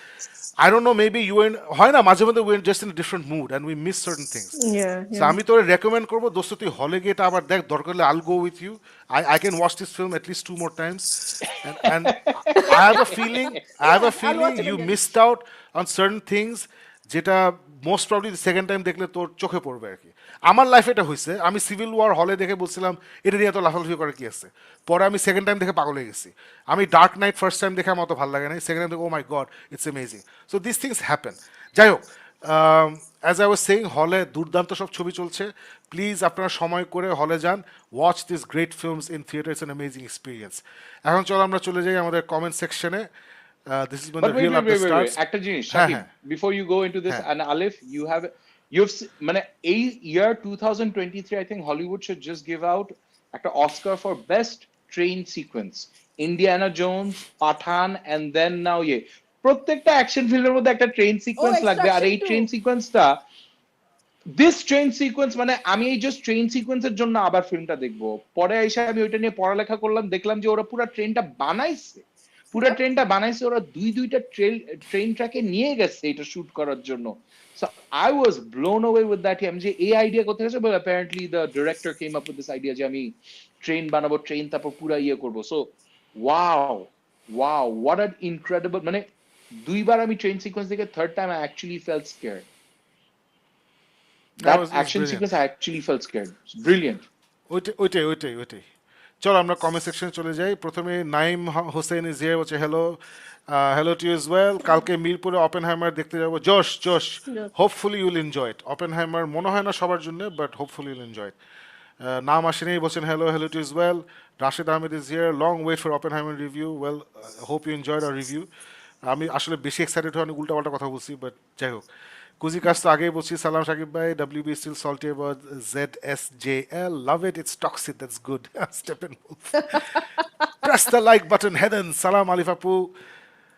I don't know, maybe you were in, হয় না মাঝে মধ্যে we're just in a different mood and we miss certain things. Yeah, So yeah. আমি তোরে recommend করবো দোস্ত, তুই হলে গিয়ে এটা আবার দেখ, দরকার হলে I'll go with you. I can watch this film at least 2 more times, and I have a feeling watch it you again. missed out on certain things, যেটা মোস্ট প্রবলি সেকেন্ড টাইম দেখলে তোর চোখে পড়বে আর কি। আমার লাইফে এটা হয়েছে, আমি সিভিল ওয়ার হলে দেখে বলছিলাম এটা নিয়ে এত লাফালাফি করে কি আছে, পরে আমি সেকেন্ড টাইম দেখে পাগল হয়ে গেছি। আমি ডার্ক নাইট ফার্স্ট টাইম দেখে আমার অত ভালো লাগে না, সেকেন্ড টাইম দেখে oh my god it's amazing. So this things happen. যাই হোক, অ্যাজ আই ওয়াজ সেইং, হলে দুর্দান্ত সব ছবি চলছে, প্লিজ আপনারা সময় করে হলে যান, watch this great films in theatre, it's an amazing experience. এখন চলো আমরা চলে যাই আমাদের কমেন্ট সেকশনে। This is when But the wait, real wait, update wait, wait, starts. wait. একটা জিনিস, হ্যাঁ, Shakib, হ্যাঁ। before you go into this, হ্যাঁ। and Alif, you've মানে এই year 2023, I think Hollywood should just give out একটা Oscar for best train sequence. Indiana Jones, Pathan, and then now প্রত্যেকটা action ফিল্মের মধ্যে একটা ট্রেন সিকোয়েন্স লাগবে, আর এই Extraction ট্রেন too. সিকোয়েন্সটা, দিস ট্রেন সিকোয়েন্স, মানে আমি এই জাস্ট ট্রেন সিকোয়েন্সের জন্য আবার ফিল্মটা দেখবো। পরে এসে আমি ওইটা নিয়ে পড়ালেখা করলাম, দেখলাম যে ওরা পুরো ট্রেনটা বানাইছে, ওরা দুইটা ট্রেন ট্র্যাকে নিয়ে গেছে এটা শুট করার জন্য। So I was blown away with that. আমি যে এই আইডিয়া কোথায় এসেছে, but apparently the director came up with this idea যে আমি ট্রেন বানাবো, ট্রেন তারপর পুরা করবো। So wow what an incredible, মানে দুইবার আমি ট্রেন সিকোয়েন্স দেখে third time I actually felt scared. That That was action brilliant. sequence I actually felt scared. It's brilliant. ওইটাই। চলো আমরা কমেন্ট সেকশনে চলে যাই। প্রথমে নাইম হোসেন ইজ হিয়ার, হচ্ছে hello to you as well. কালকে মিরপুরে অপেনহাইমার দেখতে যাবো। জোশ, হোপফুলি ইউল এনজয় ইট। অপেনহাইমার মনে হয় না সবার জন্য, but hopefully you'll enjoy it. নাম আসেনি, বলছেন hello to as well. Rashed Ahmed is here, long wait for Oppenheimer review. Well, hope you enjoyed our review. আমি আসলে বেশি এক্সাইটেড হয়ে অনেক উল্টাপাল্টা কথা বলছি, বাট যাই হোক। কুজি কাজ তো আগেই বলছি, সালাম শাকিব ভাই, WB still salty about ZSJL, love it, it's toxic, that's good, step in, press the like button, হেদেন, সালাম আলিফ আপু।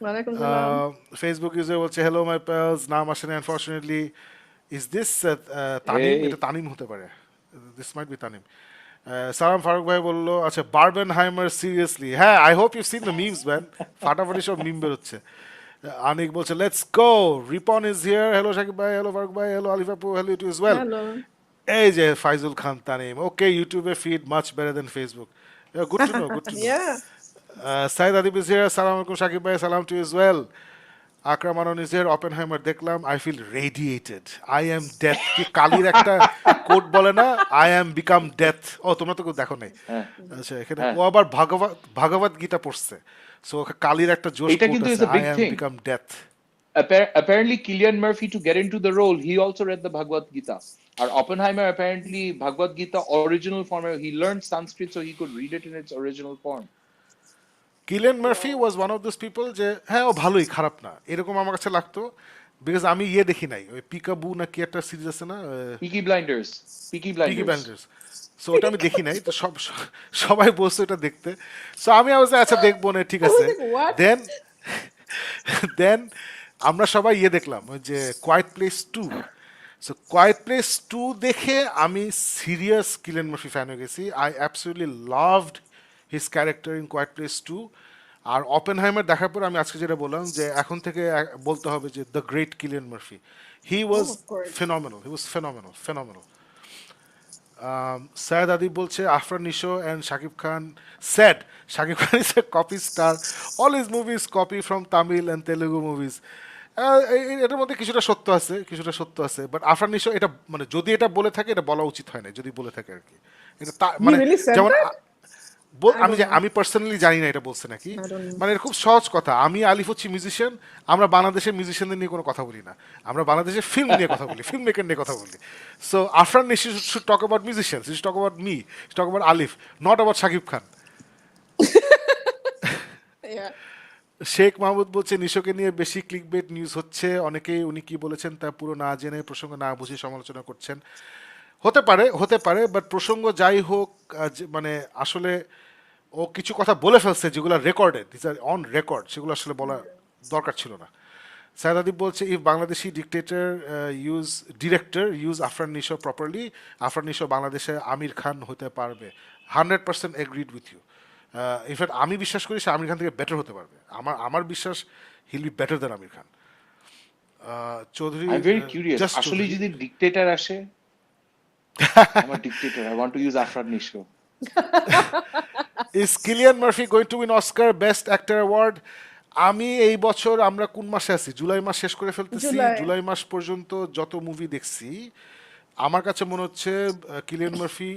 ওয়ালাইকুম সালাম। ফেসবুক ইউজার বলছে হ্যালো মাই পেলস, নাম আসেনি unfortunately. Is this Tanim? Hey. এটা তানিম হতে পারে, দিস মাইট বি তানিম। সালাম ফারুক ভাই বললো, আচ্ছা বার্বেনহাইমার সিরিয়াসলি, হ্যাঁ I hope you seen the memes man, ফাটাফাটি সব মিম বেরোচ্ছে। আনিক বলছে let's go. Ripon is here, hello Shakib ভাই, হ্যালো ফারুক ভাই, হ্যালো আলিফ আপু, hello it is well. Hello. এই যে ফাইজুল খান তানিম, ওকে ইউটিউবে feed much better than Facebook, good to know, good to know. Yeah. Saeed Adib is here, সালাম আলাইকুম শাকিব ভাই, সালাম to as well. Akram Anan is here, Oppenheimer দেখলাম, I feel radiated, I am death. কি কালির একটা কোট বলে না, আই এম বিকাম ডেথ। ও তোমরা তো কেউ দেখো নাই। আচ্ছা, এখানে ও আবার ভাগবত গীতা পড়ছে, সো কালির একটা জোশ এটা কোট কিন্তু is আছে, a I big am thing. Become death. Apparently Cillian Murphy, to get into the role, he also read the Bhagavad Gita. Or Oppenheimer, apparently Bhagavad Gita original form, he learned Sanskrit so he could read it in its original form. Kylian Murphy was one of those people যে হ্যাঁ ও ভালোই, খারাপ না এরকম আমার কাছে লাগতো, because আমি দেখি নাই, ওই পিকাবু না কি একটা সিরিজ আছে না, Peaky Blinders. পিকি ব্লাইন্ডার্স, সো ওটা আমি দেখি নাই, তো সবাই বলছে ওটা দেখতে। সো আমি অবশ্য আচ্ছা দেখবো না, ঠিক I was আছে। like, what? দেন দেন আমরা সবাই ইয়ে দেখলাম, ওই যে কোয়াইট প্লেস 2। সো কোয়াইট প্লেস 2 দেখে আমি সিরিয়াস কিলিয়ান মার্ফি ফ্যান হয়ে গেছি। I absolutely loved his character in Quiet Place 2। আর অপেনহাইমার দেখার পর আমি আজকে যেটা বললাম যে এখন থেকে বলতে হবে যে the great Cillian Murphy, he was Oh, of course. Phenomenal, he was phenomenal phenomenal. Syed Adib bolche Afra Nisho and Shakib Khan said Shakib Khan is a copy star. All his movies copy from Tamil and Telugu movies. এটার মধ্যে কিছুটা সত্য আছে, কিছুটা সত্য আছে, but Afran Nisho এটা মানে যদি এটা বলে থাকে এটা বলা উচিত হয় না, যদি বলে থাকে আর কি। এটা He মানে really said যেমন that? I আমি don't know. আমি পার্সোনালি জানি না এটা বলছে নাকি। I don't know. মানে এটা খুব সহজ কথা, আমি আলিফ হচ্ছি মিউজিশিয়ান, আমরা বাংলাদেশের মিউজিশিয়ানদের নিয়ে কোনো কথা বলি না, আমরা বাংলাদেশের ফিল্ম নিয়ে কথা বলি, ফিল্ম মেকার নিয়ে কথা বলি। So Afran Nishi should talk about musicians, should talk about me, talk about Alif, not about Shakib Khan. Yeah. Sheikh Mahmud বলছে নিশোকে নিয়ে বেশি ক্লিকবেট নিউজ হচ্ছে, অনেকেই উনি কি বলেছেন তা পুরো না জেনে প্রসঙ্গ না বুঝে সমালোচনা করছেন। হতে পারে, হতে পারে, বাট প্রসঙ্গ যাই হোক মানে আসলে ও কিছু কথা বলে ফেলছে যেগুলো recorded, this are on record, সেগুলো আসলে বলা দরকার ছিল না। সাইদ আদিব বলছে if Bangladeshi director use Afran Nisho properly, Afran Nisho বাংলাদেশে আমির খান হতে পারবে। 100% এগ্রিড উইথ ইউ। ইনফ্যাক্ট আমি বিশ্বাস করি সে আমির খান থেকে বেটার হতে পারবে, আমার বিশ্বাস he'll be better than Aamir Khan. Chowdhury I very curious, just আসলে যদি ডিক্টেটর আসে, আমার dictator, I want to use Afran Nisho. Is Cillian Murphy going to win Oscar best actor award? আমি এই বছর আমরা কোন মাসে আছি, জুলাই মাস শেষ করে ফেলতেছি, জুলাই। জুলাই মাস পর্যন্ত যত মুভি দেখছি আমার কাছে মনে হচ্ছে কিলিয়ান মার্ফি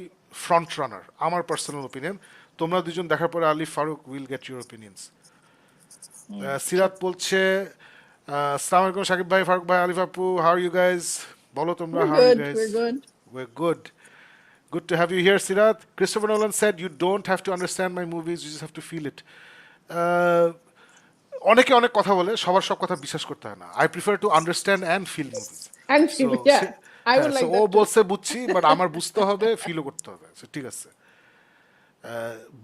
ফ্রন্ট রানার, আমার পার্সোনাল ওপিনিয়ন। তোমরা দুজন দেখার পরে Alif Faruk will get your opinions. Sirat বলছে আসসালামু আলাইকুম শাকিব ভাই, ফারুক ভাই, আলিফ আপু, হাউ আর ইউ গাইজ? বলো তোমরা, We're how are you good. Guys? We're good. We're good. Good to have you here, Sirat. Christopher Nolan said, "You don't have to understand my movies; you just have to feel it." অনেকে অনেক কথা বলে, সবার সব কথা বিশ্বাস করতে হয় না। I prefer to understand and feel movies. And feel it, yeah. I would like O that too. বলছে বুঝছি, বাট আমার বুঝতে হবে, ফিলও করতে হবে। So, ঠিক আছে।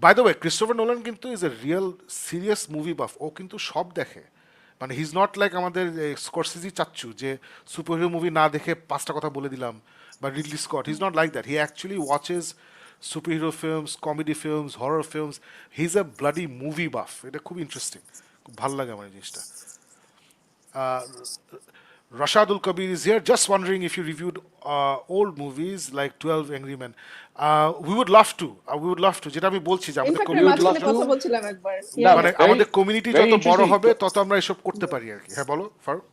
By the way, Christopher Nolan কিন্তু is a real serious movie buff, ও কিন্তু সব দেখে। মানে হি ইজ নট লাইক আমাদের স্করসেজি চাচ্ছু যে সুপার হিরো মুভি না দেখে 5টা কথা বলে দিলাম, বা Ridley Scott, he is not like that. He actually watches super hero films, comedy films, horror films. He is a bloody movie buff. এটা খুব ইন্টারেস্টিং, খুব ভালো লাগে আমার এই জিনিসটা। Rashadul Kabir is here. Just wondering if you reviewed old movies like 12 Angry Men. We would love to. We would love to. যেটা আমি বলছি যে In আমাদের fact, community মাঝখানে কথা বলছিলাম একবার। না, Yeah. মানে very- আমাদের কমিউনিটি very যত বড় interesting. হবে তত আমরা এসব করতে পারি আর কি। হ্যাঁ বলো Faruk.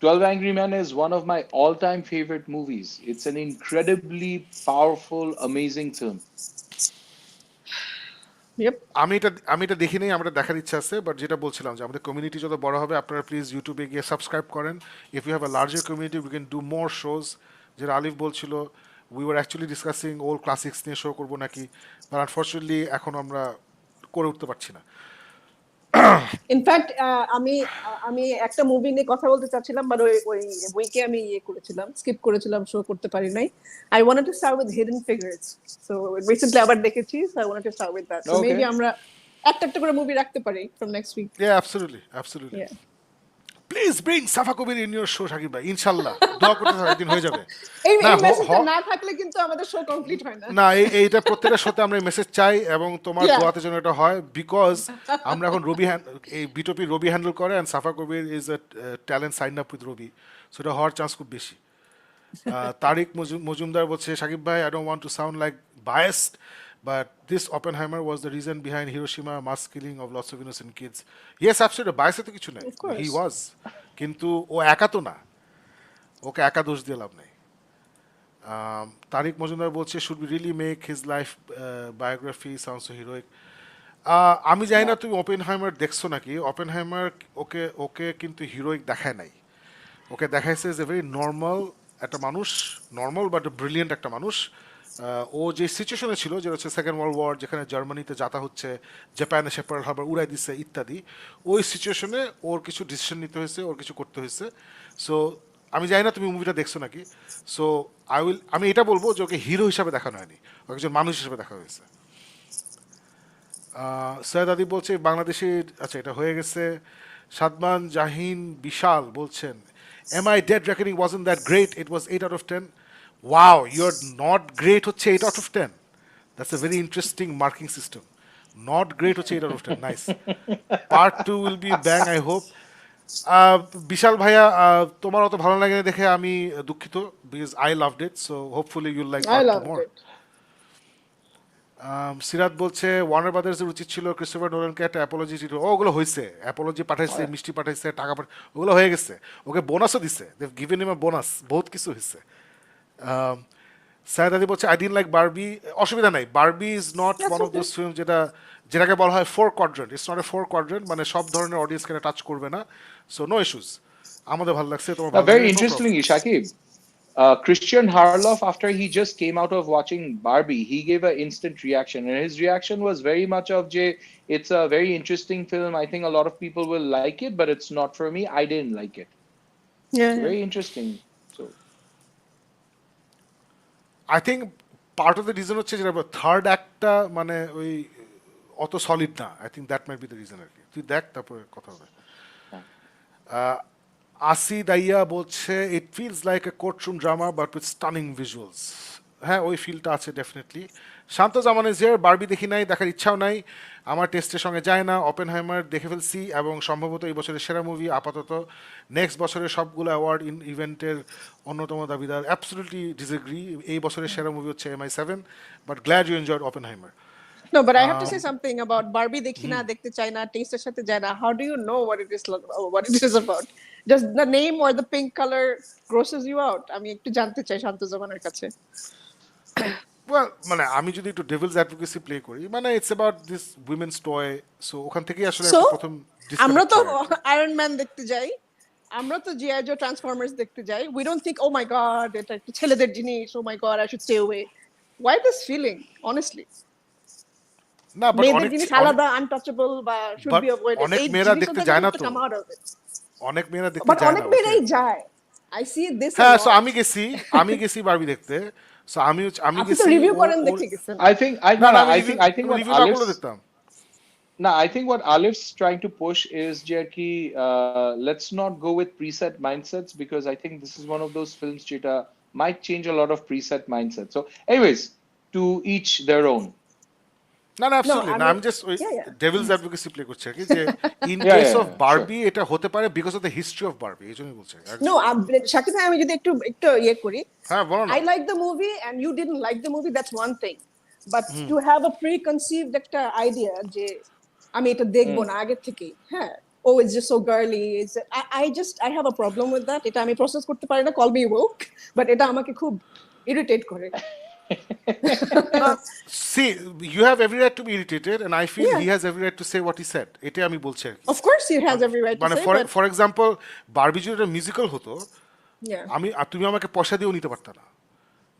12 Angry Men is one of my all-time favorite movies. It's an incredibly powerful, amazing film. Yep. আমি এটা দেখি নাই, আমার এটা দেখার ইচ্ছা আছে, বাট যেটা বলছিলাম যে আমাদের কমিউনিটি যত বড় হবে আপনারা প্লিজ ইউটিউবে গিয়ে সাবস্ক্রাইব করেন। If you have a larger community we can do more shows. যেটা আলিফ বলছিল, we were actually discussing old classics নিয়ে শো করবো নাকি, বাট আনফর্চুনেটলি এখন আমরা করে উঠতে পারছি না। ইনফ্যাক্ট আমি একটা মুভি নিয়ে কথা বলতে চাচ্ছিলাম, বাট ওই উইকে আমি করেছিলাম, স্কিপ করেছিলাম, শো করতে পারি নাই। I wanted to start with Hidden Figures, so recently আবার দেখেছি, so I wanted to start with that. So Okay. Maybe আমরা একটা করে মুভি রাখতে পারি from next week. Yeah, absolutely. Please bring Safa Kabir in your show Shakib ভাই, ইনশাল্লাহ দোয়া করতে থাকো, একদিন হয়ে যাবে। এই না, মেসেজটা না থাকলে কিন্তু আমাদের শো কমপ্লিট হয় না। না, এইটা প্রত্যেকটা শোতে আমরা মেসেজ চাই, এবং তোমার Yeah. দোয়াতে যেন এটা হয়, বিকজ আমরা এখন এই বিটপি রবি হ্যান্ডেল করে, and Safa Kabir is a talent sign up with Robi, so এটা হওয়ার চান্স খুব বেশি। তারিক মজুমদার বলছে শাকিব ভাই, I don't want to sound like biased, but this Oppenheimer was the reason behind Hiroshima mass killing of lots of innocent kids. Yes, absolutely, bias তো কিছু নাই, Of course. he was, কিন্তু ও একা তো না, ওকে একা দোষ দিয়ে লাভ নেই। তারিক মজুমদার বলছে should be really make his life biography, sounds so heroic. আমি জানি না তুমি ওপেনহাইমার দেখছো নাকি। ওপেনহাইমার ওকে কিন্তু হিরোইক দেখায় নাই, ওকে দেখাইছে যে ভেরি নর্মাল একটা মানুষ, নর্মাল বাট ব্রিলিয়েন্ট একটা মানুষ। ও যে সিচুয়েশনে ছিল, যেটা হচ্ছে সেকেন্ড ওয়ার্ল্ড ওয়ার, যেখানে জার্মানিতে যাতা হচ্ছে, জাপানে সে পার্ল হারবার উড়াই দিচ্ছে ইত্যাদি, ওই সিচুয়েশনে ওর কিছু ডিসিশন নিতে হয়েছে, ওর কিছু করতে হয়েছে। সো আমি জানি না তুমি মুভিটা দেখছো নাকি, সো আমি এটা বলবো যে ওকে হিরো হিসাবে দেখানো হয়নি, ওকে একজন মানুষ হিসেবে দেখা হয়েছে। সৈয়দ আদি বলছে বাংলাদেশের, আচ্ছা এটা হয়ে গেছে। সাদমান জাহিন বিশাল বলছেন এম আই ডেড রেকর্ডিং wasn't that great, it was 8/10। Wow, your not great হচ্ছে 8/10। That's a very interesting marking system. Not great হচ্ছে 8/10, nice. Part 2 will be bang, I hope. Bishal ভাইয়া, তোমার অত ভালো লাগে না দেখে আমি দুঃখিত, because I loved it, so hopefully you'll like I part 2 loved more. it. Sirat বলছে ওয়ার্নার ব্রাদার্সের উচিত ছিল ক্রিস্টোফার নোলানকে একটা অ্যাপোলজি দিতে। ওগুলো হয়েছে, অ্যাপোলজি পাঠাইছে, মিষ্টি পাঠাইছে, টাকা ওগুলো হয়ে গেছে, ওকে বোনাসও দিছে, দে গিভেন হিম আ বোনাস, বহুত কিছু হয়েছে। সায়দ আলী বলছে আই ডিডন্ট লাইক বারবি। অসুবিধা নাই, Barbie is not That's one of okay. Those film যেটাকে বলা হয় 4 quadrant. It's not a 4 quadrant, মানে সব ধরনের অডিয়েন্সকে টাচ করবে না, সো নো ইস্যুস। আমাদের ভালো লাগছে, তোমার ভালো Very লাগছে, no interestingly, problem. Shakib, Christian Harloff, after he just came out of watching Barbie, he gave an instant reaction, and his reaction was very much of Jay. It's a very interesting film. I think a lot of people will like it, but it's not for me. I didn't like it. Yeah, Very interesting. So I think part of the reason হচ্ছে যেটা third অ্যাক্টটা মানে ওই অত solid না, I think that might be the reason আর কি। তুই দেখ, তারপরে কথা হবে। আসি দাইয়া বলছে it feels like a courtroom drama but with stunning visuals. হ্যাঁ, ওই ফিলটা আছে definitely. Shanto Zaman is here, Barbie দেখি নাই, দেখার ইচ্ছাও নাই, আমার টেস্টের সঙ্গে যায় না। ওপেনহাইমার দেখে ফেলছি এবং সম্ভবত এই বছরের সেরা মুভি আপাতত। নেক্সট বছরের সবগুলো অ্যাওয়ার্ড ইভেন্টের অন্যতম দাবিদার। অ্যাবসলিউটলি ডিসএগ্রি, এই বছরের সেরা মুভি হচ্ছে MI7, but glad you enjoyed Oppenheimer. no, but I have to say something about Barbie দেখি না, দেখতে চাই না, taste এর সাথে যায় না. How do you know what it is about? Just the name or the pink color grosses you out? আমি একটু জানতে চাই শান্ত জামানের কাছে. ওয়েল, মানে আমি যদি একটু ডেভিলস অ্যাডভোকেসি প্লে করি, মানে it's about this women's toy, so ওখান থেকেই আসলে So, একটা প্রথম আমরা disconnect তো হয় আর কি। আয়রন ম্যান দেখতে যাই, আমরা তো জিআই জো ট্রান্সফরমার্স দেখতে যাই. We don't think, oh my god, এটা একটা ছেলেদের জিনিস, oh my god, I should stay away. Why this feeling, honestly? না, বাট মেয়েদের অনেক জিনিস আলাদা, আনটাচেবল বা শুড But বি অ্যাভয়েডেড. অনেক এই মেয়েরা জিনিসটা দেখতে থেকে যায় না একটু তো। come out of it. অনেক মেয়েরা দেখতে But যায় অনেক না, মেয়েরাই okay? যায়. I see this a হ্যাঁ, lot. সো আমি গেছি বারবি দেখতে, সো আমি আপনি গেছি তো রিভিউ করেন, দেখে গেছেন. I think না না, I think what রিভিউ না করলে Alif's দেখতাম। no, I think what Alif's trying to push is Jackie, let's not go with preset mindsets, because I think this is one of those films Jeta might change a lot of preset mindsets. So, anyways, to each their own. না না, absolutely I না, mean, আমি just ওই yeah, yeah. Devil's advocacy play করছি আর কি, যে in Yeah, case yeah, of yeah, Barbie এটা হতে পারে because of the history of Barbie, এই জন্যই বলছি। No, শাকিব ভাই, আমি যদি একটু একটু ইয়ে করি, হ্যাঁ, বলো না। I like the movie and you didn't like the movie, that's one thing. But to have a preconceived একটা idea যে আমি এটা দেখবো না আগে থেকেই, হ্যাঁ, oh it's just so girly, I have a problem with that. এটা আমি প্রসেস করতে পারি না, call me woke, but এটা আমাকে খুব ইরিটেট করে. See, you have every right to be irritated and I feel Yeah. He has every right to say what he said, এটাই আমি বলছি আর কি। Of course he has every right to মানে say, but for example Barbie যদি একটা musical হতো, yeah. তুমি আমাকে পয়সা দিয়েও নিতে পারতা না।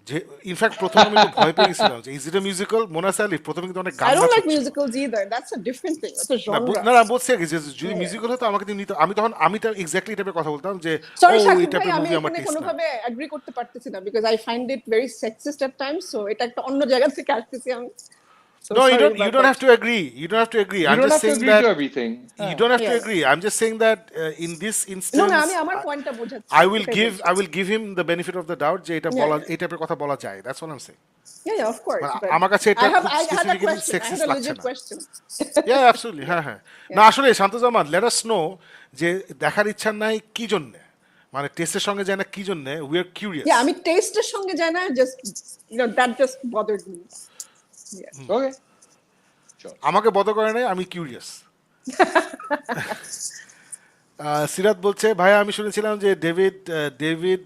যে ইনফ্যাক্ট প্রথমে আমি একটু ভয় পেয়ে গেছিলাম যে is it A musical. Monas Ali প্রথমে কিন্তু অনেক গান I don't নাচ like হচ্ছিল। musicals either. That's a different thing. It's a না, genre. না, বলছি আর কি যে যদি মিউজিক্যাল হতো আমাকে তুমি নিতে, আমি তো এক্স্যাক্টলি টাইপের কথা বলতাম যে Sorry, ও এই শাকিব ভাই, টাইপের আমি মুভি আমার এখানে টেস্ট না। কোনোভাবে এগ্রি করতে পারতেছি না, because I find it very sexist at times, so এটা একটা অন্য জায়গা থেকে আসতেছি আমি. So No, sorry you about don't that. have to agree. You don't have to agree. You I'm don't just have to saying agree that to everything. you don't have to Yeah. agree. I'm just saying that in this No, instance, no, আমি আমার পয়েন্টটা বোঝাচ্ছি. I will give him the benefit of the doubt যে এটা Yeah, বলা, yeah. এই টাইপের কথা বলা যায়। That's what I'm saying. Yeah, of course. মানে but আমার কাছে এটা I had খুব a specifically question. I sexist had a লাগছে legit না। question. Yeah, absolutely. হ্যাঁ, হ্যাঁ। না, আসলে শান্তজামান, let us know যে দেখার ইচ্ছা নাই কি জন্য, মানে টেস্টের সঙ্গে যায় না কি জন্য। We are curious. Yeah, আমি টেস্টের সঙ্গে যাই না, just that just bothered me. Yeah. Okay. আমাকে বদ করে নাই, আমি কিউরিয়াস। সিরাত বলছে ভাইয়া আমি শুনেছিলাম যে ডেভিড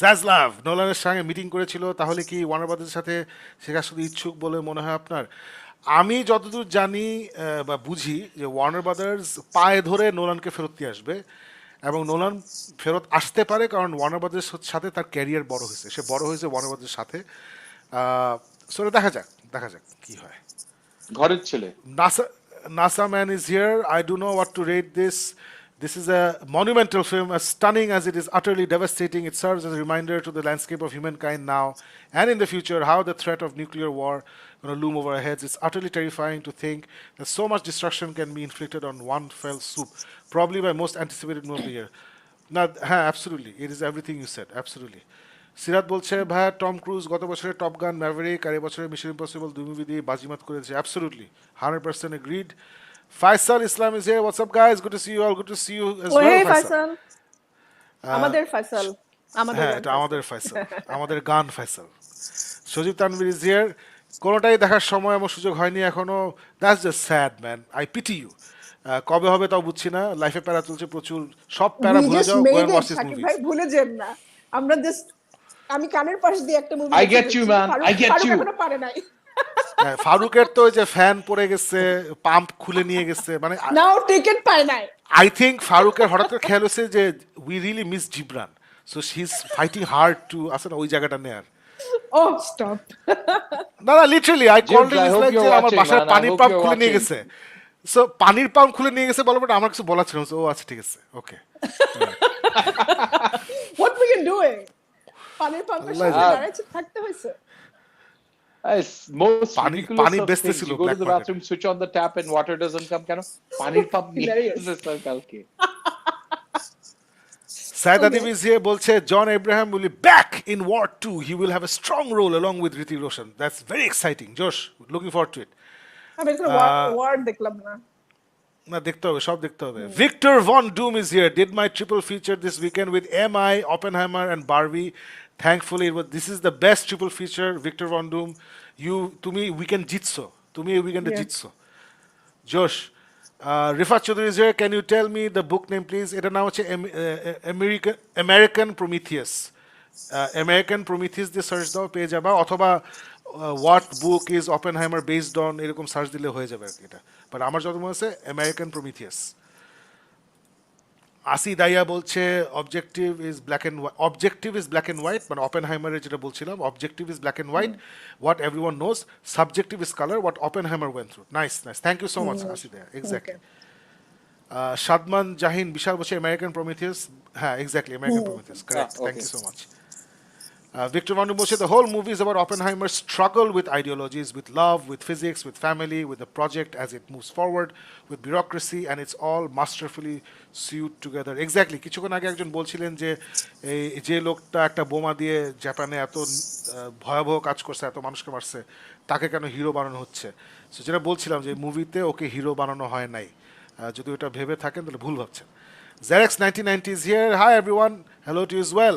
জাজলাভ নোলানের সঙ্গে মিটিং করেছিল, তাহলে কি ওয়ার্নার ব্রাদার্সের সাথে শেখার শুধু ইচ্ছুক বলে মনে হয় আপনার? আমি যতদূর জানি বা বুঝি যে ওয়ার্নার ব্রাদার্স পায়ে ধরে নোলানকে ফেরত দিয়ে আসবে, এবং নোলান ফেরত আসতে পারে কারণ ওয়ার্নার ব্রাদার্সের সাথে তার ক্যারিয়ার বড় হয়েছে, সে বড় হয়েছে ওয়ার্নার ব্রাদার্সের সাথে। সো দেখা যাক কি হয়। ঘরের ছেলে। NASA man is here. I don't know what to rate this This is a monumental film, as stunning as it is utterly devastating. It serves as a reminder to the landscape of humankind now and in the future how the threat of nuclear war going to loom over our heads. It's utterly terrifying to think that so much destruction can be inflicted on one fell swoop. Probably my most anticipated movie of the year. না হ্যাঁ absolutely it is everything you said absolutely Sirat বলছে ভাইয়া Tom cruise গত বছরে top গান Maverick আর এবছরে mission impossible দুই movie দিয়ে বাজিমাত করেছে absolutely 100% agreed Faisal Islam is here what's up guys good to see you all good to see you as ওহে ওয়েল ফাইসাল আমাদের ফাইসাল আমাদের হ্যাঁ এটা আমাদের ফাইসাল আমাদের গান ফাইসাল সজীব তানভীর ইজ হিয়ার কোনোটাই দেখার সময় আমার সুযোগ হয়নি এখনো that's just sad man I pity you কবে হবে তাও বুঝছি না লাইফে প্যারা চলছে প্রচুর সব প্যারা ভুলে যাও go and watch this movie ভাই ভুলে যান না আমরা জাস্ট আমি কানের পাশ দিয়ে একটা movie I get you, man. I get you. এখনো পারে নাই ফারুকের তো ওই যে ফ্যান পড়ে গেছে পাম্প খুলে নিয়ে গেছে মানে নাও টিকেট পায় নাই আই থিঙ্ক ফারুকের হঠাৎ করে খেয়াল হয়েছে যে we really miss Jibran so she is fighting hard to আসলে ওই জায়গাটা নেয়ার ও স্টপ না না literally I called Jibs, I it hope like you're যে আমার watching, বাসার man. I পানির hope পাম্প you're খুলে নিয়ে watching. গেছে সো পানির পাম্প খুলে নিয়ে গেছে বলো বাট আমার কিছু বলার ছিল না ও আচ্ছা ঠিক আছে okay what we are doing পানির পাম্পের সাথে আল্লাহ দাঁড়াইছে থাকতে হইছে It's most Pani- ridiculous pani of best things. ছিল You go to black the market. bathroom, switch on the tap, and water doesn't come. কেন পানির পাম্প নিয়ে Hilarious. এসেছে স্যার কালকে Said Adib is here বলছে John Abraham will be back in War 2. He will have a strong role along with Hrithik Roshan. That's very exciting. Josh, looking forward to it. আমি কোনো word দেখলাম না না দেখতে হবে সব দেখতে হবে Victor Von Doom is here. Did my triple feature this weekend with MI, Oppenheimer and Barbie. Thankfully this is the best triple feature. Victor Von Doom, you তুমি weekend জিতছো তুমি এই weekend Yeah. জিতছো Josh, Rifat Chaudhary is here. Can you tell me the book name, please? এটা নাম হচ্ছে American Prometheus. American Prometheus দিয়ে search দাও পেয়ে যাবা অথবা what book is Oppenheimer based on এরকম সার্চ দিলে হয়ে যাবে আর কি এটা বাট আমার যত মনে আছে American Prometheus. আসি দাইয়া বলছে objective is black and white মানে অপেনহাইমারের যেটা বলছিলাম objective is black and white what everyone knows subjective is colour what Oppenheimer went through nice thank you so much আসি দাইয়া এক্স্যাক্টলি সাদমান জাহিন বিশাল বলছে আমেরিকান প্রমিথিয়াস হ্যাঁ exactly American Prometheus correct thank you so much Victor Van Doom said the whole movie is about Oppenheimer's struggle with ideologies, with love, with physics, with family, with the project as it moves forward, with bureaucracy, and it's all masterfully sewed together. Exactly. কিছুক্ষণ আগে একজন বলছিলেন যে এই যে লোকটা একটা বোমা দিয়ে জাপানে এত ভয়াবহ কাজ করছে এত মানুষকে মারছে তাকে কেন হিরো বানানো হচ্ছে সো যেটা বলছিলাম যে মুভিতে ওকে হিরো বানানো হয় নাই যদি ওটা ভেবে থাকেন তাহলে ভুল ভাবছেন Xerox 1990 is here. Hi everyone. Hello to you as well.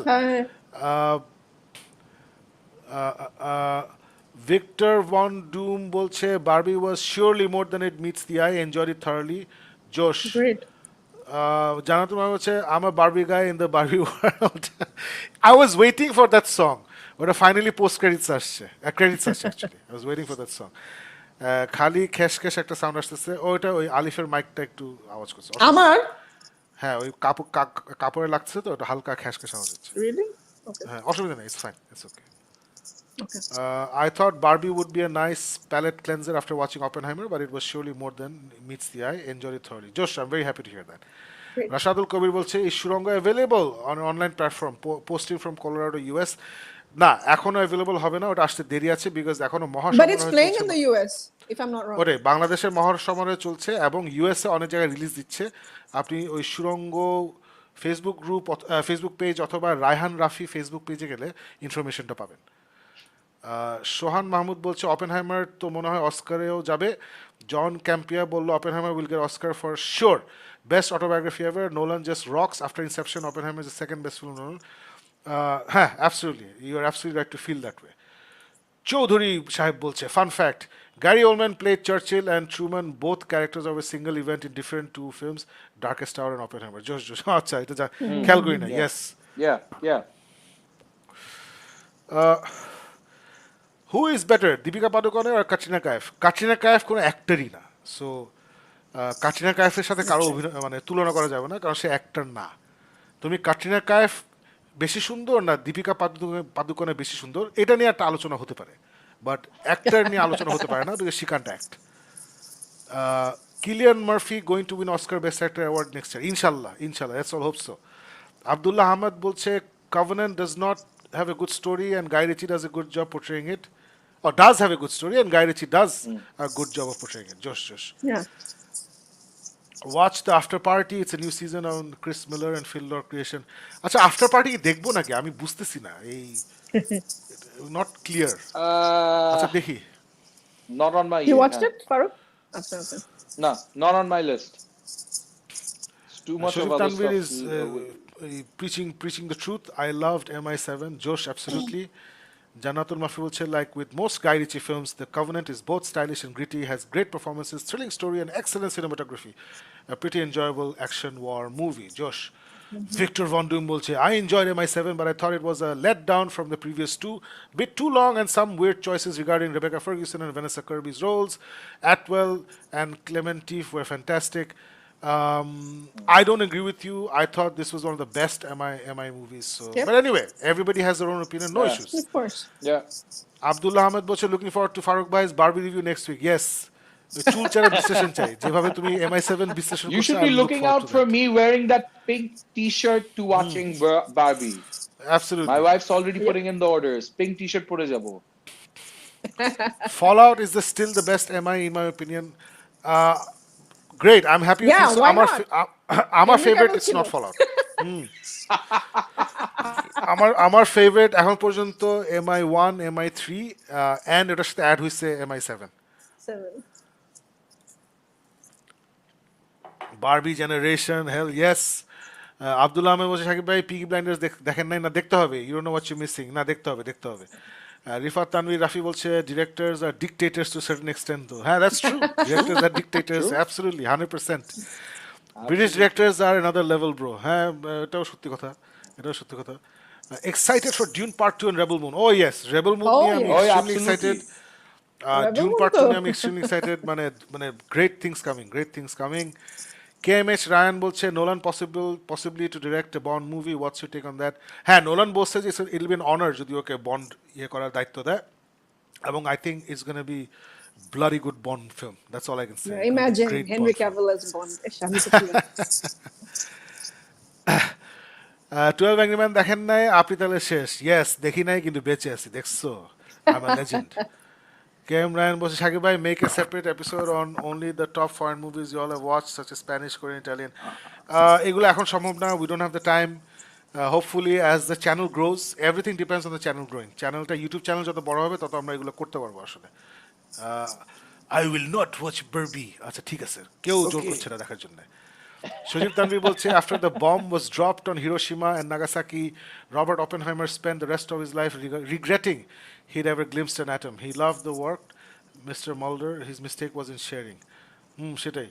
Victor Von Doom বলছে Barbie was surely more than it meets the eye. Enjoyed it thoroughly. Josh. Great. জানা তোমার হচ্ছে I'm a Barbie guy in the Barbie world. I was waiting for that song. ওটা finally post credits আসছে credits আসছে actually I was waiting for that song. খালি খ্যাশ খ্যাশ একটা sound আসতেছে ওইটা ওই আলিফের মাইকটা একটু আওয়াজ করছে আমার হ্যাঁ ওই কাপড়ে লাগছে তো ওটা হালকা খ্যাশ খ্যাশ আওয়াজ হচ্ছে রিয়েলি ওকে হ্যাঁ অসুবিধা নেই it's fine it's okay okay I thought Barbie would be a nice palate cleanser after watching Oppenheimer, but it was surely more than meets the eye. Enjoyed it thoroughly. Josh, I'm very happy to hear that. Great. Rashadul Kabir বলছে is Shurongo available on an online platform posting from Colorado, US? না এখনো available হবে না ওটা আসতে দেরি আছে because এখনো But it's মহাসমারোহ playing in চলছে the US, if I'm not wrong. ওরে বাংলাদেশের মহাসমারোহ চলছে এবং ইউএসএ অনেক জায়গায় রিলিজ দিচ্ছে আপনি ওই সুরঙ্গ ফেসবুক গ্রুপ ফেসবুক পেজ অথবা রায়হান রাফি ফেসবুক পেজে গেলে ইনফরমেশনটা পাবেন সোহান মাহমুদ বলছে অপেনহাইমার তো মনে হয় অস্কারেও যাবে জন ক্যাম্পিয়া বললো Oppenheimer will get Oscar for sure best autobiography ever Nolan just rocks after Inception Oppenheimer is the second best film Nolan হ্যাঁ absolutely you are absolutely right to feel that way Chowdhury সাহেব বলছে fun fact Gary Oldman played Churchill and Truman, both characters of a single event in different two films, Darkest Hour and Oppenheimer. Josh, আচ্ছা এটা যা খেয়াল করি না yes yeah who is better Deepika Padukone আর কাটরিনা কাইফ কাটরিনা কাইফ কোনো অ্যাক্টরই না সো কাটরিনা কাইফের সাথে কারো অভিনয় মানে তুলনা করা যাবে না কারণ সে অ্যাক্টর না তুমি কাটরিনা কাইফ বেশি সুন্দর না দীপিকা পাডুকোনে বেশি সুন্দর এটা নিয়ে একটা আলোচনা হতে পারে বাট অ্যাক্টর নিয়ে আলোচনা হতে পারে না because she Kant act Cillian Murphy going to win Oscar Best Actor award next year. Inshallah, let's all hope so. Abdullah Ahmed বলছে Covenant does not have a good story and Guy Ritchie does a good job portraying it. Or does have a good story and Guy Ritchie does a good job of portraying it. Josh. Yeah. Watch the After Party. It's a new season on Chris Miller and Phil Lord creation. আচ্ছা After Party কি দেখবো নাকি আমি বুঝতেছি না এই not clear. আচ্ছা দেখি. Not on my. You watched it, Farooq? আচ্ছা. No, not on my list. It's too much of Shojib other Tanvir stuff. is preaching the truth. I loved MI7. Josh, absolutely. Janatul Mafi will say, like with most Guy Ritchie films, The Covenant is both stylish and gritty, has great performances, thrilling story, and excellent cinematography. A pretty enjoyable action war movie. Josh. Victor Von Doom will say, I enjoyed MI7, but I thought it was a letdown from the previous two. Bit too long and some weird choices regarding Rebecca Ferguson and Vanessa Kirby's roles. Atwell and Clementif were fantastic. I don't agree with you. I thought this was one of the best MI movies. So, Yep. But anyway, everybody has their own opinion. No issues. Of course. Yeah. Abdullah Ahmed Boche looking forward to Farooq Bhai's Barbie review next week. Yes. চুল চারা বিশ্লেষণ চাই যেভাবে তুমি MI7 বিশ্লেষণ You should be looking out for me wearing that pink T-shirt to watching Barbie. Absolutely. My wife's already putting in the orders. Pink T-shirt পরে যাব. Fallout is still the best MI in my opinion. Great. I'm happy. Yeah, with this. why আমার not? আমার Henry favorite Cavill it's ছিল। not Fallout. আমার favorite এখন পর্যন্ত MI1, MI3 and এটার সাথে অ্যাড হইছে MI7. 7. Barbie generation, hell yes. Abdullah Ahmed বলছে শাকিব ভাই পিকি ব্লাইন্ডার্স দেখেন নাই না দেখতে হবে you don't know what you missing না দেখতে হবে রিফাত তানভীর রাফি বলছে directors are dictators to certain extent তো হ্যাঁ that's true directors are dictators absolutely 100% British directors are another level bro হ্যাঁ এটাও সত্যি কথা excited for Dune Part 2 and Rebel Moon. Oh yes, Rebel Moon Oh, I'm yes. Oh, yeah, extremely excited. Rebel Dune Moon Part তো। 2 I'm extremely excited. মানে great things coming. KMH Ryan বলছে Nolan possibly to direct a Bond movie. What's your take on that? হ্যাঁ Nolan বলছে যে it'll be an honor যদি ওকে bond করার দায়িত্ব দেয় এবং I think it's going to be bloody good Bond film. That's all I can say. Imagine Great Henry Bond film. Cavill as Bond. আমি তো ছিলাম। 12 Angry Men দেখেন নাই আপনি তাহলে শেষ ইয়েস দেখি নাই কিন্তু বেঁচে আছি দেখছো I'm a legend. KM Ryan বলছে শাকিব ভাই make a separate episode on only the top foreign movies you all have watched such as Spanish, Korean, Italian. এগুলো এখন সম্ভব না we don't have the time. Hopefully as the channel grows everything depends on the channel growing. চ্যানেলটা YouTube channel যত বড় হবে তত আমরা এগুলো করতে পারবো আসলে. I will not watch Barbie. আচ্ছা ঠিক আছে কেউ জোর করছে না দেখার জন্য. Shojib Tanvir বলছে after the bomb was dropped on Hiroshima and Nagasaki, Robert Oppenheimer spent the rest of his life regretting he'd ever glimpsed an atom. He loved the work, Mr. Mulder. His mistake was in sharing. সেটাই.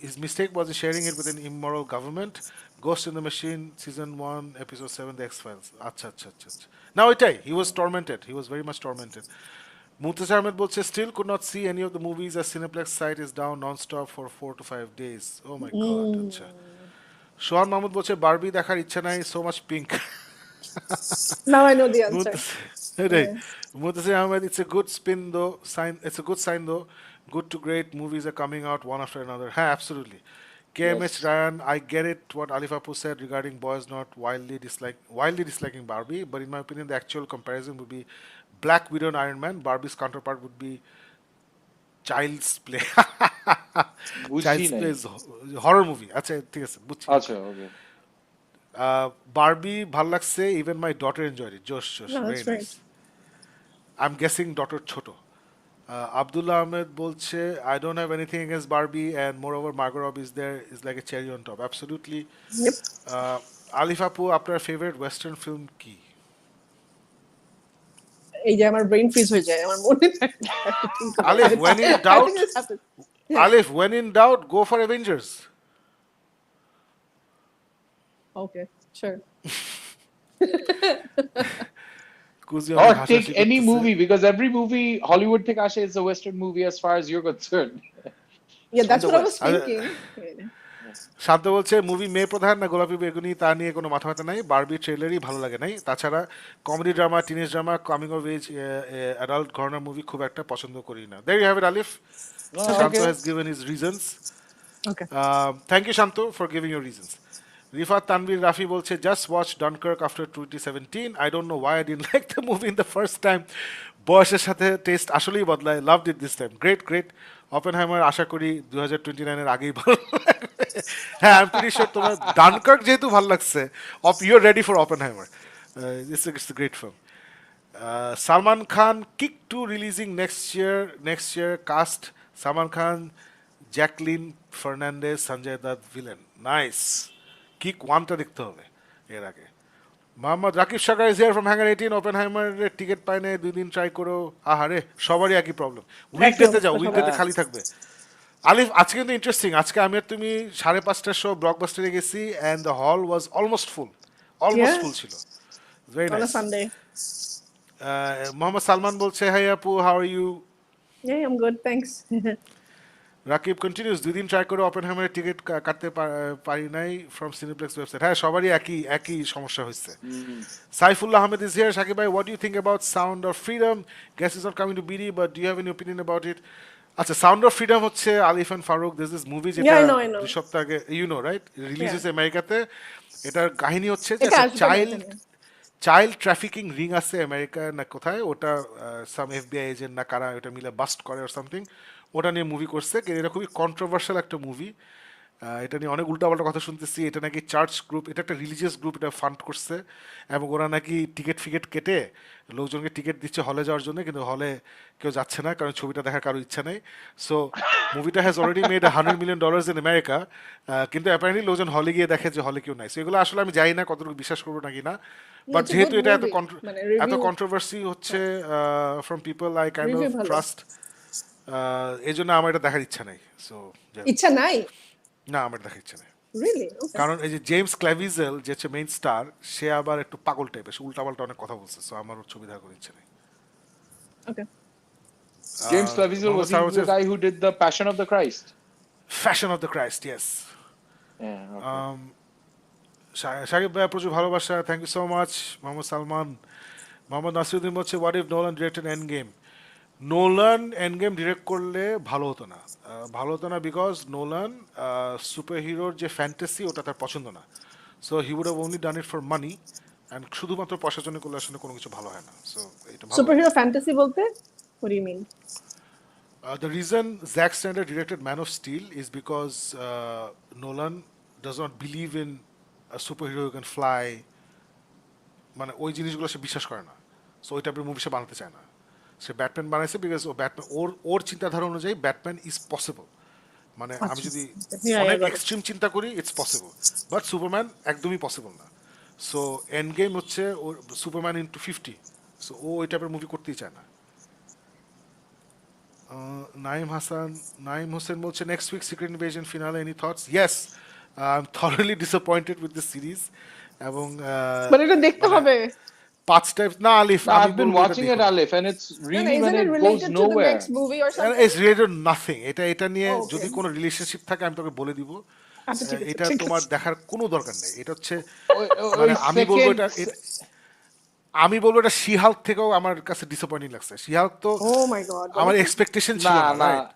His mistake was in sharing it with an immoral government. Ghost in the Machine, season 1, episode 7, The X-Files. আচ্ছা. Now এটাই, he was tormented. He was very much tormented. Mutas Ahmed বলছে still could not see any of the movies as Cineplex site is down non-stop for 4 to 5 days. Oh my god. আচ্ছা. সোহান মাহমুদ বলছে Barbie দেখার ইচ্ছা নাই so much pink. Now I know the answer. Mutasir Ahmed, it's a good sign though. Good to great movies are coming out one after another. Yeah, absolutely. KMH Ryan, I get it what Alif Apu said regarding boys not wildly disliking Barbie, but in my opinion the actual comparison would be Black Widow and Iron Man. Barbie's counterpart would be Child's Play. Child's Play is horror movie. আচ্ছা ঠিক আছে বুঝছি. আচ্ছা ওকে. Barbie ভাল লাগছে even my daughter enjoyed it. Josh No, very that's right. nice. I'm guessing daughter ছোট. Abdullah Ahmed বলছে I don't have anything against Barbie and moreover Margot Robbie is like a cherry on top. Absolutely. Yep. Alif Apu আপনার favorite western film কি? এই যে আমার brain fridge হয়ে যায় আমার মনে থাকে Alif, when in doubt go for Avengers. Okay, sure. Or take any movie because every movie Hollywood থেকে আসে is a western movie as far as you're concerned. Yeah, that's what I was thinking. শান্ত বলছে movie মেয়ে প্রধান না গোলাপি বেগুনি তা নিয়ে কোনো মাথা ব্যথা নাই, বারবি ট্রেলারই ভালো লাগে নাই, তাছাড়া comedy drama, teenage drama, coming of age, adult ঘরনা মুভি খুব একটা পছন্দ করি না। দেয়ার you have it Alif. Shanto Okay. Has given his reasons. Okay thank you Shanto for giving your reasons. Rifat Tanvir Rafi বলছে just watch Dunkirk after 2017, I don't know why I didn't like the movie in the first time, বয়সের সাথে taste আসলেই বদলায়, loved it this time, great great. Oppenheimer আশা করি 2029 আগেই ভালো লাগবে। হ্যাঁ আই এম প্রিটি শিওর তোমার ডানকার্ক যেহেতু ভালো লাগছে, you R ready for অপেনহাইমার, it's great film. Salman Khan kick 2 releasing next year cast Salman Khan, Jacqueline Fernandez, Sanjay Dutt villain. Nice. Kick 1টা দেখতে হবে এর আগে। Mohammad Rakib Sagar is here from hangar 18। ওপেনহাইমারের টিকিট পায় না, 2 দিন ট্রাই করো। আহারে সবারই একই প্রবলেম, উইকডেতে যাও, উইকডেতে খালি থাকবে। আলিফ আজকে কিন্তু ইন্টারেস্টিং, আজকে আমি আর তুমি 5:30টার শো ব্লকবাস্টারে গেছি and the hall was almost full Yeah. ছিল, very on a nice. Sunday. Mohammad Salman বলছে হাই আপু, how are you? Yeah, I'm good, thanks. Rakib continues, 2 দিন ট্রাই করে ওপেনহাইমারের টিকিট কাটতে পারি নাই ফ্রম সিনেপ্লেক্স ওয়েবসাইট। হ্যাঁ সবারই একই সমস্যা হচ্ছে। Saifullah Ahmed is here. সাকিব ভাই, what do you think about Sound of Freedom? Guess is not coming to BD, but do you have any opinion about it? আচ্ছা, সাউন্ড অফ ফ্রিডম হচ্ছে Alif and Faruk, this movie যেটা Yeah, I know. 2 সপ্তাহ আগে you know right release Yeah. হয়েছে আমেরিকাতে। এটার কাহিনী হচ্ছে যে এটা আসবে চাইল্ড ট্রাফিকিং রিং আছে আমেরিকা না কোথায়, ওটা সাম এফবিআই এজেন্ট না কারা ওটা মিলে বাস্ট করে অর সামথিং, ওটা নিয়ে মুভি করছে। কিন্তু এটা খুবই কন্ট্রোভার্সিয়াল একটা মুভি, এটা নিয়ে অনেক উল্টাপাল্টা কথা শুনতেছি। এটা নাকি চার্চ গ্রুপ, এটা একটা রিলিজিয়াস গ্রুপ, এটা ফান্ড করছে এবং ওরা নাকি টিকিট কেটে লোকজনকে টিকিট দিচ্ছে হলে যাওয়ার জন্য, কিন্তু হলে কেউ যাচ্ছে না কারণ ছবিটা দেখার কারো ইচ্ছা নেই। সো মুভিটা has already made $100 million in America, কিন্তু অ্যাপারেন্টলি লোকজন হলে গিয়ে দেখে যে হলে কেউ নাই। সো এগুলো আসলে আমি জানি না কতটুকু বিশ্বাস করবো নাকি না, বাট It's a যেহেতু good এটা movie, মানে এত review- কন্ট্রোভার্সি হচ্ছে from people I kind of Review ভালো। ট্রাস্ট, এই জন্য আমার এটা দেখার ইচ্ছা নেই। সো ইচ্ছা নাই, না আমার এটা দেখার ইচ্ছা নেই, really? Okay. কারণ এই যে জেমস ক্ল্যাভিজেল যে হচ্ছে মেইন স্টার, সে আবার একটু পাগল টাইপের, সে উল্টাপাল্টা অনেক কথা বলছে। সো আমার ওর ছবি দেখার কোনো ইচ্ছে নেই। Okay. James Claviezel, was he the guy who did the Passion of the Christ? Passion of the Christ, yes. Yeah. Okay. Sakib ভাইয়া প্রচুর ভালোবাসা, thank you so much. Mohammad Salman, Mohammad Nasiruddin হচ্ছে what if Nolan directed End Game? Nolan End Game direct করলে ভালো হতো না, because Nolan super হিরোর যে ফ্যান্টাসি ওটা তার পছন্দ না। So he would have only done it for money, and শুধুমাত্র পয়সার জন্য করলে আসলে কোনো কিছু ভালো হয় না। সো এটা ভালো। Superhero fantasy বলতে what do you mean? The reason Zack Snyder directed Man of Steel is because Nolan does not believe in a superhero who can fly, মানে ওই জিনিসগুলো সে বিশ্বাস করে না। সো ওই টাইপের মুভি সে বানাতে চায় না। সে ব্যাটম্যান বানাইছে বিকজ ও ব্যাটম্যান ওর চিন্তাধারা অনুযায়ী ব্যাটম্যান ইজ পসিবল। মানে আমি যদি Yeah, অনেক I got it. এক্সট্রিম চিন্তা করি ইটস পসিবল, বাট সুপারম্যান একদমই পসিবল না। সো এন্ড গেম হচ্ছে ওর সুপারম্যান ইন্টু 50। সো ও ওই টাইপের মুভি করতেই চায় না। নাইম হোসেন বলছে next week secret invasion finale, any thoughts? Yes, I am thoroughly disappointed with this series. এবং But এটা দেখতে হবে। 5টা না আলিফ, No, I've been watching it, Alif, and it's really when Isn't it it goes related to the nowhere. next movie or something? It's related nothing. এটা নিয়ে Okay. যদি কোনো রিলেশনশিপ থাকে আমি তোকে বলে দিব, আচ্ছা, ঠিক আছে, এটা ঠিক তোমার আছে। দেখার কোনো দরকার নেই। এটা হচ্ছে ওই মানে আমি বলবো এটা শিহাল্ক থেকেও আমার কাছে ডিসঅ্যাপয়েন্টিং লাগছে। শিহাল্ক তো Oh my God. আমার এক্সপেকটেশন ছিল না, না, না। Right,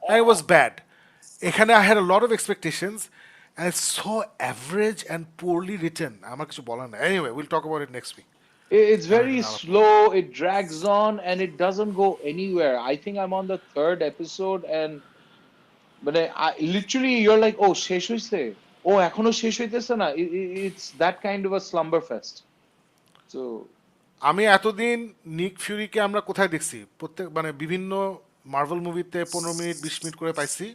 and it was bad. এখানে I had a lot of expectations and it's so average and poorly written. আমার কিছু বলার নাই। Anyway, we'll talk about it next week. It's very slow, it drags on, and it doesn't go anywhere. I think I'm on the 3rd episode, and but I literally you're like, oh, শেষ হইছে, oh, এখনো শেষ হইতেছে না. It's that kind of a slumber fest. So আমি এতদিন নিক ফিউরিকে আমরা কোথায় দেখছি, প্রত্যেক মানে বিভিন্ন মার্ভেল মুভিতে 15 মিনিট 20 মিনিট করে পাইছি,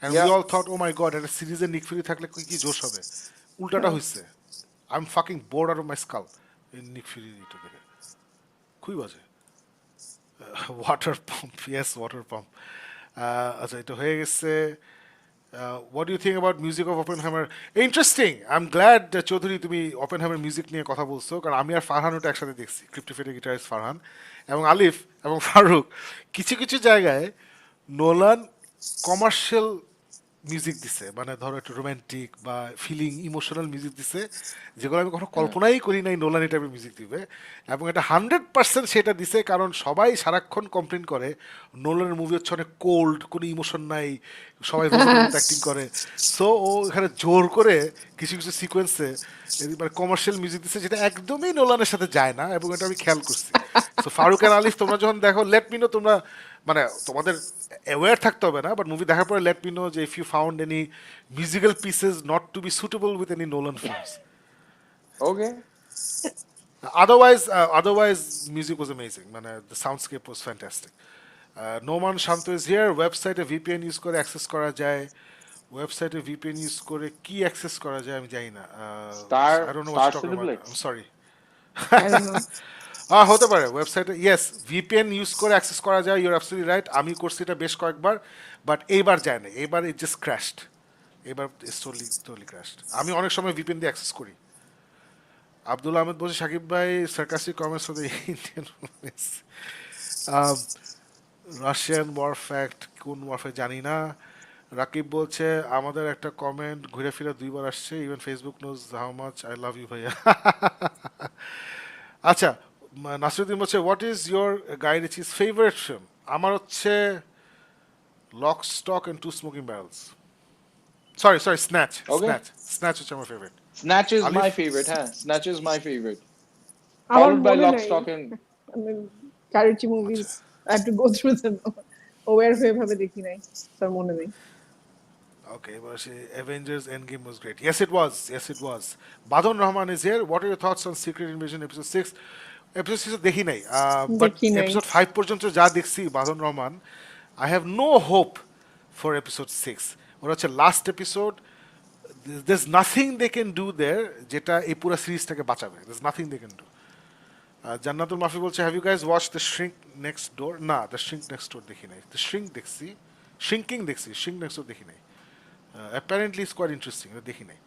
and we Yeah. all thought oh my god একটা সিরিজে নিক ফিউরি থাকলে কি জোশ হবে। উল্টাটা হইছে, I am fucking board out of my skull in নিক ফিউরি। এটা দেখে খুবই বাজে। Water pump, yes water pump. আচ্ছা এটা হয়ে গেছে। What do you think about music of Oppenheimer? Interesting. I'm glad Chowdhury তুমি Oppenheimer মিউজিক নিয়ে কথা বলছো, কারণ আমি আর ফারহান ওটা একসাথে দেখছি, ক্রিপ্টোফেটের গিটারিস্ট ফারহান এবং আলিফ এবং ফারুক। কিছু কিছু জায়গায় নোলান কমার্শিয়াল মিউজিক দিছে, মানে ধরো একটু রোমান্টিক বা ফিলিং ইমোশনাল মিউজিক দিছে, যেগুলো আমি কখনো কল্পনাই করি নাই নোলান এই টাইপের মিউজিক দিবে। এবং এটা 100% সেটা দিছে, কারণ সবাই সারাক্ষণ কমপ্লেন করে নোলানের মুভি হচ্ছে অনেক কোল্ড, কোনো ইমোশন নাই, সবাই রোবটের মতো অ্যাক্টিং করে। সো ও এখানে জোর করে কিছু কিছু সিকোয়েন্সে মানে কমার্শিয়াল মিউজিক দিচ্ছে, যেটা একদমই নোলানের সাথে যায় না, এবং এটা আমি খেয়াল করছি। সো ফারুক অ্যান্ড আলিফ, তোমরা যখন দেখো লেট মি নো, তোমরা মানে তোমাদের অ্যাওয়্যার থাকতে হবে না, বাট মুভি দেখার পরে লেট মি নো যে if you found any musical pieces not to be suitable with any Nolan films. Okay, Otherwise, music was amazing. মানে the soundscape was fantastic. Noman Shanto is here. ওয়েবসাইটে VPN use করে access করা যায়। ওয়েবসাইটে VPN use করে কি access করা যায় আমি জানি না। I don't know what you're talking about. I'm sorry. I don't know. হতে পারে ওয়েবসাইটে, ইয়েস VPN ইউজ করে অ্যাক্সেস করা যায়, ইউর অ্যাবসলিউটলি রাইট। আমি করছি এটা বেশ কয়েকবার, বাট এইবার যায় না, এইবার ইট জাস্ট ক্র্যাশড। এবার টোটালি ক্র্যাশড। আমি অনেক সময় VPN দিয়ে অ্যাক্সেস করি। আব্দুল আহমেদ বলছে সাকিব ভাই sarcastic comments for the Indian movies. Russian ওয়ারফ্যাক্ট কোন ওয়ারফ্যাক্ট জানি না। রাকিব বলছে আমাদের একটা কমেন্ট ঘুরে ফিরে 2বার আসছে, even Facebook knows how much I love you ভাইয়া। আচ্ছা, নাসিরুদ্দিন বলছে what is your Guy Ritchie's favourite film? আমার হচ্ছে Lock Stock and Two smoking Barrels. Sorry Snatch. Okay. Snatch হচ্ছে আমার favourite. Snatch is Alif? my favorite, huh? Snatch is my favorite. আমার Followed by মনে Lock, নেই। Stock and I mean, Karachi movies, I have to go through them. Aware হয়ে ভাবে দেখি নাই, তার মনে নেই। Okay, but Avengers Endgame was great. Yes, it was. Badon Rahman is here. What are your thoughts on Secret Invasion episode 6? Episode 6 দেখি নাই, but দেখি নাই। episode 5 পর্যন্ত যা দেখছি বাদন Rahman, I have no hope for episode 6. ওরা হচ্ছে last episode, there's nothing they can do there যেটা এই পুরো সিরিজটাকে বাঁচাবে। There's nothing they can do. Jannatul Mafi বলছে have you guys watch the shrink next door? না, দ্য শ্রিঙ্ক নেক্সট ডোর দেখি নাই। দ্য শ্রিঙ্ক দেখছি, শ্রিঙ্কিং দেখছি, শ্রিঙ্ক নেক্সট ডোর দেখি নাই। অ্যাপারেন্টলি ইটস কোয়াইট ইন্টারেস্টিং, দেখি নাই।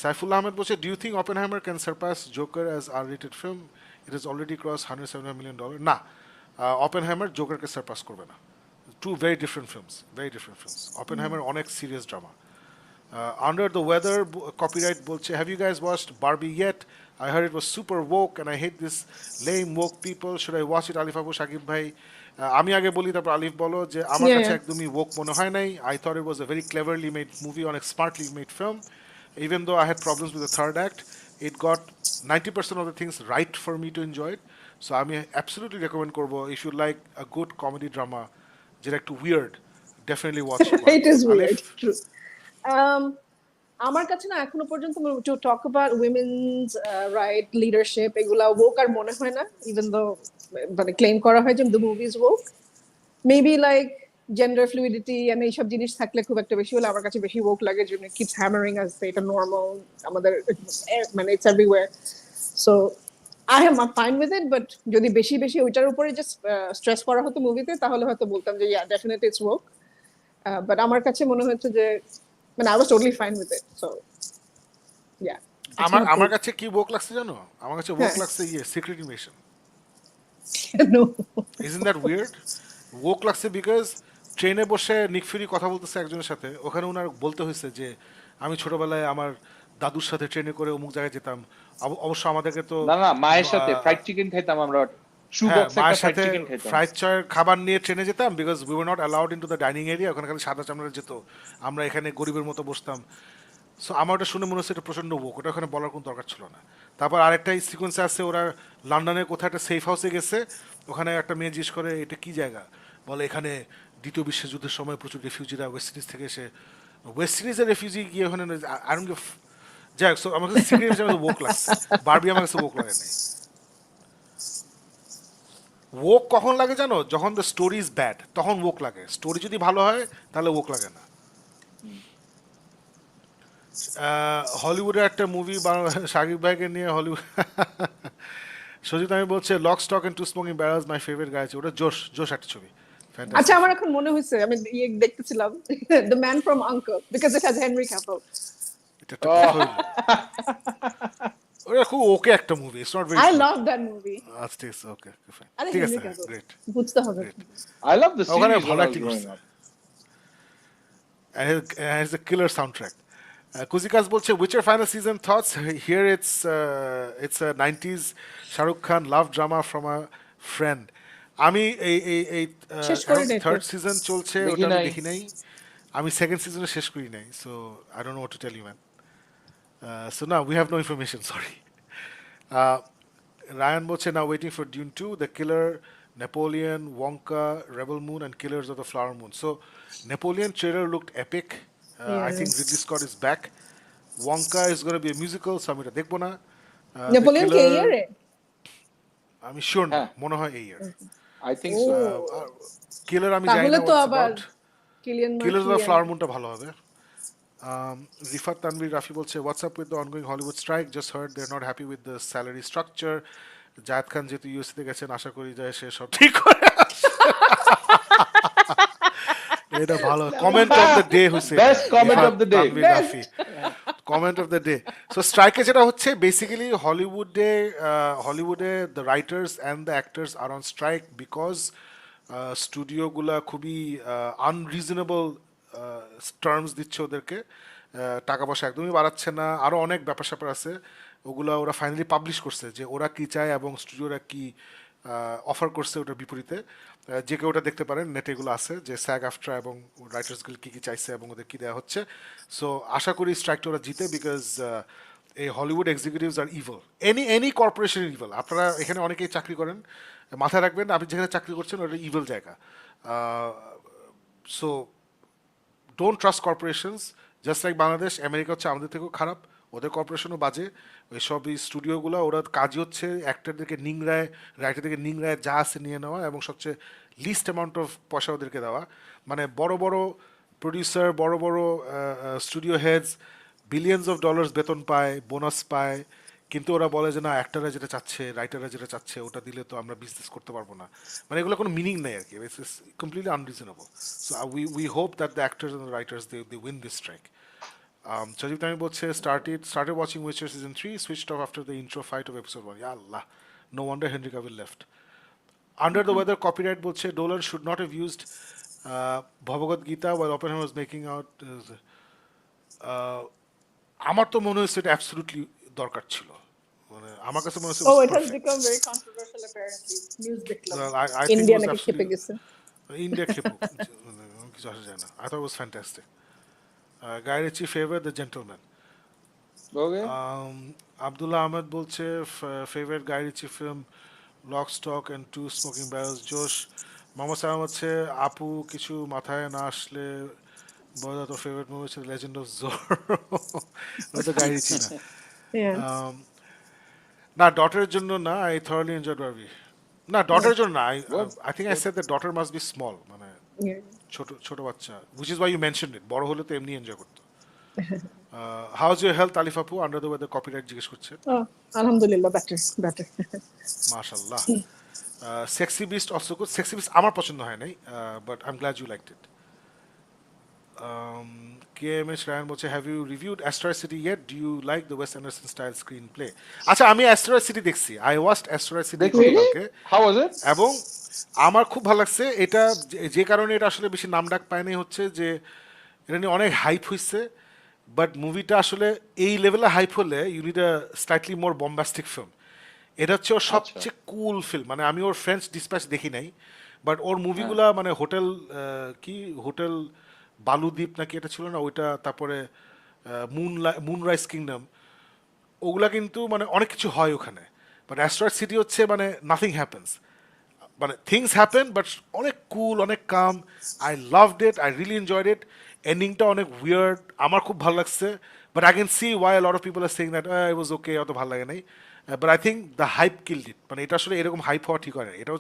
সাইফুল্লাহ আহমেদ বলছে do you think Oppenheimer can surpass Joker as R-rated film? It has already crossed $175 million. না, Oppenheimer জোকারকে সারপাস করবে না। Two very different films. Oppenheimer অনেক serious drama. Under the Weather copyright বলছে have you guys watched Barbie yet? I heard it was super woke and I hate this lame woke people. Should I watch it? আলিফ আবু সাকিব ভাই, আমি আগে বলি তারপর আলিফ বলো যে আমার Yeah, কাছে yeah. একদমই woke মনে হয় নাই। I thought it was a very cleverly made movie, অনেক smartly made film. Even though I had problems with the third act, it got 90% of the things right for me to enjoy it. So আমি absolutely recommend করবো if you like a good comedy drama যেটা একটু weird, definitely watch it. It is weird, Alif? true. আমার কাছে না এখনো পর্যন্ত to talk about women's right, leadership এগুলা woke আর মনে হয় না, even though মানে claim করা হয় যে the movie is woke. Maybe like gender fluidity and এইসব জিনিস থাকলে খুব একটা বেশি হলে আমার কাছে বেশি woke লাগে, যে keeps hammering us এটা normal, আমাদের মানে it's everywhere. So I am fine with it, but যদি বেশি ওইটার উপরে just stress করা হতো মুভিতে তাহলে হয়তো বলতাম যে yeah definitely it's woke. But আমার কাছে মনে হচ্ছে যে মানে I was totally fine with it. So yeah. আমার কাছে কি woke লাগছে জানো? আমার কাছে woke লাগছে Secret Invasion. No. Isn't that weird? woke লাগছে বিকজ ট্রেনে বসে নিক ফিউরি কথা বলতেছে একজনের সাথে, ওখানে ওনার বলতে হয়েছে যে আমি ছোটবেলায় আমার দাদুর সাথে ট্রেনে করে অমুক জায়গায় যেতাম। অবশ্য আমাদেরকে তো না মায়ের সাথে ফ্রাইড চিকেন খেতাম আমরা। মায়ের সাথে ফ্রাইড চয়ের খাবার নিয়ে ট্রেনে যেতাম because we were not allowed into the dining area, ওখানে খালি সাদা চামড়া যেত, আমরা এখানে গরিবের মতো বসতাম। সো আমার ওটা শুনে মনে হচ্ছে এটা প্রচণ্ড ওক, ওটা ওখানে বলার কোনো দরকার ছিল না। তারপর আরেকটা সিকোয়েন্সে আছে, ওরা লন্ডনের কোথাও একটা সেফ হাউসে গেছে, ওখানে একটা মেয়ে জিজ্ঞেস করে এটা কি জায়গা, বলে এখানে দ্বিতীয় বিশ্বযুদ্ধের সময় প্রচুর রেফিউজিরা ওয়েস্ট ইন্ডিজ থেকে এসে, ওয়েস্ট ইন্ডিজের রেফিউজি গিয়ে ওখানে আই ডোন্ট গিভ, যাই হোক। সো আমার কাছে সিক্রেট ইনভেশন ওক লাগছে, বারবি আমার কাছে ওক লাগে নাই। ওক কখন লাগে জানো? যখন দ্য স্টোরি ইজ ব্যাড, তখন ওক লাগে। স্টোরি যদি ভালো হয় তাহলে ওক লাগে না। হলিউডের একটা মুভি শাকিব ভাইকে নিয়ে, হলিউড সজিত আমি বলছে lock stock and two smoking barrels my favourite গাইছে, ওটা জোশ একটা ছবি। আচ্ছা আমার এখন মনে হয়েছে আমি দেখতেছিলাম The Man from U.N.C.L.E. because it has Henry Cavill. এটা একটা কথা হইলো। ওটা খুব ওকে একটা movie, it's not very I love that movie. আচ্ছা ঠিক আছে, ওকে ফাইন, আরে ঠিক Henry আছে, Cavill গ্রেট। বুঝতে হবে। I love the ওখানে series ভালো when I was acting growing করছে। up. and it's a killer soundtrack. Kuzikas বলছে Witcher final season thoughts. Here it's a 90s Shahrukh Khan love drama from a friend. আমি এই শেষ করে নাই তো। থার্ড সিজন চলছে, দেখি ওটা আমি নাই। দেখি নাই। আমি সেকেন্ড সিজনে শেষ করি নাই, so I don't know what to tell you man. So না, we have no information, sorry. Ryan বলছে now waiting for Dune 2, The Killer, Napoleon, Wonka, Rebel Moon, and Killers of the Flower Moon. So Napoleon trailer looked epic. I think Yes. Ridley Scott is back. Wonka is going to be a musical, so আমি এটা দেখবো না। The Napoleon K Killer, ইয়ারে? আমি sure না, হ্যাঁ। মনে হয় এই ইয়ার। I think so. কিলার আমি জানি তাহলে না তো what's আবার about. Kylian Killers of the Murphy Flower Moonটা ভালো হবে। Rifat Tanvir Rafi বলছে what's up with the ongoing Hollywood strike, just heard they're not happy with the salary structure. Zayed Khan যেহেতু ইউএসএ গেছেন, আশা করি যায় সে সব ঠিক করে আসে। এটা ভালো কমেন্ট অফ দ্য ডে হইছে, Best comment of the day. Comment of the day. So স্ট্রাইকে যেটা হচ্ছে বেসিক্যালি হলিউডে the writers and the actors are on strike because স্টুডিওগুলা খুবই আনরিজনেবল টার্মস দিচ্ছে ওদেরকে, টাকা পয়সা একদমই বাড়াচ্ছে না, আরও অনেক ব্যাপার স্যাপার আছে, ওগুলা ওরা ফাইনালি পাবলিশ করছে যে ওরা কি চায় এবং স্টুডিওরা কি অফার করছে ওটার বিপরীতে। যে কেউ ওটা দেখতে পারেন, নেটে এগুলো আছে যে স্যাগ আফট্রা এবং রাইটার্সগুলো কী কী চাইছে এবং ওদের কী দেওয়া হচ্ছে। সো আশা করি স্ট্রাইকটা ওরা জিতে, বিকজ এই হলিউড এক্সিকিউটিভস আর ইভল, এনি কর্পোরেশন ইভল। আপনারা এখানে অনেকেই চাকরি করেন, মাথায় রাখবেন আপনি যেখানে চাকরি করছেন ওটা ইভল জায়গা। So don't trust corporations, just like Bangladesh, America হচ্ছে আমাদের থেকেও খারাপ, ওদের কর্পোরেশনও বাজে। ওই সব এই স্টুডিওগুলো ওরা কাজই হচ্ছে অ্যাক্টরদেরকে নিংড়ায়, রাইটারদেরকে নিংড়ায় যা আছে নিয়ে নেওয়া এবং সবচেয়ে লিস্ট অ্যামাউন্ট অফ পয়সা ওদেরকে দেওয়া। মানে বড় বড় প্রডিউসার, বড় বড় studio heads billions of dollars বেতন পায়, বোনাস পায়, কিন্তু ওরা বলে যে না, অ্যাক্টররা যেটা চাচ্ছে, রাইটাররা যেটা চাচ্ছে ওটা দিলে তো আমরা বিজনেস করতে পারবো না। মানে এগুলো কোনো মিনিং নেই আর কি, it's is completely unreasonable. So we hope that the actors and the writers they win this strike. Sajib Tami বলছে started watching Witcher season 3, switched off after the intro fight of episode 1. Ya Allah, no wonder Henry Cavill left. Under the weather copyright বলছে Dolan should not have used Bhagavad Gita while Oppenheimer was making out. আমার তো মনে হচ্ছে এটা absolutely দরকার ছিল, মানে আমার কাছে মনে হচ্ছে Oh, it has become very controversial apparently. News দেখলাম। I think India it was নাকি খেপে absolutely গেছে। ইন্ডিয়া খেপো, কিছু আসা যায় না। I thought it was fantastic. Guy Ritchie favorite The Gentleman. Okay. Abdullah Ahmed বলছে favorite Guy Ritchie film Lock, Stock and Two Smoking Barrels. Josh Mohammad সালাম হচ্ছে আপু কিছু মাথায় না আসলে বলো তো ফেভারিট মুভি হচ্ছে লেজেন্ড অফ জোরো। ওটা তো Guy Ritchie না। Yeah. না, ডটারের জন্য না, আই থরলি এনজয়েড বারবি। না, ডটারের জন্য না, I think I said that daughter must be small, মানে Yeah. ছোট ছোট বাচ্চা, which is why you mentioned it. বড় হলে তো এমনি এনজয় করতো। হাউ ইজ ইউর হেলথ আলিফ আপু, আন্ডার দ্য ওয়েদার কপিরাইট জিজ্ঞেস করছে। Oh, alhamdulillah, better. মাশাআল্লাহ। Sexy beast also good. Sexy beast আমার পছন্দ হয় নাই, but I am glad you liked it. KMH Ryan বলছে have you reviewed Asteroid City yet, do you like the Wes Anderson style screenplay? আচ্ছা, আমি Asteroid City দেখছি, I watched Asteroid City কালকে, How was it? এবং আমার খুব ভালো লাগছে। এটা যে কারণে এটা আসলে বেশি নাম ডাক পায় নাই হচ্ছে যে এটা নিয়ে অনেক হাইপ হয়েছে, বাট মুভিটা আসলে এই লেভেলে হাইপ হলে you need a slightly more bombastic film. এটা হচ্ছে ওর সবচেয়ে কুল ফিল্ম। মানে আমি ওর ফ্রেঞ্চ ডিসপ্যাচ দেখি নাই, বাট ওর মুভিগুলা মানে হোটেল বালুদ্বীপ নাকি এটা ছিল না ওইটা, তারপরে মুনরাইজ কিংডম, ওগুলা কিন্তু মানে অনেক কিছু হয় ওখানে। বাট অ্যাস্ট্রয়েড সিটি হচ্ছে মানে নাথিং হ্যাপেন্স, মানে থিংস হ্যাপেন বাট অনেক কুল, অনেক calm. I loved it, I really enjoyed it. এন্ডিংটা অনেক উইয়ার্ড, আমার খুব ভালো লাগছে। But I can see why lot of people are saying that it was okay, অত ভালো লাগে নাই। But I think the hype killed it. মানে এটা আসলে এরকম হাইপ হওয়া ঠিক হয় না। এটা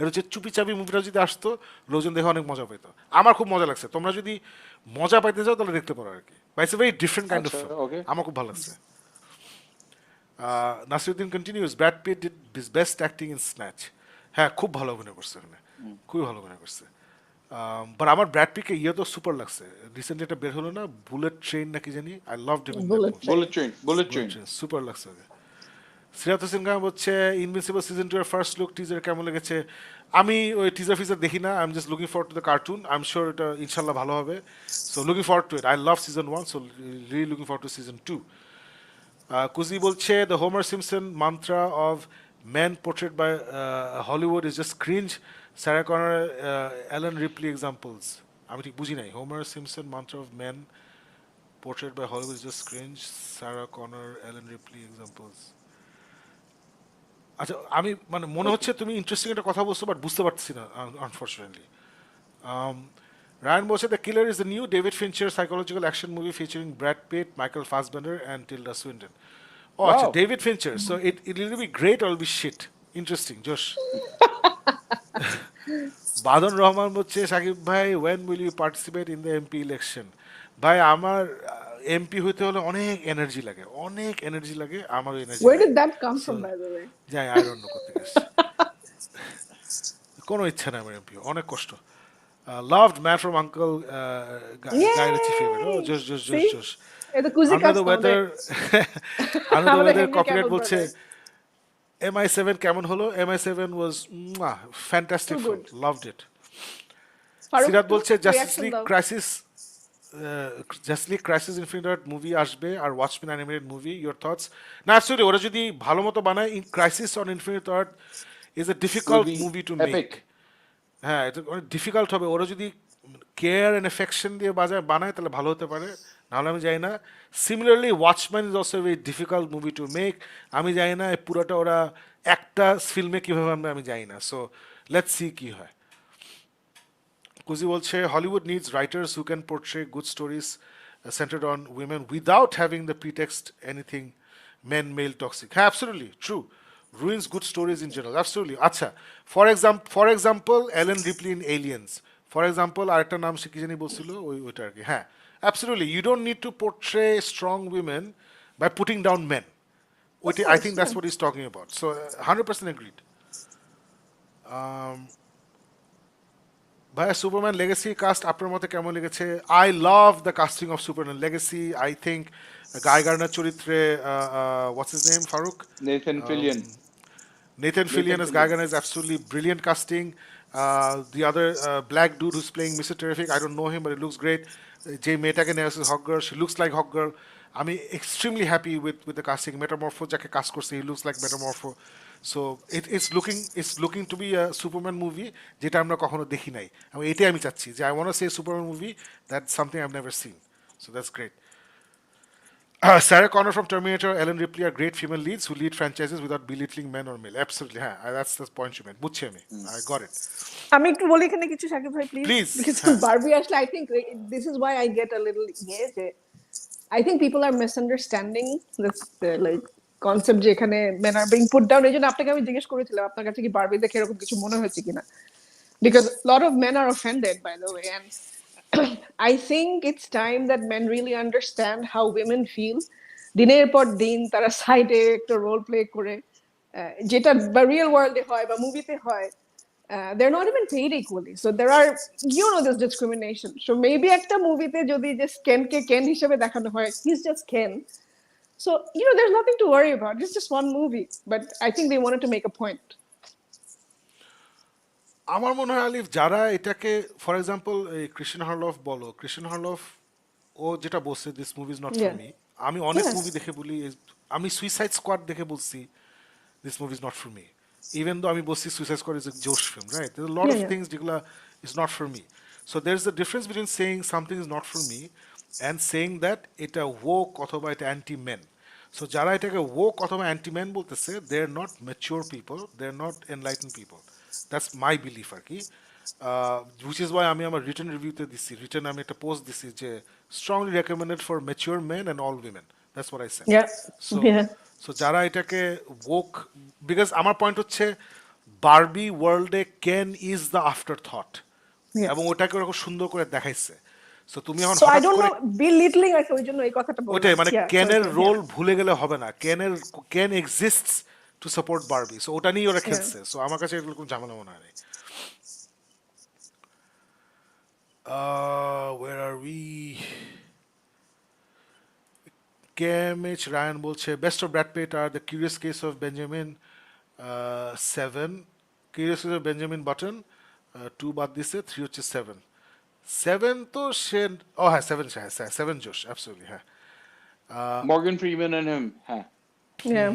হচ্ছে চুপি চাপি মুভিটা যদি আসতো, লোকজন দেখে অনেক মজা পেতো। আমার খুব মজা লাগছে। তোমরা যদি মজা পাইতে চাও তাহলে দেখতে পারো আর কি। But it's a very different kind of film. okay. আমার খুব ভালো লাগছে। Nasiruddin continues, Brad Pitt did his best acting in Snatch. হ্যাঁ, খুব ভালো অভিনয় করছে ওখানে, খুবই ভালো অভিনয় করছে। বাট আমার ব্র্যাড পিটকে ইয়ে তো সুপার লাগছে। রিসেন্টলি একটা বের হলো না, বুলেট ট্রেন নাকি জানি, I loved him in Bullet train. Super লাগছে ওকে। সিরাত হোসেন খান হচ্ছে ইনভিনসিবল সিজন 2 এর ফার্স্ট লুক টিজার কেমন লেগেছে? আমি ওই টিজার ফিজার দেখি না, I am just looking forward to the cartoon. I am sure এটা ইনশাল্লাহ ভালো হবে। So looking forward to it. I love season 1, so really looking forward to season 2। কুজি বলছে the Homer Simpson mantra of man portrait by Hollywood is just cringe, Sarah Connor, Alan Ripley examples. আমি ঠিক বুঝি নাই। Homer Simpson mantra of man portrait by Hollywood is just cringe, Sarah Connor, Alan Ripley examples. আচ্ছা, আমি মানে মনে হচ্ছে তুমি ইন্টারেস্টিং একটা কথা বলছো, বাট বুঝতে পারছি না আনফর্চুনেটলি। রায়ান বলছে the killer is the new David Fincher psychological action movie featuring Brad Pitt, Michael Fassbender and Tilda Swinton. ও আচ্ছা, Wow. David Fincher. So it will be great or be shit. Interesting, জোশ। বাদন রহমান বলছে সাকিব ভাই when will you participate in the MP election? ভাই আমার MP হইতে হলে অনেক এনার্জি লাগে, অনেক এনার্জি লাগে। আমার এনার্জি Where নাই। did that come So, from, by the way? যাই, আই ডোন্ট নো কোথেকে এসছে। কোনো ইচ্ছা নেই আমার এমপি, অনেক কষ্ট। Loved man from UNCLE, Guy Ritchie favourite. ও জোশ জোশ জোশ See? জোশ। এই তো কুজি আন্ডার কাজ দ্য তো ওয়েদার, আন্ডার দ্য আমাদের ওয়েদার হেনরি কপিরাইট ক্যাভিল বলছে brother. MI7 কেমন হলো? MI7 was fantastic Too film, good. Loved it. Faruk, Sirat বলছে জাস্টিস reaction লিগ দাও। ক্রাইসিস, ইনফিনিটি ওয়ার মুভি আসবে আর watchman animated movie, your thoughts? না অ্যাকচুয়ালি ওরা যদি ভালো মতো বানায়, crisis on infinity war is a Will difficult be movie to make. epic. হ্যাঁ, এটা অনেক ডিফিকাল্ট হবে। ওরা যদি কেয়ার অ্যান্ড এফেকশন দিয়ে বানায় তাহলে ভালো হতে পারে, নাহলে আমি জানি না। Similarly watchman is also very difficult movie to make. আমি জানি না এই পুরোটা ওরা একটা ফিল্মে কীভাবে আনবে, আমি জানি না। সো লেটস সি কী হয়। কুজি বলছে Hollywood needs writers who can portray good stories centred on women without having the pretext anything men male toxic. হ্যাঁ, absolutely true. ruins good stories in general, absolutely. আচ্ছা, for example Ellen Ripley in Aliens, for example আরেকটা নাম সে কি জানি বলছিল, ওইটা আর কি। হ্যাঁ, absolutely, you don't need to portray strong women by putting down men. ওইটা, I think that's what is talking about. So 100% agreed. ভাইয়া সুপারম্যান লেগেসি কাস্ট আপনার মতে কেমন লেগেছে? I love the casting of Superman Legacy. I think Guy Gardner চরিত্রে, what's his name, Faruk? Nathan Fillion. Nathan Fillion as Fillion. Gargano is absolutely brilliant casting. The other black dude who's playing Mr. Terrific, I don't know him, but it looks great. Jay Metagan as Hawk Girl, she looks like Hawk Girl. I'm extremely happy with the casting. Metamorpho, Jake cast করছে, he looks like Metamorpho. So it's looking to be a Superman movie যেটা আমরা কখনো দেখি নাই। আমি এটাই আমি চাচ্ছি যে I want to see a Superman movie that's something I've never seen. So that's great. Sarah Connor from Terminator, Ellen Ripley are great female leads who lead franchises without belittling men or male. Absolutely, huh? That's the point you made. বুঝছি আমি, I got it. আমি একটু বলি এখানে কিছু, শাকিব ভাই please. Please, Because হ্যাঁ। Barbie আসলে I think this is why I get a little যে I think people are misunderstanding this like concept যে এখানে men are being put down। এই জন্য আপনাকে আমি জিজ্ঞেস করেছিলাম আপনার কাছে কি বারবি দেখে এরকম কিছু মনে হয়েছে কিনা, because a lot of men are offended, by the way, and I think it's time that men really understand how women feel. দিনের পর দিন তারা সাইডে একটা রোল প্লে করে, যেটা বা রিয়েল ওয়ার্ল্ডে হয় বা মুভিতে হয়, they're not even paid equally. So there are, this discrimination. So maybe একটা মুভিতে যদি যে কেনকে কেন হিসেবে দেখানো হয়, he's just Ken. So there's nothing to worry about. It's just one movie, but I think they wanted to make a point. আমার মনে হয় আলিফ, যারা এটাকে ফর এক্সাম্পল ক্রিশ্চিয়ান হারলফ বলো, ক্রিশ্চিয়ান হারলফ ও যেটা বলছে this movie is not for Yeah. Me. আমি অনেক Yes. মুভি দেখে বলি, আমি সুইসাইড স্কোয়াড দেখে বলছি this movie is not for me, even though আমি বলছি সুইসাইড স্কোয়াড ইজ এ জোশ film, right? There lot of Yeah. Things যেগুলো is not for me. So there is the difference between saying something is not for me and saying that এটা woke অথবা এটা anti main. So যারা এটাকে woke অথবা anti men বলতেছে, they are not mature people, they are not enlighten people. That's my belief আর কি। Which is Y আমি আমার রিটার্ন রিভিউতে দিচ্ছি, রিটার্ন আমি একটা পোস্ট দিচ্ছি যে strongly recommended for mature men and all women. That's what I said. Yeah. So Yeah. So যারা এটাকে woke, বিকজ আমার পয়েন্ট হচ্ছে বারবি ওয়ার্ল্ডে Ken is the after thought, Yeah. এবং ওটাকে ওরকম সুন্দর করে দেখাইছে। সো তুমি এখন So I হঠাৎ don't করে know, belittling আছে ওই জন্য এই কথাটা বললাম। ওইটাই মানে Yeah, কেনের so, রোল yeah. ভুলে গেলে হবে না। কেন exists to support Barbie, so ওটা নিয়ে ওরা খেলছে। সো আমার কাছে এগুলো কোনো ঝামেলা মনে হয় নাই। Where are we? KMH Ryan বলছে best of Brad Pitt are the curious case of Benjamin 7, curious case of Benjamin Button 2 বাদ দিছে, 3 হচ্ছে 7 তো সে, ও হ্যাঁ 7, হ্যাঁ 7 জোশ অ্যাবসলিউটলি, হ্যাঁ। Morgan Freeman and him. হ্যাঁ। Yeah.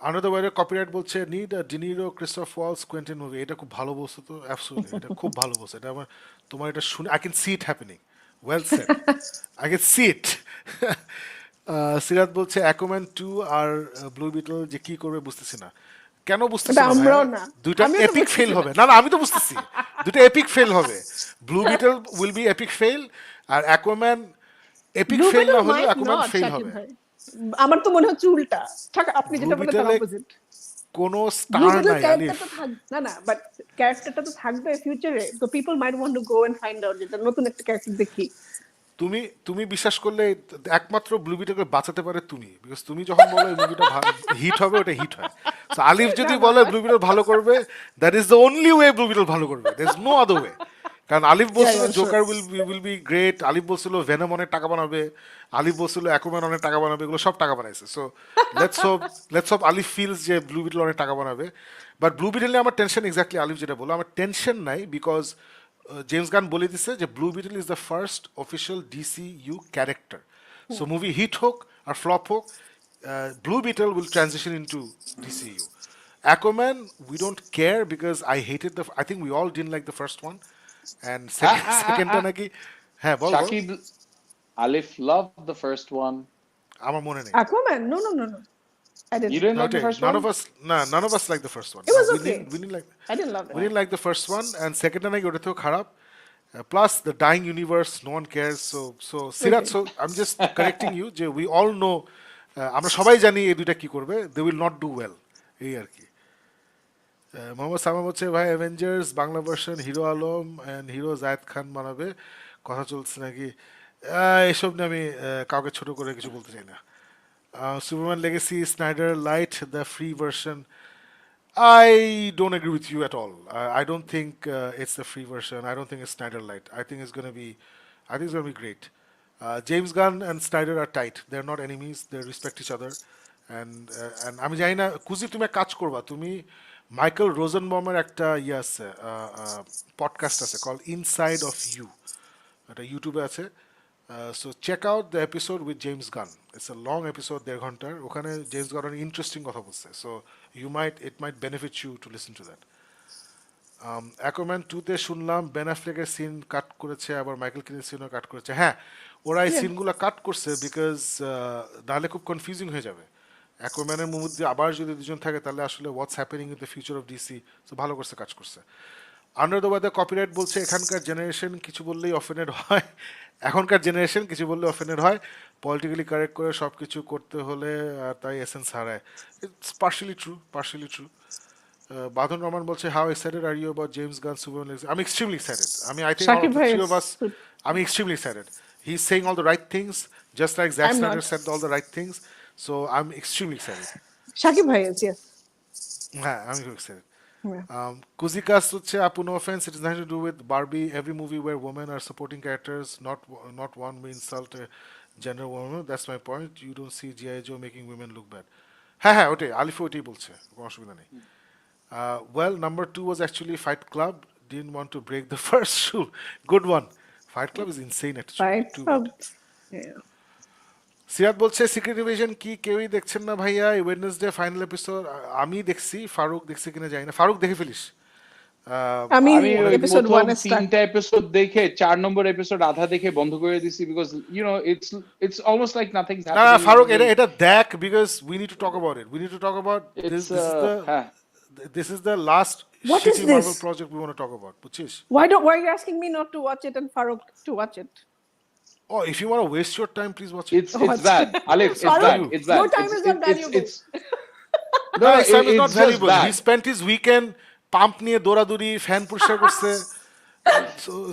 আনাদার ওয়ারে কপিরাইট বলছে need De Niro Christoph Waltz Quentin movie, এটা খুব ভালো বলছো তো, অ্যাবসলিউটলি এটা খুব ভালো বলছো, এটা আমার, তোমার এটা শুনে I can see it happening, well said, I can see it. Sirat বলছে অ্যাকুম্যান 2 আর ব্লু বিটল যে কি করবে বুঝতেছি না, কেন বুঝতেছি এটা না আমরাও ভাইয়া? না। দুইটা আমিও তো এপিক বুঝতেছি ফেল না। হবে, না না আমি তো বুঝতেছি দুটো এপিক ফেল হবে, Blue Beetle will be epic fail আর অ্যাকুম্যান এপিক Blue ফেল না Beetle হলে might Aquaman not, fail Shakib হবে। ভাই। আমার তো মনে হচ্ছে উল্টা। আপনি ব্লু যেটা বলেন তার বিটলে অপোজিট। কোনো ব্লু স্টার বিটল নাই আলিফ। ক্যারেক্টারটা থাকবে না, বাট ক্যারেক্টারটা তো থাকবে ফিউচারে, তো people might want to go and find out যেটা নতুন একটা ক্যারেক্টার দেখি। তুমি তুমি বিশ্বাস করলে একমাত্র ব্লু বিটলকে বাঁচাতে পারে তুমি, বিকজ তুমি যখন বলো এই মুভিটা হিট হবে, ওটা হিট হয়। সো আলিফ যদি বলে ব্লু বিটল ভালো করবে, that is the only way Blue Beetle ভালো করবে, there is no other way. কারণ আলিফ বলছিল yeah, sure. Joker will be great, Alif বলছিল ভেনম অনেক টাকা বানাবে, আলিফ বলছিল অ্যাকুম্যান অনেক টাকা বানাবে, এগুলো সব টাকা বানাইছে। So let's hope Alif feels যে ব্লু বিটল অনেক টাকা বানাবে। বাট ব্লু বিটল নিয়ে আমার টেনশন এক্স্যাক্টলি আলিফ যেটা বললো, আমার টেনশন নাই, বিকজ জেমস গান বলে দিছে যে Blue Beetle is the first official DCU character. So movie hit হোক আর ফ্লপ হোক, Blue Beetle will transition into DCU. Aquaman, we don't care because I hated I think we all didn't like the first one. And second নাকি, হ্যাঁ বল বল। Shakib, Alif loved the first one. আমার মনে নেই। Aquaman? No. I didn't. You didn't like the Okay, first none one? of us, none of us liked the first one. It was No, okay. we didn't like. I didn't love it. We didn't like the first one, and second নাকি ওটা তো খারাপ। Plus the dying universe, no one cares. So Sirat, Okay. so I'm just correcting you যে we all know, আমরা সবাই জানি এই দুইটা কি করবে, they will not do well, এই আর কি। মোহাম্মদ সামাম হচ্ছে ভাই Avengers Bangla version hero Alam and hero Zayed Khan বানাবে, কথা চলছে নাকি? এসব নিয়ে আমি কাউকে ছোট করে কিছু বলতে চাই না। Superman legacy Snyder light the free version, I don't agree with you at all. I don't think it's the free version. I don't think it's Snyder Light. I think it's going to be, great. James Gunn and Snyder are tight. They're not enemies. They respect each other. And আমি জানি না কুজি তুমি এক কাজ করবা, তুমি Michael রোজেনবমের একটা আছে পডকাস্ট আছে কল ইনসাইড অফ ইউ, এটা ইউটিউবে আছে। So check out the episode with James Gunn, it's a long episode 1.5 ঘন্টার, ওখানে জেমস গান অনেক ইন্টারেস্টিং কথা বলছে। সো it might benefit you to listen to that. Aquaman 2-তে শুনলাম বেন অ্যাফ্লেকের সিন কাট করেছে, আবার মাইকেল কিনের সিনও কাট করেছে। হ্যাঁ, ওরা এই সিনগুলো কাট করছে বিকজ নাহলে খুব কনফিউজিং হয়ে যাবে। অ্যাকুয়াম্যানের মধ্যে আবার যদি দুজন থাকে তাহলে আসলে what's happening in the future of DC. তো ভালো করছে, কাজ করছে। আন্ডার দ্য ওয়েদার কপিরাইট বলছে এখানকার জেনারেশন কিছু বললেই অফেন্ডেড হয়, এখনকার জেনারেশন কিছু বললে অফেন্ডেড হয়, পলিটিক্যালি কারেক্ট করে সব কিছু করতে হলে তাই এসেন্স হারায়। It's partially true. Badhan Rahman বলছে how excited are you about James Gunn Superman? আমি extremely excited. I think Shakib bhai three is of us, আমি extremely excited. He's saying all the right things, just like Zack I'm Snyder not. said all the right things. So I'm extremely excited. Shakib bhai is, yes. হ্যাঁ, আমি খুব excited. Yeah. Kuzikas হচ্ছে আপু, no offense, it is nothing to do with Barbie. Every movie where women are supporting characters, not one we insult a gender woman. That's my point. You don't see G.I. Joe making women look bad. হ্যাঁ ওটাই আলিফ ওইটাই বলছে, কোনো অসুবিধা নেই। Well, number 2 was actually Fight Club. Didn't want to break the first rule. Good one. Fight Club is insane actually. Right. Too good. Yeah. সিরাত বলছে secret division কি কেউই দেখছেন না ভাইয়া, এই ওয়েডনেসডে ফাইনাল এপিসোড আমি দেখছি, ফারুক দেখছে কিনা জানি না। ফারুক দেখে ফেলিস। আমি আমি ওই এপিসোড প্রথম 1 এ স্টার্ট। 3টা এপিসোড দেখে 4 নম্বর এপিসোড আধা দেখে বন্ধ করে দিছি because it's almost like nothing's না happening. ফারুক এটা দেখ, because we need to talk about it. We need to talk about this is the last What is shitty this? Marvel project we want to talk about, বুঝছিস? Why are you asking me not to watch it and Farouk to watch it? Oh, if you want to waste your time, please watch it. It's bad. Alif, it's Farouk, bad. It's bad. your time is not valuable. No, his time is it's not just valuable. bad. He spent his weekend pump নিয়ে দৌড়াদৌড়ি, fan পরিষ্কার করছে,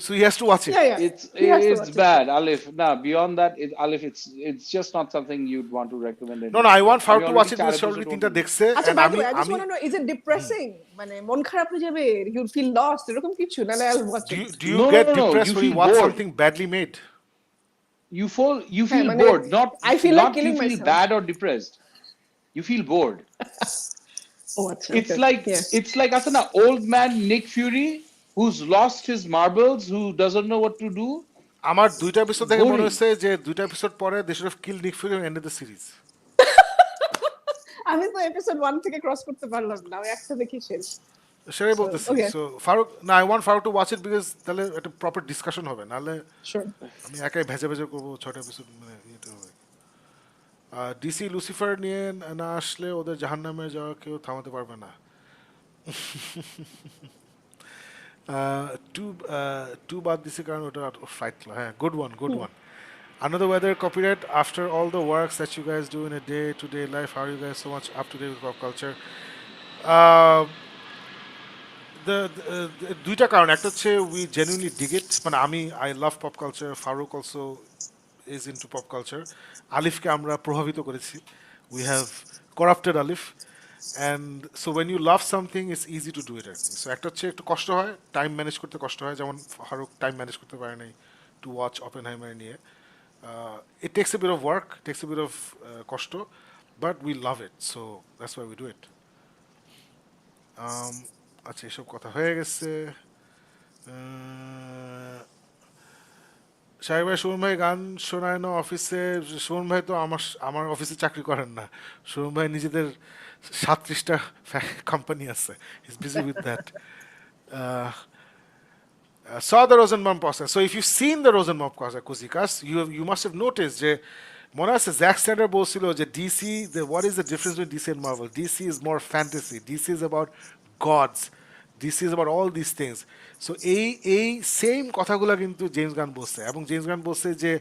so he has to watch it. Yeah. He has to watch It's it. bad, Alif. Nah, beyond that, Alif, it's just not something you'd want to recommend. No, I want Faruk to already watch it চার because already episode তিনটা only. দেখছে, আচ্ছা, and by the way, I just আমি want to know, is it depressing? মানে মন খারাপ হয়ে যাবে, you feel lost, এরকম কিছু? নালে I'll watch it. do you No, get no, depressed you when you feel watch bored. something badly made? you feel হ্যাঁ, মানে bored, not I feel like not you killing feel myself. bad or depressed. You feel bored. ও আচ্ছা, It's okay. like Yeah. it's like আসলে না old man Nick Fury who's lost his marbles, who doesn't know what to do. আমার 2টা episode দেখে মনে Boring. হচ্ছে যে 2টা এপিসোড পরে দে শুড হ্যাভ কিল নিক ফিউরি এন্ড দ্য সিরিজ। আমি তো এপিসোড 1 থেকে ক্রস করতে পারলাম না, আমি একটা দেখি শেষ। সেটাই So, বলতেছি। okay. সো ফারুক, না I want Faruk to watch it because তাহলে একটা প্রপার ডিসকাশন হবে, নাহলে Sure. আমি একাই ভেজে ভেজে করবো 6টা এপিসোড, মানে ইয়েতে হবে। ডিসি লুসিফার নিয়ে না আসলে ওদের জাহান্নামে যাওয়া কেউ থামাতে পারবে না। টু বাদ দিছি কারণ ওটা ফাইট, হ্যাঁ, good one. Another weather copyright after all the works that you guys do in a day-to-day life. How are you guys so much up to date with pop culture? Uh, দুইটা কারণ, একটা হচ্ছে we genuinely dig it, মানে আমি I love pop culture. Farooq also is into pop culture. আলিফকে আমরা প্রভাবিত করেছি. We have corrupted Alif. And so when you love something, it's easy to do it. So একটা হচ্ছে একটু কষ্ট হয়, টাইম ম্যানেজ করতে কষ্ট হয়, যেমন ফারুক টাইম ম্যানেজ করতে পারে নাই to watch Oppenheimer নিয়ে. It takes a bit of work, takes a bit of কষ্ট, but we love it, so that's why we do it. আচ্ছা, এসব কথা হয়ে গেছে। সাহেব ভাই, সুমন ভাই গান শোনায় না অফিসে? সুমন ভাই তো আমার অফিসে চাকরি করেন না। সুমন ভাই নিজেদের 37টা কোম্পানি আছে, is busy with that. Saw the Rosenbaum process. So if you've seen the Rosenbaum process, Kuzikas, you must have noticed যে মনে আছে জ্যাক স্ন্যাডার বলছিল যে DC, what is the difference between DC and Marvel? DC is more fantasy. DC is about gods. DC is about all these things. So এই same কথাগুলো কিন্তু James Gunn বলছে, এবং জেমস গান বলছে যে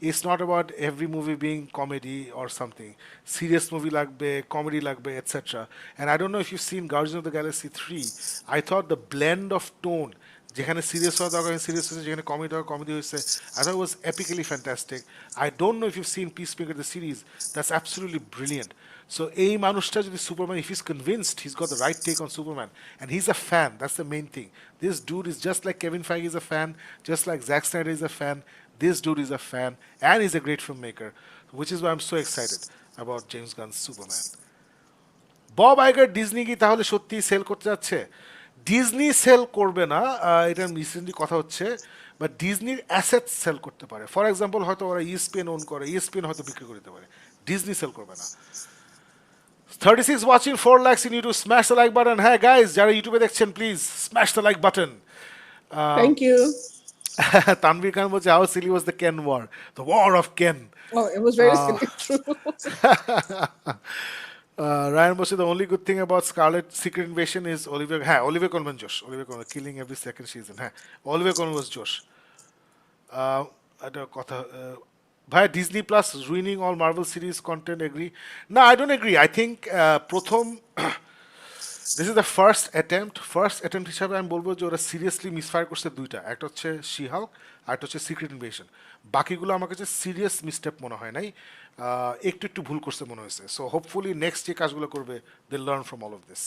it's not about every movie being comedy or something, serious movie লাগবে, comedy লাগবে, etcetera. And I don't know if you seen Guardian of the Galaxy 3, I thought the blend of tone, যেখানে serious হওয়া দরকার serious হয়েছে, যেখানে comedy হওয়া comedy হয়েছে, I thought was epically fantastic. I don't know if you seen Peacemaker the series, that's absolutely brilliant. So এই মানুষটা যদি Superman, if is convinced his got the right take on Superman, and he is a fan, that's the main thing. This dude is just like Kevin Feige is a fan, just like Zack Snyder is a fan. This dude is a fan, and he's a great filmmaker, which is why I'm so excited about James Gunn's Superman. Bob Iger Disney কি তাহলে সত্যি sell করতে যাচ্ছে? Disney sell করবে না, এটা recently কথা হচ্ছে, বাট ডিজনির অ্যাসেট সেল করতে পারে। ফর এক্সাম্পল, হয়তো ওরা ইএসপিএন ওন করে, ইএসপিএন হয়তো বিক্রি করে দিতে পারে, ডিজনি সেল করবে না। 36 watching, 4 likes in YouTube. Smash the like button. Hey guys, যারা ইউটিউবে দেখছেন, please smash the like button. Thank you. Tanvir Khan বলছে, how silly was the Ken war? The war of Ken. Oh, it was very silly. True. Ryan বলছে, the only good thing about Scarlet Secret Invasion is Olivia Colman Josh. Olivia Colman killing every second season. Olivia Colman was Josh. একটা কথা, ভাই Disney plus ruining all Marvel series content, agree? না, I don't agree. I think প্রথম this is the first attempt হিসাবে আমি বলবো যে ওরা সিরিয়াসলি মিসফায়ার করছে দুইটা, একটা হচ্ছে শি-হাল্ক আর একটা হচ্ছে সিক্রেট ইনভেশন। বাকিগুলো আমার কাছে সিরিয়াস মিসটেপ মনে হয় নাই, একটু ভুল করছে মনে হয়েছে। সো হোপফুলি নেক্সট যে কাজগুলো করবে, they learn from all of this.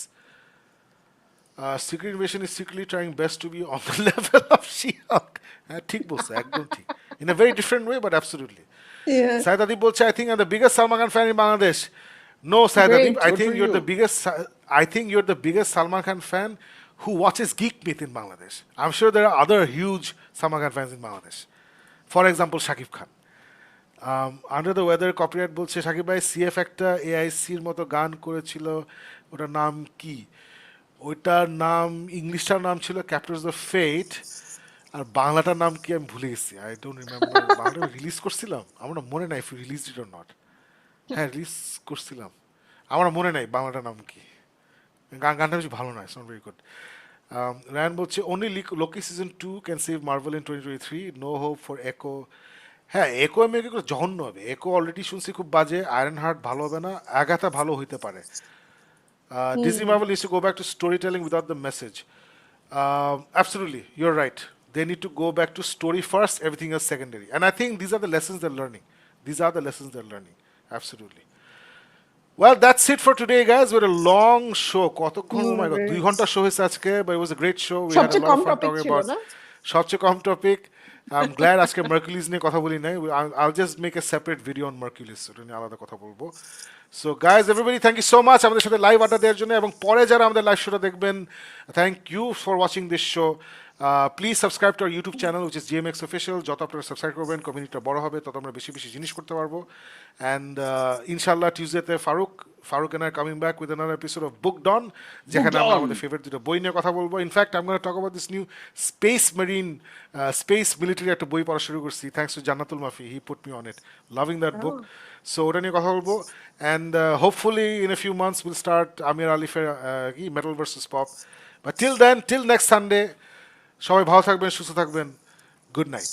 Secret invasion is secretly trying best to be on the level of She-Hulk. হ্যাঁ, ঠিক বলছে, একদম ঠিক, in a very different way, but absolutely. Yeah. Syed Adib বলছে, I think I'm the biggest Salman Khan fan in Bangladesh. No, Syed Great, Adib, I good think for you're you. the biggest. I think you're the biggest Salman Khan fan who watches Geek Myth in Bangladesh. I'm sure there are other huge Salman Khan fans in Bangladesh. For example, Shakib Khan. Under the weather copyright বলছে, শাকিব ভাই CF একটা এআইসির মতো গান করেছিল, ওটার নাম কি? ওইটার নাম, ইংলিশটার নাম ছিল ক্যাপ্টার্স অফ ফেট, আর বাংলাটার নাম কি আমি ভুলে গেছি। I don't remember. বাংলাটা রিলিজ করছিলাম, আমার মনে নাই if you release it or not. হ্যাঁ, রিলিজ করছিলাম, আমার মনে নাই বাংলাটার নাম কি। গানটা বেশি ভালো নয়, it's not very good. Ryan বলছে, only Loki season 2 can save Marvel in 2023, no hope for Echo. হ্যাঁ, একো আমি করে জঘন্য হবে। একো অলরেডি শুনছি খুব বাজে, আয়রন হার্ট ভালো হবে না, আগাথা ভালো হইতে পারে। Disney Marvel needs to go back to storytelling without the message. Absolutely, you're right. They need to go back to story first, everything else secondary. And I think these are the lessons they're learning. Absolutely. Well, that's it for today, guys. We're a long show. কতক্ষণ? Oh my God, 2 ঘন্টা show হয়েছে আজকে, but it was a great show. We had a সবচেয়ে lot com of fun topic talking ছিল about না? সবচেয়ে কম topic, I'm glad আজকে মার্কুলিস নিয়ে কথা বলি নাই. I'll just make a separate video on মার্কুলিস, ওটা নিয়ে আলাদা কথা বলবো. So guys, everybody, thank you so much আমাদের সাথে লাইভ আড্ডা দেওয়ার জন্য, এবং পরে যারা আমাদের লাইভ শোটা দেখবেন, thank you for watching this show. Please subscribe to our YouTube channel, which is GMX Official. যত আপনারা সাবস্ক্রাইব করবেন, কমিউনিটিটা বড় হবে, তত আমরা বেশি বেশি জিনিস করতে পারবো. And ইনশাল্লাহ টিউজডেতে Faruk and I are coming back with another episode of Booked On, যেখানে আমরা আমাদের ফেভারিট দুটো বই নিয়ে কথা বলবো. In fact I'm going to talk about this new space military একটা বই পড়া শুরু করছি, thanks to জান্নাতুল মাফি. He put me on it. Loving that book. So ওটা নিয়ে কথা বলবো. And hopefully in a few months we'll start Amir Alifের Metal versus Pop. But till then, till next Sunday, সবাই ভালো থাকবেন, সুস্থ থাকবেন. Good night.